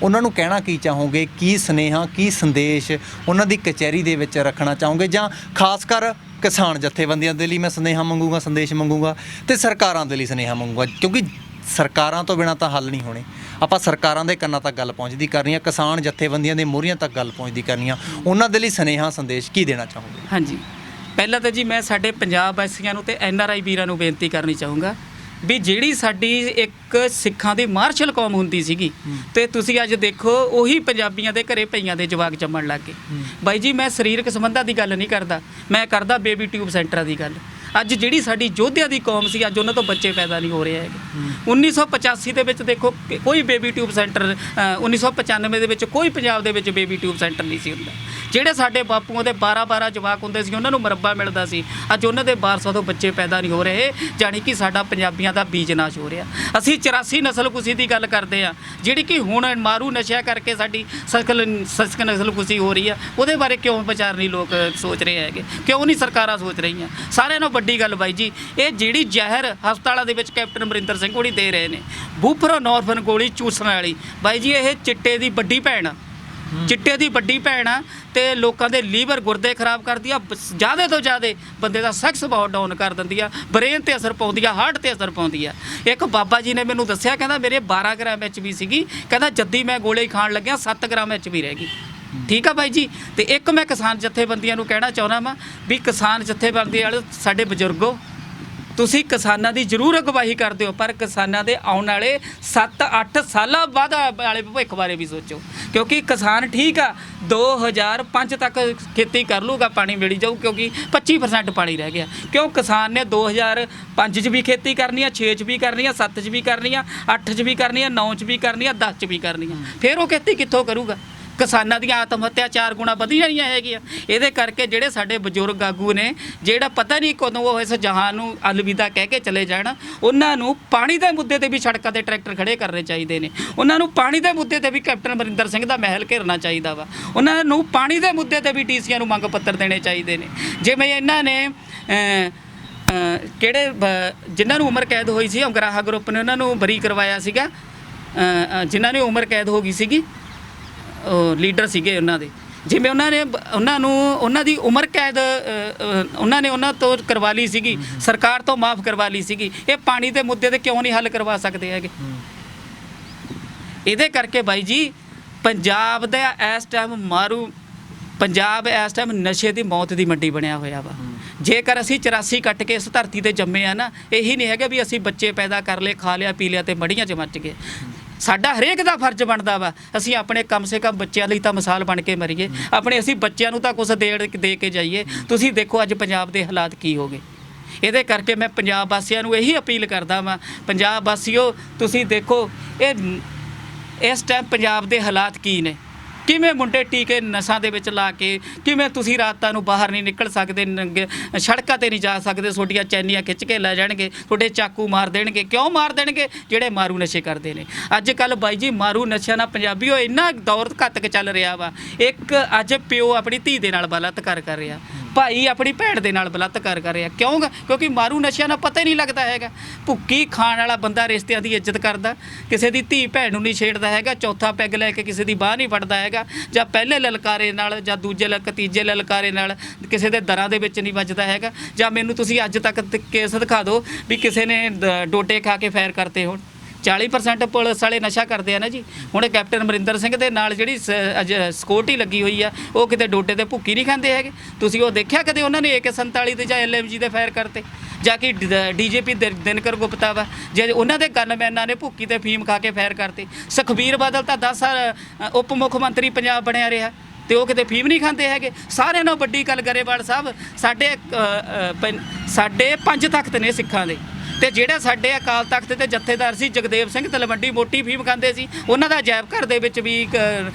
ਉਹਨਾਂ ਨੂੰ ਕਹਿਣਾ ਕੀ ਚਾਹੋਗੇ? ਕੀ ਸੁਨੇਹਾ, ਕੀ ਸੰਦੇਸ਼ ਉਹਨਾਂ ਦੀ ਕਚਹਿਰੀ ਦੇ ਵਿੱਚ ਰੱਖਣਾ ਚਾਹੋਗੇ? ਜਾਂ ਖਾਸ ਕਰ ਕਿਸਾਨ ਜਥੇਬੰਦੀਆਂ ਦੇ ਲਈ ਮੈਂ ਸੁਨੇਹਾ ਮੰਗੂਗਾ, ਸੰਦੇਸ਼ ਮੰਗੂਗਾ, ਤੇ ਸਰਕਾਰਾਂ ਦੇ ਲਈ ਸੁਨੇਹਾ ਮੰਗੂਗਾ? ਕਿਉਂਕਿ ਸਰਕਾਰਾਂ ਤੋਂ ਬਿਨਾਂ ਤਾਂ ਹੱਲ ਨਹੀਂ ਹੋਣੇ। ਆਪਾਂ ਸਰਕਾਰਾਂ ਦੇ ਕੰਨਾਂ ਤੱਕ ਗੱਲ ਪਹੁੰਚਦੀ ਕਰਨੀ ਆ, ਕਿਸਾਨ ਜਥੇਬੰਦੀਆਂ ਦੇ ਮੋਹਰੀਆਂ ਤੱਕ ਗੱਲ ਪਹੁੰਚਦੀ ਕਰਨੀ ਆ। ਉਹਨਾਂ ਦੇ ਲਈ ਸੁਨੇਹਾ, ਸੰਦੇਸ਼ ਕੀ ਦੇਣਾ ਚਾਹੋਗੇ? ਹਾਂਜੀ, ਪਹਿਲਾਂ ਤਾਂ ਜੀ ਮੈਂ ਸਾਡੇ ਪੰਜਾਬ ਵਾਸੀਆਂ ਨੂੰ ਤੇ NRI ਵੀਰਾਂ ਨੂੰ ਬੇਨਤੀ ਕਰਨੀ ਚਾਹੂੰਗਾ ਵੀ ਜਿਹੜੀ ਸਾਡੀ ਇੱਕ ਸਿੱਖਾਂ ਦੀ ਮਾਰਸ਼ਲ ਕੌਮ ਹੁੰਦੀ ਸੀਗੀ, ਤੇ ਤੁਸੀਂ ਅੱਜ ਦੇਖੋ ਉਹੀ ਪੰਜਾਬੀਆਂ ਦੇ ਘਰੇ ਪਈਆਂ ਦੇ ਜਵਾਕ ਜੰਮਣ ਲੱਗ ਗਏ। ਬਾਈ ਜੀ ਮੈਂ ਸਰੀਰਕ ਸੰਬੰਧਾਂ ਦੀ ਗੱਲ ਨਹੀਂ ਕਰਦਾ, ਮੈਂ ਕਰਦਾ ਬੇਬੀ ਟਿਊਬ ਸੈਂਟਰਾਂ ਦੀ ਗੱਲ। ਅੱਜ ਜਿਹੜੀ ਸਾਡੀ ਯੋਧਿਆਂ ਦੀ ਕੌਮ ਸੀ ਅੱਜ ਉਹਨਾਂ ਤੋਂ ਬੱਚੇ ਪੈਦਾ ਨਹੀਂ ਹੋ ਰਹੇ ਹੈਗੇ। 1985 ਦੇ ਵਿੱਚ ਦੇਖੋ ਕੋਈ ਬੇਬੀ ਟਿਊਬ ਸੈਂਟਰ 1995 ਦੇ ਵਿੱਚ ਕੋਈ ਪੰਜਾਬ ਦੇ ਵਿੱਚ ਬੇਬੀ ਟਿਊਬ ਸੈਂਟਰ ਨਹੀਂ ਸੀ ਹੁੰਦਾ। ਜਿਹੜੇ ਸਾਡੇ ਬਾਪੂਆਂ ਦੇ 12 ਜਵਾਕ ਹੁੰਦੇ ਸੀ ਉਹਨਾਂ ਨੂੰ ਮੁਰੱਬਾ ਮਿਲਦਾ ਸੀ, ਅੱਜ ਉਹਨਾਂ ਦੇ ਵਾਰਸਾਂ ਤੋਂ ਬੱਚੇ ਪੈਦਾ ਨਹੀਂ ਹੋ ਰਹੇ, ਜਾਣੀ ਕਿ ਸਾਡਾ ਪੰਜਾਬੀਆਂ ਦਾ ਬੀਜ ਨਾਸ਼ ਹੋ ਰਿਹਾ। ਅਸੀਂ 84 ਨਸਲਕੁਸ਼ੀ ਦੀ ਗੱਲ ਕਰਦੇ ਆ, ਜਿਹੜੀ ਕਿ ਹੁਣ ਮਾਰੂ ਨਸ਼ਿਆਂ ਕਰਕੇ ਸਾਡੀ ਸਖਤ ਨਸਲਕੁਸ਼ੀ ਹੋ ਰਹੀ ਆ। ਉਹਦੇ ਬਾਰੇ ਕਿਉਂ ਵਿਚਾਰ ਨਹੀਂ ਲੋਕ ਸੋਚ ਰਹੇ ਹੈਗੇ, ਕਿਉਂ ਨਹੀਂ ਸਰਕਾਰਾਂ ਸੋਚ ਰਹੀਆਂ? ਸਾਰਿਆਂ ਨਾਲੋਂ ਵੱਡੀ ਗੱਲ ਬਾਈ ਜੀ, ਇਹ ਜਿਹੜੀ ਜ਼ਹਿਰ ਹਸਪਤਾਲਾਂ ਦੇ ਵਿੱਚ ਕੈਪਟਨ ਅਮਰਿੰਦਰ ਸਿੰਘ ਹੋਣੀ ਦੇ ਰਹੇ ਨੇ, ਬੂਪਰੋਨੋਰਫਨ ਗੋਲੀ ਚੂਸਣ ਵਾਲੀ, ਬਾਈ ਜੀ ਇਹ ਚਿੱਟੇ ਦੀ ਵੱਡੀ ਭੈਣ ਆ, ਚਿੱਟੇ ਦੀ ਵੱਡੀ ਭੈਣ ਆ, ਤੇ ਲੋਕਾਂ ਦੇ ਲੀਵਰ ਗੁਰਦੇ ਖਰਾਬ ਕਰਦੀ ਆ, ਜ਼ਿਆਦਾ ਤੋਂ ਜ਼ਿਆਦਾ ਬੰਦੇ ਦਾ ਸੈਕਸ ਬਹੁਤ ਡਾਊਨ ਕਰ ਦਿੰਦੀ ਆ, ਬ੍ਰੇਨ ਤੇ ਅਸਰ ਪਾਉਂਦੀ ਆ, ਹਾਰਟ ਤੇ ਅਸਰ ਪਾਉਂਦੀ ਆ। ਇੱਕ ਬਾਬਾ ਜੀ ਨੇ ਮੈਨੂੰ ਦੱਸਿਆ, ਕਹਿੰਦਾ ਮੇਰੇ 12 ਗ੍ਰਾਮ HB ਸੀਗੀ, ਕਹਿੰਦਾ ਜੱਦੀ ਮੈਂ ਗੋਲੇ ਖਾਣ ਲੱਗਿਆ 7 ਗ੍ਰਾਮ HB ਰਹਿ ਗਈ। ਠੀਕ ਆ ਬਾਈ ਜੀ। ਤੇ ਇੱਕ ਮੈਂ ਕਿਸਾਨ ਜਥੇਬੰਦੀਆਂ ਨੂੰ ਕਹਿਣਾ ਚਾਹੁੰਦਾ ਵਾਂ ਵੀ ਕਿਸਾਨ ਜਥੇਬੰਦੀ ਵਾਲੇ ਸਾਡੇ ਬਜ਼ੁਰਗੋ, ਤੁਸੀਂ ਕਿਸਾਨਾਂ ਦੀ ਜ਼ਰੂਰ ਅਗਵਾਈ ਕਰਦੇ ਹੋ, ਪਰ ਕਿਸਾਨਾਂ ਦੇ ਆਉਣ ਵਾਲੇ 7-8 ਸਾਲਾਂ ਬਾਅਦ ਵਾਲੇ ਭਵਿੱਖ ਬਾਰੇ ਵੀ ਸੋਚੋ, ਕਿਉਂਕਿ ਕਿਸਾਨ ਠੀਕ ਆ 2005 ਤੱਕ ਖੇਤੀ ਕਰ ਲੂਗਾ, ਪਾਣੀ ਮਿਲੀ ਜਾਊ, ਕਿਉਂਕਿ 25% ਪਾਣੀ ਰਹਿ ਗਿਆ। ਕਿਉਂ ਕਿਸਾਨ ਨੇ 2005 'ਚ ਵੀ ਖੇਤੀ ਕਰਨੀ ਆ, 6 'ਚ ਵੀ ਕਰਨੀ ਆ, 7 'ਚ ਵੀ ਕਰਨੀ ਆ, 8 'ਚ ਵੀ ਕਰਨੀ ਆ, 9 'ਚ ਵੀ ਕਰਨੀ ਆ, 10 'ਚ ਵੀ ਕਰਨੀ ਆ, ਫਿਰ ਉਹ ਖੇਤੀ ਕਿੱਥੋਂ ਕਰੂਗਾ? ਕਿਸਾਨਾਂ ਦੀਆਂ ਆਤਮ ਹੱਤਿਆ 4 ਗੁਣਾ ਵਧੀ ਜਾਣੀਆਂ ਹੈਗੀਆਂ। ਇਹਦੇ ਕਰਕੇ ਜਿਹੜੇ ਸਾਡੇ ਬਜ਼ੁਰਗ ਆਗੂ ਨੇ, ਜਿਹੜਾ ਪਤਾ ਨਹੀਂ ਕਦੋਂ ਉਹ ਇਸ ਜਹਾਨ ਨੂੰ ਅਲਵਿਦਾ ਕਹਿ ਕੇ ਚਲੇ ਜਾਣ, ਉਹਨਾਂ ਨੂੰ ਪਾਣੀ ਦੇ ਮੁੱਦੇ ਤੇ ਵੀ ਸੜਕਾਂ ਤੇ ਟਰੈਕਟਰ ਖੜੇ ਕਰਨੇ ਚਾਹੀਦੇ ਨੇ। ਉਹਨਾਂ ਨੂੰ ਪਾਣੀ ਦੇ ਮੁੱਦੇ ਤੇ ਵੀ ਕੈਪਟਨ ਅਮਰਿੰਦਰ ਸਿੰਘ ਦਾ ਮਹਿਲ ਘੇਰਨਾ ਚਾਹੀਦਾ ਵਾ। ਉਹਨਾਂ ਨੂੰ ਪਾਣੀ ਦੇ ਮੁੱਦੇ ਤੇ ਵੀ TCਆਂ ਨੂੰ ਮੰਗ ਪੱਤਰ ਦੇਣੇ ਚਾਹੀਦੇ ਨੇ। ਜਿਵੇਂ ਇਹਨਾਂ ਨੇ ਕਿਹੜੇ ਜਿਨ੍ਹਾਂ ਨੂੰ ਉਮਰ ਕੈਦ ਹੋਈ ਸੀ, ਉਗਰਾਹਾ ਗਰੁੱਪ ਨੇ ਉਹਨਾਂ ਨੂੰ ਬਰੀ ਕਰਵਾਇਆ ਸੀਗਾ, ਜਿਨ੍ਹਾਂ ਨੇ ਉਮਰ ਕੈਦ ਹੋ ਗਈ ਸੀਗੀ, ਲੀਡਰ ਸੀਗੇ ਉਹਨਾਂ ਦੇ। ਜਿਵੇਂ ਉਹਨਾਂ ਦੀ ਉਮਰ ਕੈਦ ਉਹਨਾਂ ਤੋਂ ਕਰਵਾ ਲਈ ਸੀਗੀ, ਸਰਕਾਰ ਤੋਂ ਮਾਫ ਕਰਵਾ ਲਈ ਸੀਗੀ, ਇਹ ਪਾਣੀ ਦੇ ਮੁੱਦੇ ਤੇ ਕਿਉਂ ਨਹੀਂ ਹੱਲ ਕਰਵਾ ਸਕਦੇ ਹੈਗੇ? ਇਹਦੇ ਕਰਕੇ ਬਾਈ ਜੀ ਪੰਜਾਬ ਦਾ ਇਸ ਟਾਈਮ ਨਸ਼ੇ ਦੀ ਮੌਤ ਦੀ ਮੰਡੀ ਬਣਿਆ ਹੋਇਆ ਵਾ। ਜੇਕਰ ਅਸੀਂ 84 ਕੱਟ ਕੇ ਇਸ ਧਰਤੀ ਤੇ ਜੰਮੇ ਆ ਨਾ, ਇਹੀ ਨਹੀਂ ਹੈਗਾ ਵੀ ਅਸੀਂ ਬੱਚੇ ਪੈਦਾ ਕਰ ਲਏ, ਖਾ ਲਿਆ, ਪੀ ਲਿਆ ਤੇ ਮੜੀਆਂ 'ਚ ਮੱਚ ਗਏ। ਸਾਡਾ ਹਰੇਕ ਦਾ ਫਰਜ਼ ਬਣਦਾ ਵਾ, ਅਸੀਂ ਆਪਣੇ ਕਮ ਸੇ ਕਮ ਬੱਚਿਆਂ ਲਈ ਤਾਂ ਮਿਸਾਲ ਬਣ ਕੇ ਮਰੀਏ, ਅਸੀਂ ਬੱਚਿਆਂ ਨੂੰ ਤਾਂ ਕੁਛ ਦੇ ਕੇ ਜਾਈਏ। ਤੁਸੀਂ ਦੇਖੋ ਅੱਜ ਪੰਜਾਬ ਦੇ ਹਾਲਾਤ ਕੀ ਹੋ ਗਏ। ਇਹਦੇ ਕਰਕੇ ਮੈਂ ਪੰਜਾਬ ਵਾਸੀਆਂ ਨੂੰ ਇਹੀ ਅਪੀਲ ਕਰਦਾ ਵਾਂ, ਪੰਜਾਬ ਵਾਸੀਓ ਤੁਸੀਂ ਦੇਖੋ ਇਸ ਟਾਈਮ ਪੰਜਾਬ ਦੇ ਹਾਲਾਤ ਕੀ ਨੇ, ਕਿਵੇਂ ਮੁੰਡੇ ਟੀਕੇ ਨਸ਼ਾਂ ਦੇ ਵਿੱਚ ਲਾ ਕੇ, ਕਿਵੇਂ ਤੁਸੀਂ ਰਾਤਾਂ ਨੂੰ ਬਾਹਰ ਨਹੀਂ ਨਿਕਲ ਸਕਦੇ, ਸੜਕਾਂ ਤੇ ਨਹੀਂ ਜਾ ਸਕਦੇ, ਤੁਹਾਡੀਆਂ ਚੈਨੀਆਂ ਖਿੱਚ ਕੇ ਲੈ ਜਾਣਗੇ, ਤੁਹਾਡੇ ਚਾਕੂ ਮਾਰ ਦੇਣਗੇ। ਕਿਉਂ ਮਾਰ ਦੇਣਗੇ? ਜਿਹੜੇ ਮਾਰੂ ਨਸ਼ੇ ਕਰਦੇ ਨੇ। ਅੱਜ ਕੱਲ੍ਹ ਬਾਈ ਜੀ ਮਾਰੂ ਨਸ਼ਿਆਂ ਨਾਲ ਪੰਜਾਬੀਓ ਇੰਨਾ ਦੌਰ ਘਾਤਕ ਚੱਲ ਰਿਹਾ ਵਾ। ਇੱਕ ਅੱਜ ਪਿਓ ਆਪਣੀ ਧੀ ਦੇ ਨਾਲ ਬਲਾਤਕਾਰ ਕਰ ਰਿਹਾ, ਭਾਈ ਆਪਣੀ ਭੈਣ ਦੇ ਨਾਲ ਬਲਾਤਕਾਰ ਕਰ ਰਿਹਾ। ਕਿਉਂਕਿ ਮਾਰੂ ਨਸ਼ਿਆਂ ਨਾਲ ਪਤਾ ਹੀ ਨਹੀਂ ਲੱਗਦਾ ਹੈਗਾ। ਭੁੱਕੀ ਖਾਣ ਵਾਲਾ ਬੰਦਾ ਰਿਸ਼ਤਿਆਂ ਦੀ ਇੱਜ਼ਤ ਕਰਦਾ, ਕਿਸੇ ਦੀ ਧੀ ਭੈਣ ਨੂੰ ਨਹੀਂ ਛੇੜਦਾ ਹੈਗਾ, ਚੌਥਾ ਪੈਗ ਲੈ ਕੇ ਕਿਸੇ ਦੀ ਬਾਹ ਨਹੀਂ ਫੜਦਾ ਹੈਗਾ, ਜਾਂ ਪਹਿਲੇ ਲਲਕਾਰੇ ਨਾਲ ਜਾਂ ਦੂਜੇ ਤੀਜੇ ਲਲਕਾਰੇ ਨਾਲ ਕਿਸੇ ਦੇ ਦਰਾਂ ਦੇ ਵਿੱਚ ਨਹੀਂ ਵੱਜਦਾ ਹੈਗਾ। ਜਾਂ ਮੈਨੂੰ ਤੁਸੀਂ ਅੱਜ ਤੱਕ ਕੇਸ ਦਿਖਾ ਦਿਓ ਵੀ ਕਿਸੇ ਨੇ ਡੋਡੇ ਖਾ ਕੇ ਫਾਇਰ ਕਰਤੇ ਹੋਣ। 40% ਪੁਲਿਸ ਵਾਲੇ ਨਸ਼ਾ ਕਰਦੇ ਆ ਨਾ ਜੀ। ਹੁਣ ਕੈਪਟਨ ਅਮਰਿੰਦਰ ਸਿੰਘ ਦੇ ਨਾਲ ਜਿਹੜੀ ਸਿਕਿਉਰਟੀ ਲੱਗੀ ਹੋਈ ਆ, ਉਹ ਕਿਤੇ ਡੋਡੇ ਤੇ ਭੁੱਕੀ ਨਹੀਂ ਖਾਂਦੇ ਹੈਗੇ। ਤੁਸੀਂ ਉਹ ਦੇਖਿਆ ਕਦੇ ਉਹਨਾਂ ਨੇ AK-47 ਤੇ ਜਾਂ LMG ਦੇ ਫਾਇਰ ਕਰਤੇ? ਜਾਂ ਕਿ DGP ਦਿਨਕਰ ਗੁਪਤਾ ਵਾ, ਜੇ ਉਹਨਾਂ ਦੇ ਗਨਮੈਨਾਂ ਨੇ ਭੁੱਕੀ ਤੇ ਫੀਮ ਖਾ ਕੇ ਫਾਇਰ ਕਰਤੇ। ਸੁਖਬੀਰ ਬਾਦਲ ਤਾਂ 10 ਸਾਲ ਉਪ ਮੁੱਖ ਮੰਤਰੀ ਪੰਜਾਬ ਬਣਿਆ ਰਿਹਾ, ਤੇ ਉਹ ਕਿਤੇ ਫੀਮ ਨਹੀਂ ਖਾਂਦੇ ਹੈਗੇ। ਸਾਰਿਆਂ ਨਾਲੋਂ ਵੱਡੀ ਗੱਲ ਗਰੇਵਾਲ ਸਾਹਿਬ, ਸਾਡੇ 5 ਤਖਤ ਨੇ ਸਿੱਖਾਂ ਦੇ, ਤੇ ਜਿਹੜੇ ਸਾਡੇ ਅਕਾਲ ਤਖਤ ਦੇ ਜਥੇਦਾਰ ਸੀ ਜਗਦੇਵ ਸਿੰਘ ਤਲਵੰਡੀ, ਮੋਟੀ ਫੀਮ ਖਾਂਦੇ ਸੀ, ਉਹਨਾਂ ਦਾ ਅਜਾਇਬ ਘਰ ਦੇ ਵਿੱਚ ਵੀ ਇੱਕ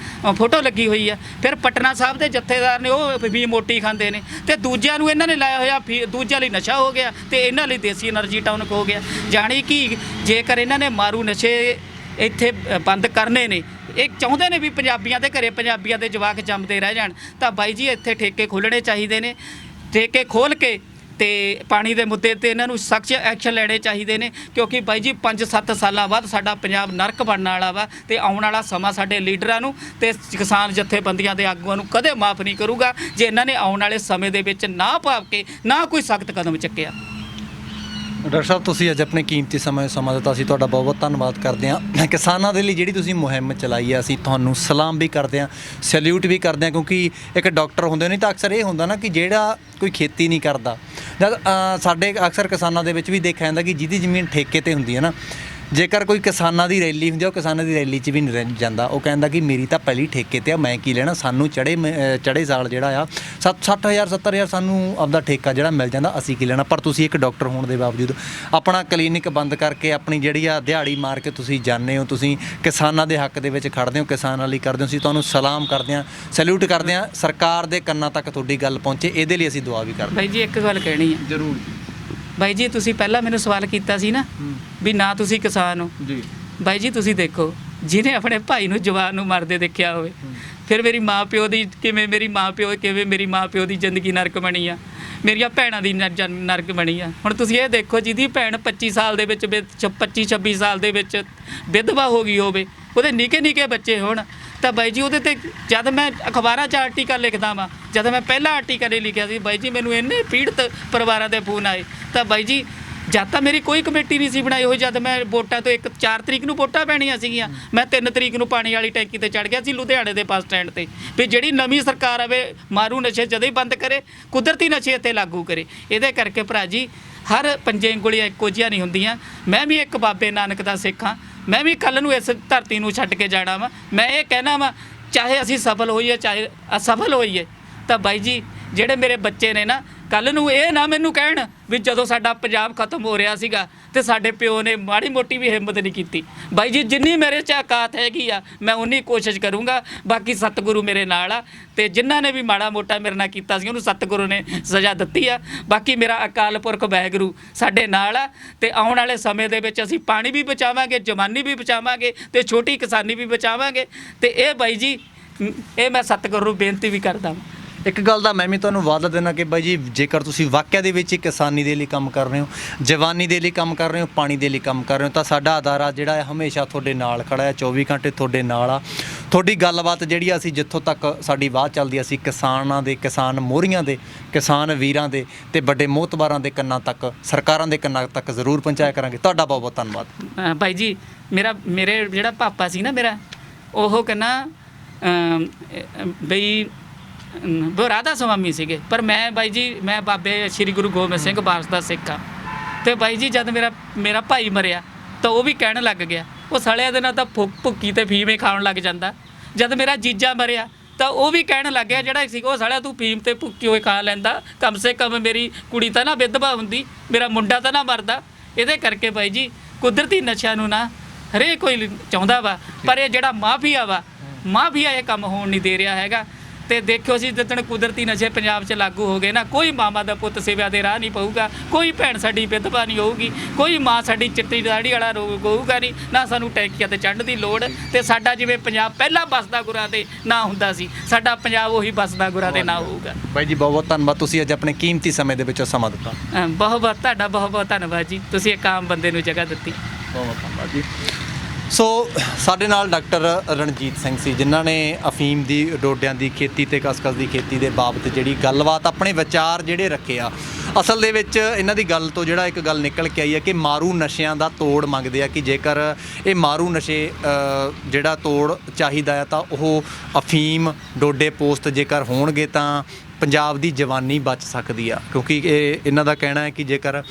ਫੋਟੋ ਲੱਗੀ ਹੋਈ ਆ। ਫਿਰ ਪਟਨਾ ਸਾਹਿਬ ਦੇ ਜਥੇਦਾਰ ਨੇ, ਉਹ ਵੀ ਮੋਟੀ ਖਾਂਦੇ ਨੇ, ਤੇ ਦੂਜਿਆਂ ਨੂੰ ਇਹਨਾਂ ਨੇ ਲਾਇਆ ਹੋਇਆ, ਦੂਜਿਆਂ ਲਈ ਨਸ਼ਾ ਹੋ ਗਿਆ ਤੇ ਇਹਨਾਂ ਲਈ ਦੇਸੀ એનર્ਜੀ ਟਾਊਨਕ ਹੋ ਗਿਆ। ਜਾਣੀ ਕਿ ਜੇਕਰ ਇਹਨਾਂ ਨੇ ਮਾਰੂ ਨਸ਼ੇ ਇੱਥੇ ਬੰਦ ਕਰਨੇ ਨੇ, ਇਹ ਚਾਹੁੰਦੇ ਨੇ ਵੀ ਪੰਜਾਬੀਆਂ ਦੇ ਘਰੇ ਪੰਜਾਬੀਆਂ ਦੇ ਜਵਾਕ ਜੰਮਦੇ ਰਹਿ ਜਾਣ, ਤਾਂ ਬਾਈ ਜੀ ਇੱਥੇ ਠੇਕੇ ਖੋਲ੍ਹਣੇ ਚਾਹੀਦੇ ਨੇ। ਠੇਕੇ ਖੋਲ੍ਹ ਕੇ ਤੇ ਪਾਣੀ ਦੇ ਮੁੱਦੇ ਤੇ ਇਹਨਾਂ ਨੂੰ ਸਖਤ ਐਕਸ਼ਨ ਲੈਣੇ ਚਾਹੀਦੇ ਨੇ, ਕਿਉਂਕਿ ਬਾਈ ਜੀ 5-7 ਸਾਲਾਂ ਬਾਅਦ ਸਾਡਾ ਪੰਜਾਬ ਨਰਕ ਬਣਨ ਵਾਲਾ ਵਾ, ਤੇ ਆਉਣ ਵਾਲਾ ਸਮਾਂ ਸਾਡੇ ਲੀਡਰਾਂ ਨੂੰ ਤੇ ਕਿਸਾਨ ਜਥੇਬੰਦੀਆਂ ਦੇ ਆਗੂਆਂ ਨੂੰ ਕਦੇ ਮਾਫ ਨਹੀਂ ਕਰੂਗਾ ਜੇ ਇਹਨਾਂ ਨੇ ਆਉਣ ਵਾਲੇ ਸਮੇਂ ਦੇ ਵਿੱਚ ਨਾ ਭਾਵ ਕੇ ਨਾ ਕੋਈ ਸਖਤ ਕਦਮ ਚੱਕਿਆ। ਡਾਕਟਰ ਸਾਹਿਬ, ਤੁਸੀਂ ਅੱਜ ਆਪਣੇ ਕੀਮਤੀ ਸਮਾਂ ਦਿੱਤਾ, ਅਸੀਂ ਤੁਹਾਡਾ ਬਹੁਤ ਬਹੁਤ ਧੰਨਵਾਦ ਕਰਦੇ ਹਾਂ। ਕਿਸਾਨਾਂ ਦੇ ਲਈ ਜਿਹੜੀ ਤੁਸੀਂ ਮੁਹਿੰਮ ਚਲਾਈ ਹੈ, ਅਸੀਂ ਤੁਹਾਨੂੰ ਸਲਾਮ ਵੀ ਕਰਦੇ ਹਾਂ, ਸੈਲਿਊਟ ਵੀ ਕਰਦੇ ਹਾਂ, ਕਿਉਂਕਿ ਇੱਕ ਡਾਕਟਰ ਹੁੰਦੇ ਨਹੀਂ ਤਾਂ ਅਕਸਰ ਇਹ ਹੁੰਦਾ ਨਾ ਕਿ ਜਿਹੜਾ ਕੋਈ ਖੇਤੀ ਨਹੀਂ ਕਰਦਾ, ਜਦ ਸਾਡੇ ਅਕਸਰ ਕਿਸਾਨਾਂ ਦੇ ਵਿੱਚ ਵੀ ਦੇਖਿਆ ਜਾਂਦਾ ਕਿ ਜਿਹਦੀ ਜ਼ਮੀਨ ਠੇਕੇ 'ਤੇ ਹੁੰਦੀ ਹੈ ਨਾ, ਜੇਕਰ ਕੋਈ ਕਿਸਾਨਾਂ ਦੀ ਰੈਲੀ ਹੁੰਦੀ ਆ, ਉਹ ਕਿਸਾਨਾਂ ਦੀ ਰੈਲੀ 'ਚ ਵੀ ਨਹੀਂ ਜਾਂਦਾ। ਉਹ ਕਹਿੰਦਾ ਕਿ ਮੇਰੀ ਤਾਂ ਪਹਿਲੀ ਠੇਕੇ ਤੇ ਆ, ਮੈਂ ਕੀ ਲੈਣਾ, ਸਾਨੂੰ ਚੜੇ ਸਾਲ ਜਿਹੜਾ ਆ 60,000 70,000 ਸਾਨੂੰ ਆਪਦਾ ਠੇਕਾ ਜਿਹੜਾ ਮਿਲ ਜਾਂਦਾ, ਅਸੀਂ ਕੀ ਲੈਣਾ। ਪਰ ਤੁਸੀਂ ਇੱਕ ਡਾਕਟਰ ਹੋਣ ਦੇ ਬਾਵਜੂਦ ਆਪਣਾ ਕਲੀਨਿਕ ਬੰਦ ਕਰਕੇ ਆਪਣੀ ਜਿਹੜੀ ਆ ਦਿਹਾੜੀ ਮਾਰ ਕੇ ਤੁਸੀਂ ਜਾਂਦੇ ਹੋ, ਤੁਸੀਂ ਕਿਸਾਨਾਂ ਦੇ ਹੱਕ ਦੇ ਵਿੱਚ ਖੜਦੇ ਹੋ, ਕਿਸਾਨਾਂ ਲਈ ਕਰਦੇ ਹੋ। ਅਸੀਂ ਤੁਹਾਨੂੰ ਸਲਾਮ ਕਰਦੇ ਹਾਂ, ਸੈਲੂਟ ਕਰਦੇ ਹਾਂ। ਸਰਕਾਰ ਦੇ ਕੰਨਾਂ ਤੱਕ ਤੁਹਾਡੀ ਗੱਲ ਪਹੁੰਚੇ, ਇਹਦੇ ਲਈ ਅਸੀਂ ਦੁਆ ਵੀ ਕਰਦੇ ਹਾਂ। ਬਾਈ ਜੀ ਇੱਕ ਗੱਲ ਕਹਿਣੀ ਆ ਜ਼ਰੂਰ ਬਾਈ ਜੀ, ਤੁਸੀਂ ਪਹਿਲਾਂ ਮੈਨੂੰ ਸਵਾਲ ਕੀਤਾ ਸੀ ਨਾ ਵੀ ਨਾ ਤੁਸੀਂ ਕਿਸਾਨ ਹੋ ਜੀ। ਬਾਈ ਜੀ ਤੁਸੀਂ ਦੇਖੋ, ਜਿਹਨੇ ਆਪਣੇ ਭਾਈ ਨੂੰ ਜਵਾਨ ਨੂੰ ਮਰਦੇ ਦੇਖਿਆ ਹੋਵੇ, ਫਿਰ ਮੇਰੀ ਮਾਂ ਪਿਓ ਦੀ ਕਿਵੇਂ ਮੇਰੀ ਮਾਂ ਪਿਓ ਦੀ ਜ਼ਿੰਦਗੀ ਨਰਕ ਬਣੀ ਆ, ਮੇਰੀਆਂ ਭੈਣਾਂ ਦੀ ਨਰਕ ਬਣੀ ਆ। ਹੁਣ ਤੁਸੀਂ ਇਹ ਦੇਖੋ, ਜਿਹਦੀ ਭੈਣ 25 ਸਾਲ ਦੇ ਵਿੱਚ 25-26 ਸਾਲ ਦੇ ਵਿੱਚ ਵਿਧਵਾ ਹੋ ਗਈ ਹੋਵੇ, ਉਹਦੇ ਨਿੱਕੇ ਬੱਚੇ ਹੋਣ, ਤਾਂ ਬਾਈ ਜੀ ਉਹਦੇ ਤੇ ਜਦ ਮੈਂ ਅਖਬਾਰਾਂ 'ਚ ਆਰਟੀਕਲ ਲਿਖਦਾ ਵਾਂ, ਜਦ ਮੈਂ ਪਹਿਲਾ ਆਰਟੀਕਲ ਇਹ ਲਿਖਿਆ ਸੀ ਬਾਈ ਜੀ, ਮੈਨੂੰ ਇੰਨੇ ਪੀੜਤ ਪਰਿਵਾਰਾਂ ਦੇ ਫੋਨ ਆਏ। ਤਾਂ ਬਾਈ ਜੀ ਜਦ ਤਾਂ ਮੇਰੀ ਕੋਈ ਕਮੇਟੀ ਨਹੀਂ ਸੀ ਬਣਾਈ ਹੋਈ, ਜਦ ਮੈਂ ਵੋਟਾਂ ਤੋਂ 4 ਤਰੀਕ ਨੂੰ ਵੋਟਾਂ ਪੈਣੀਆਂ ਸੀਗੀਆਂ, ਮੈਂ 3 ਤਰੀਕ ਨੂੰ ਪਾਣੀ ਵਾਲੀ ਟੈਂਕੀ ਤੇ ਚੜ ਗਿਆ ਸੀ ਲੁਧਿਆਣੇ ਦੇ ਬੱਸ ਸਟੈਂਡ ਤੇ, ਵੀ ਜਿਹੜੀ ਨਵੀਂ ਸਰਕਾਰ ਆਵੇ ਮਾਰੂ ਨਸ਼ੇ ਜਦੇ ਹੀ ਬੰਦ ਕਰੇ, ਕੁਦਰਤੀ ਨਸ਼ੇ ਇੱਥੇ ਲਾਗੂ ਕਰੇ। ਇਹਦੇ ਕਰਕੇ ਭਰਾ ਜੀ ਹਰ ਪੰਜੇ ਉਂਗਲੀਆਂ ਇੱਕੋ ਜਿਹੀਆਂ ਨਹੀਂ ਹੁੰਦੀਆਂ। ਮੈਂ ਵੀ ਇੱਕ ਬਾਬੇ ਨਾਨਕ ਦਾ ਸਿੱਖ ਹਾਂ, ਮੈਂ ਵੀ ਕੱਲ੍ਹ ਨੂੰ ਇਸ ਧਰਤੀ ਨੂੰ ਛੱਡ ਕੇ ਜਾਣਾ ਵਾ। ਮੈਂ ਇਹ ਕਹਿਣਾ ਵਾ, ਚਾਹੇ ਅਸੀਂ ਸਫਲ ਹੋਈਏ ਚਾਹੇ ਅਸਫਲ ਹੋਈਏ, ਤਾਂ ਬਾਈ ਜੀ ਜਿਹੜੇ ਮੇਰੇ ਬੱਚੇ ਨੇ ਨਾ, ਕੱਲ੍ਹ ਨੂੰ ਇਹ ਨਾ ਮੈਨੂੰ ਕਹਿਣ ਵੀ ਜਦੋਂ ਸਾਡਾ ਪੰਜਾਬ ਖਤਮ ਹੋ ਰਿਹਾ ਸੀਗਾ ਤੇ ਸਾਡੇ ਪਿਓ ਨੇ ਮਾੜੀ ਮੋਟੀ ਵੀ ਹਿੰਮਤ ਨਹੀਂ ਕੀਤੀ। ਬਾਈ ਜੀ ਜਿੰਨੀ ਮੇਰੇ 'ਚ ਔਕਾਤ ਹੈਗੀ ਆ, ਮੈਂ ਉਨੀ ਕੋਸ਼ਿਸ਼ ਕਰੂੰਗਾ। ਬਾਕੀ ਸਤਿਗੁਰੂ ਮੇਰੇ ਨਾਲ ਆ, ਤੇ ਜਿਨ੍ਹਾਂ ਨੇ ਵੀ ਮਾੜਾ ਮੋਟਾ ਮੇਰੇ ਨਾਲ ਕੀਤਾ ਸੀ ਉਹਨੂੰ ਸਤਿਗੁਰੂ ਨੇ ਸਜ਼ਾ ਦਿੱਤੀ ਆ। ਬਾਕੀ ਮੇਰਾ ਅਕਾਲ ਪੁਰਖ ਵਾਹਿਗੁਰੂ ਸਾਡੇ ਨਾਲ ਆ, ਤੇ ਆਉਣ ਵਾਲੇ ਸਮੇਂ ਦੇ ਵਿੱਚ ਅਸੀਂ ਪਾਣੀ ਵੀ ਬਚਾਵਾਂਗੇ, ਜਵਾਨੀ ਵੀ ਬਚਾਵਾਂਗੇ, ਤੇ ਛੋਟੀ ਕਿਸਾਨੀ ਵੀ ਬਚਾਵਾਂਗੇ। ਤੇ ਇਹ ਬਾਈ ਜੀ ਇਹ ਮੈਂ ਸਤਿਗੁਰੂ ਨੂੰ ਬੇਨਤੀ ਵੀ ਕਰਦਾ ਹਾਂ। ਇੱਕ ਗੱਲ ਦਾ ਮੈਂ ਵੀ ਤੁਹਾਨੂੰ ਵਾਅਦਾ ਦੇਣਾ ਕਿ ਬਾਈ ਜੀ, ਜੇਕਰ ਤੁਸੀਂ ਵਾਕਿਆ ਦੇ ਵਿੱਚ ਕਿਸਾਨੀ ਦੇ ਲਈ ਕੰਮ ਕਰ ਰਹੇ ਹੋ, ਜਵਾਨੀ ਦੇ ਲਈ ਕੰਮ ਕਰ ਰਹੇ ਹੋ, ਪਾਣੀ ਦੇ ਲਈ ਕੰਮ ਕਰ ਰਹੇ ਹੋ, ਤਾਂ ਸਾਡਾ ਅਦਾਰਾ ਜਿਹੜਾ ਹੈ ਹਮੇਸ਼ਾ ਤੁਹਾਡੇ ਨਾਲ ਖੜਾ ਹੈ, 24 ਘੰਟੇ ਤੁਹਾਡੇ ਨਾਲ ਆ। ਤੁਹਾਡੀ ਗੱਲਬਾਤ ਜਿਹੜੀ ਅਸੀਂ ਜਿੱਥੋਂ ਤੱਕ ਸਾਡੀ ਬਾਤ ਚੱਲਦੀ, ਅਸੀਂ ਕਿਸਾਨਾਂ ਦੇ, ਕਿਸਾਨ ਮੋਹਰੀਆਂ ਦੇ, ਕਿਸਾਨ ਵੀਰਾਂ ਦੇ ਤੇ ਵੱਡੇ ਮੋਹਤਬਾਰਾਂ ਦੇ ਕੰਨਾਂ ਤੱਕ, ਸਰਕਾਰਾਂ ਦੇ ਕੰਨਾਂ ਤੱਕ ਜ਼ਰੂਰ ਪਹੁੰਚਾਇਆ ਕਰਾਂਗੇ। ਤੁਹਾਡਾ ਬਹੁਤ ਬਹੁਤ ਧੰਨਵਾਦ। ਬਾਈ ਜੀ ਮੇਰੇ ਜਿਹੜਾ ਪਾਪਾ ਸੀ ਨਾ ਮੇਰਾ, ਉਹ ਕਹਿੰਦਾ ਬਈ ਰਾਧਾ ਸੁਆਮੀ ਸੀਗੇ, ਪਰ ਮੈਂ ਬਾਈ ਜੀ ਮੈਂ ਬਾਬੇ ਸ਼੍ਰੀ ਗੁਰੂ ਗੋਬਿੰਦ ਸਿੰਘ ਪਾਤਸ਼ਾਹ ਦਾ ਸਿੱਖ ਹਾਂ। ਤੇ ਬਾਈ ਜੀ ਜਦ ਮੇਰਾ ਭਾਈ ਮਰਿਆ ਤਾਂ ਉਹ ਵੀ ਕਹਿਣ ਲੱਗ ਗਿਆ, ਉਹ ਸਾਲਿਆਂ ਦੇ ਨਾਲ ਤਾਂ ਭੁੱਕੀ ਤੇ ਫੀਮ ਹੀ ਖਾਣ ਲੱਗ ਜਾਂਦਾ। ਜਦ ਮੇਰਾ ਜੀਜਾ ਮਰਿਆ ਤਾਂ ਉਹ ਵੀ ਕਹਿਣ ਲੱਗ ਗਿਆ, ਜਿਹੜਾ ਸੀ ਉਹ ਸਾਲਿਆ ਤੂੰ ਫੀਮ ਤੇ ਭੁੱਕੀ ਹੋਏ ਖਾ ਲੈਂਦਾ, ਕਮ ਸੇ ਕਮ ਮੇਰੀ ਕੁੜੀ ਤਾਂ ਨਾ ਵਿਧਵਾ ਹੁੰਦੀ, ਮੇਰਾ ਮੁੰਡਾ ਤਾਂ ਨਾ ਮਰਦਾ। ਇਹਦੇ ਕਰਕੇ ਬਾਈ ਜੀ ਕੁਦਰਤੀ ਨਸ਼ਿਆਂ ਨੂੰ ਨਾ ਹਰੇਕ ਕੋਈ ਚਾਹੁੰਦਾ ਵਾ, ਪਰ ਇਹ ਜਿਹੜਾ ਮਾਫੀਆ ਇਹ ਕੰਮ ਹੋਣ ਨਹੀਂ ਦੇ ਰਿਹਾ ਹੈਗਾ। ਤੇ ਦੇਖਿਓ ਅਸੀਂ ਜਿੱਦਣ ਕੁਦਰਤੀ ਨਸ਼ੇ ਪੰਜਾਬ 'ਚ ਲਾਗੂ ਹੋ ਗਏ ਨਾ, ਕੋਈ ਮਾਮਾ ਦਾ ਪੁੱਤ ਸੇਵਾ ਦੇ ਰਾਹ ਨਹੀਂ ਪਊਗਾ, ਕੋਈ ਭੈਣ ਸਾਡੀ ਵਿਧਵਾ ਨਹੀਂ ਹੋਊਗੀ, ਕੋਈ ਮਾਂ ਸਾਡੀ ਚਿੱਟੀ ਦਾੜੀ ਵਾਲਾ ਰੋਗ ਹੋਊਗਾ ਨਹੀਂ, ਨਾ ਸਾਨੂੰ ਟੈਂਕੀਆਂ ਤੇ ਚੜ੍ਹਨ ਦੀ ਲੋੜ। ਤੇ ਸਾਡਾ ਜਿਵੇਂ ਪੰਜਾਬ ਪਹਿਲਾਂ ਬਸਦਾ ਗੁਰਾਂ ਤੇ ਨਾ ਹੁੰਦਾ ਸੀ, ਸਾਡਾ ਪੰਜਾਬ ਉਹੀ ਬਸਦਾ ਗੁਰਾਂ ਤੇ ਨਾ ਹੋਊਗਾ। ਬਾਈ ਜੀ ਬਹੁਤ ਬਹੁਤ ਧੰਨਵਾਦ, ਤੁਸੀਂ ਅੱਜ ਆਪਣੇ ਕੀਮਤੀ ਸਮੇਂ ਦੇ ਵਿੱਚੋਂ ਸਮਾਂ ਦਿੱਤਾ। ਤੁਹਾਡਾ ਬਹੁਤ ਬਹੁਤ ਧੰਨਵਾਦ ਜੀ, ਤੁਸੀਂ ਇੱਕ ਆਮ ਬੰਦੇ ਨੂੰ ਜਗ੍ਹਾ ਦਿੱਤੀ। ਬਹੁਤ ਬਹੁਤ ਧੰਨਵਾਦ ਜੀ। ਸੋ ਸਾਡੇ ਨਾਲ ਡਾਕਟਰ ਰਣਜੀਤ ਸਿੰਘ ਸੀ, ਜਿਨ੍ਹਾਂ ਨੇ ਅਫੀਮ ਦੀ, ਡੋਡਿਆਂ ਦੀ ਖੇਤੀ ਤੇ ਕਸਕਸ ਦੀ ਖੇਤੀ ਦੇ ਬਾਬਤ ਜਿਹੜੀ ਗੱਲਬਾਤ, ਆਪਣੇ ਵਿਚਾਰ ਜਿਹੜੇ ਰੱਖੇ ਆ। ਅਸਲ ਦੇ ਵਿੱਚ ਇਹਨਾਂ ਦੀ ਗੱਲ ਤੋਂ ਜਿਹੜਾ ਇੱਕ ਗੱਲ ਨਿਕਲ ਕੇ ਆਈ ਹੈ ਕਿ ਮਾਰੂ ਨਸ਼ਿਆਂ ਦਾ ਤੋੜ ਮੰਗਦੇ ਆ, ਕਿ ਜੇਕਰ ਇਹ ਮਾਰੂ ਨਸ਼ੇ ਜਿਹੜਾ ਤੋੜ ਚਾਹੀਦਾ ਆ ਤਾਂ ਉਹ ਅਫੀਮ, ਡੋਡੇ ਪੋਸਤ ਜੇਕਰ ਹੋਣਗੇ ਤਾਂ ਪੰਜਾਬ ਦੀ ਜਵਾਨੀ ਬਚ ਸਕਦੀ ਆ। ਕਿਉਂਕਿ ਇਹਨਾਂ ਦਾ ਕਹਿਣਾ ਹੈ ਕਿ ਜੇਕਰ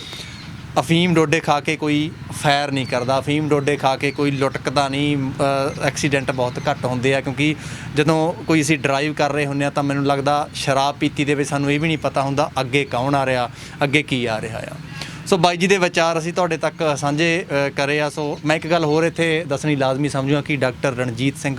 ਅਫੀਮ ਡੋਡੇ ਖਾ ਕੇ ਕੋਈ ਫੈਰ ਨਹੀਂ ਕਰਦਾ, ਅਫੀਮ ਡੋਡੇ ਖਾ ਕੇ ਕੋਈ ਲੁਟਕਦਾ ਨਹੀਂ, ਐਕਸੀਡੈਂਟ ਬਹੁਤ ਘੱਟ ਹੁੰਦੇ ਆ। ਕਿਉਂਕਿ ਜਦੋਂ ਕੋਈ ਅਸੀਂ ਡਰਾਈਵ ਕਰ ਰਹੇ ਹੁੰਦੇ ਆ ਤਾਂ ਮੈਨੂੰ ਲੱਗਦਾ ਸ਼ਰਾਬ ਪੀਤੀ ਦੇ ਵਿੱਚ ਸਾਨੂੰ ਇਹ ਵੀ ਨਹੀਂ ਪਤਾ ਹੁੰਦਾ ਅੱਗੇ ਕੌਣ ਆ ਰਿਹਾ, ਅੱਗੇ ਕੀ ਆ ਰਿਹਾ ਆ। ਸੋ ਬਾਈ ਜੀ ਦੇ ਵਿਚਾਰ ਅਸੀਂ ਤੁਹਾਡੇ ਤੱਕ ਸਾਂਝੇ ਕਰੇ ਆ। ਸੋ ਮੈਂ ਇੱਕ ਗੱਲ ਹੋਰ ਇੱਥੇ ਦੱਸਣੀ ਲਾਜ਼ਮੀ ਸਮਝੂਗਾ ਕਿ ਡਾਕਟਰ ਰਣਜੀਤ ਸਿੰਘ,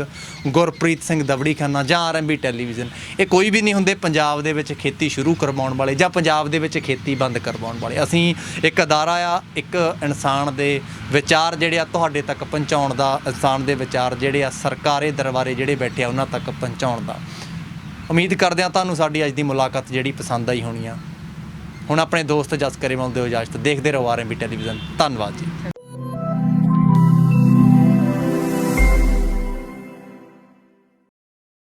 ਗੁਰਪ੍ਰੀਤ ਸਿੰਘ ਦਵੜੀ ਖਾਨਾ ਜਾਂ RMB ਟੈਲੀਵਿਜ਼ਨ, ਇਹ ਕੋਈ ਵੀ ਨਹੀਂ ਹੁੰਦੇ ਪੰਜਾਬ ਦੇ ਵਿੱਚ ਖੇਤੀ ਸ਼ੁਰੂ ਕਰਵਾਉਣ ਵਾਲੇ ਜਾਂ ਪੰਜਾਬ ਦੇ ਵਿੱਚ ਖੇਤੀ ਬੰਦ ਕਰਵਾਉਣ ਵਾਲੇ। ਅਸੀਂ ਇੱਕ ਅਦਾਰਾ ਆ, ਇੱਕ ਇਨਸਾਨ ਦੇ ਵਿਚਾਰ ਜਿਹੜੇ ਆ ਤੁਹਾਡੇ ਤੱਕ ਪਹੁੰਚਾਉਣ ਦਾ, ਇਨਸਾਨ ਦੇ ਵਿਚਾਰ ਜਿਹੜੇ ਆ ਸਰਕਾਰੀ ਦਰਬਾਰੇ ਜਿਹੜੇ ਬੈਠੇ ਆ ਉਹਨਾਂ ਤੱਕ ਪਹੁੰਚਾਉਣ ਦਾ। ਉਮੀਦ ਕਰਦੇ ਹਾਂ ਤੁਹਾਨੂੰ ਸਾਡੀ ਅੱਜ ਦੀ ਮੁਲਾਕਾਤ ਜਿਹੜੀ ਪਸੰਦ ਆਈ ਹੋਣੀ ਆ। ਹੁਣ ਆਪਣੇ ਦੋਸਤ ਜਸ ਗਰੇਵਾਲ ਦਿਓ ਇਜਾਜ਼ਤ। ਦੇਖਦੇ ਰਹੋ RMB ਟੈਲੀਵਿਜ਼ਨ। ਧੰਨਵਾਦ ਜੀ।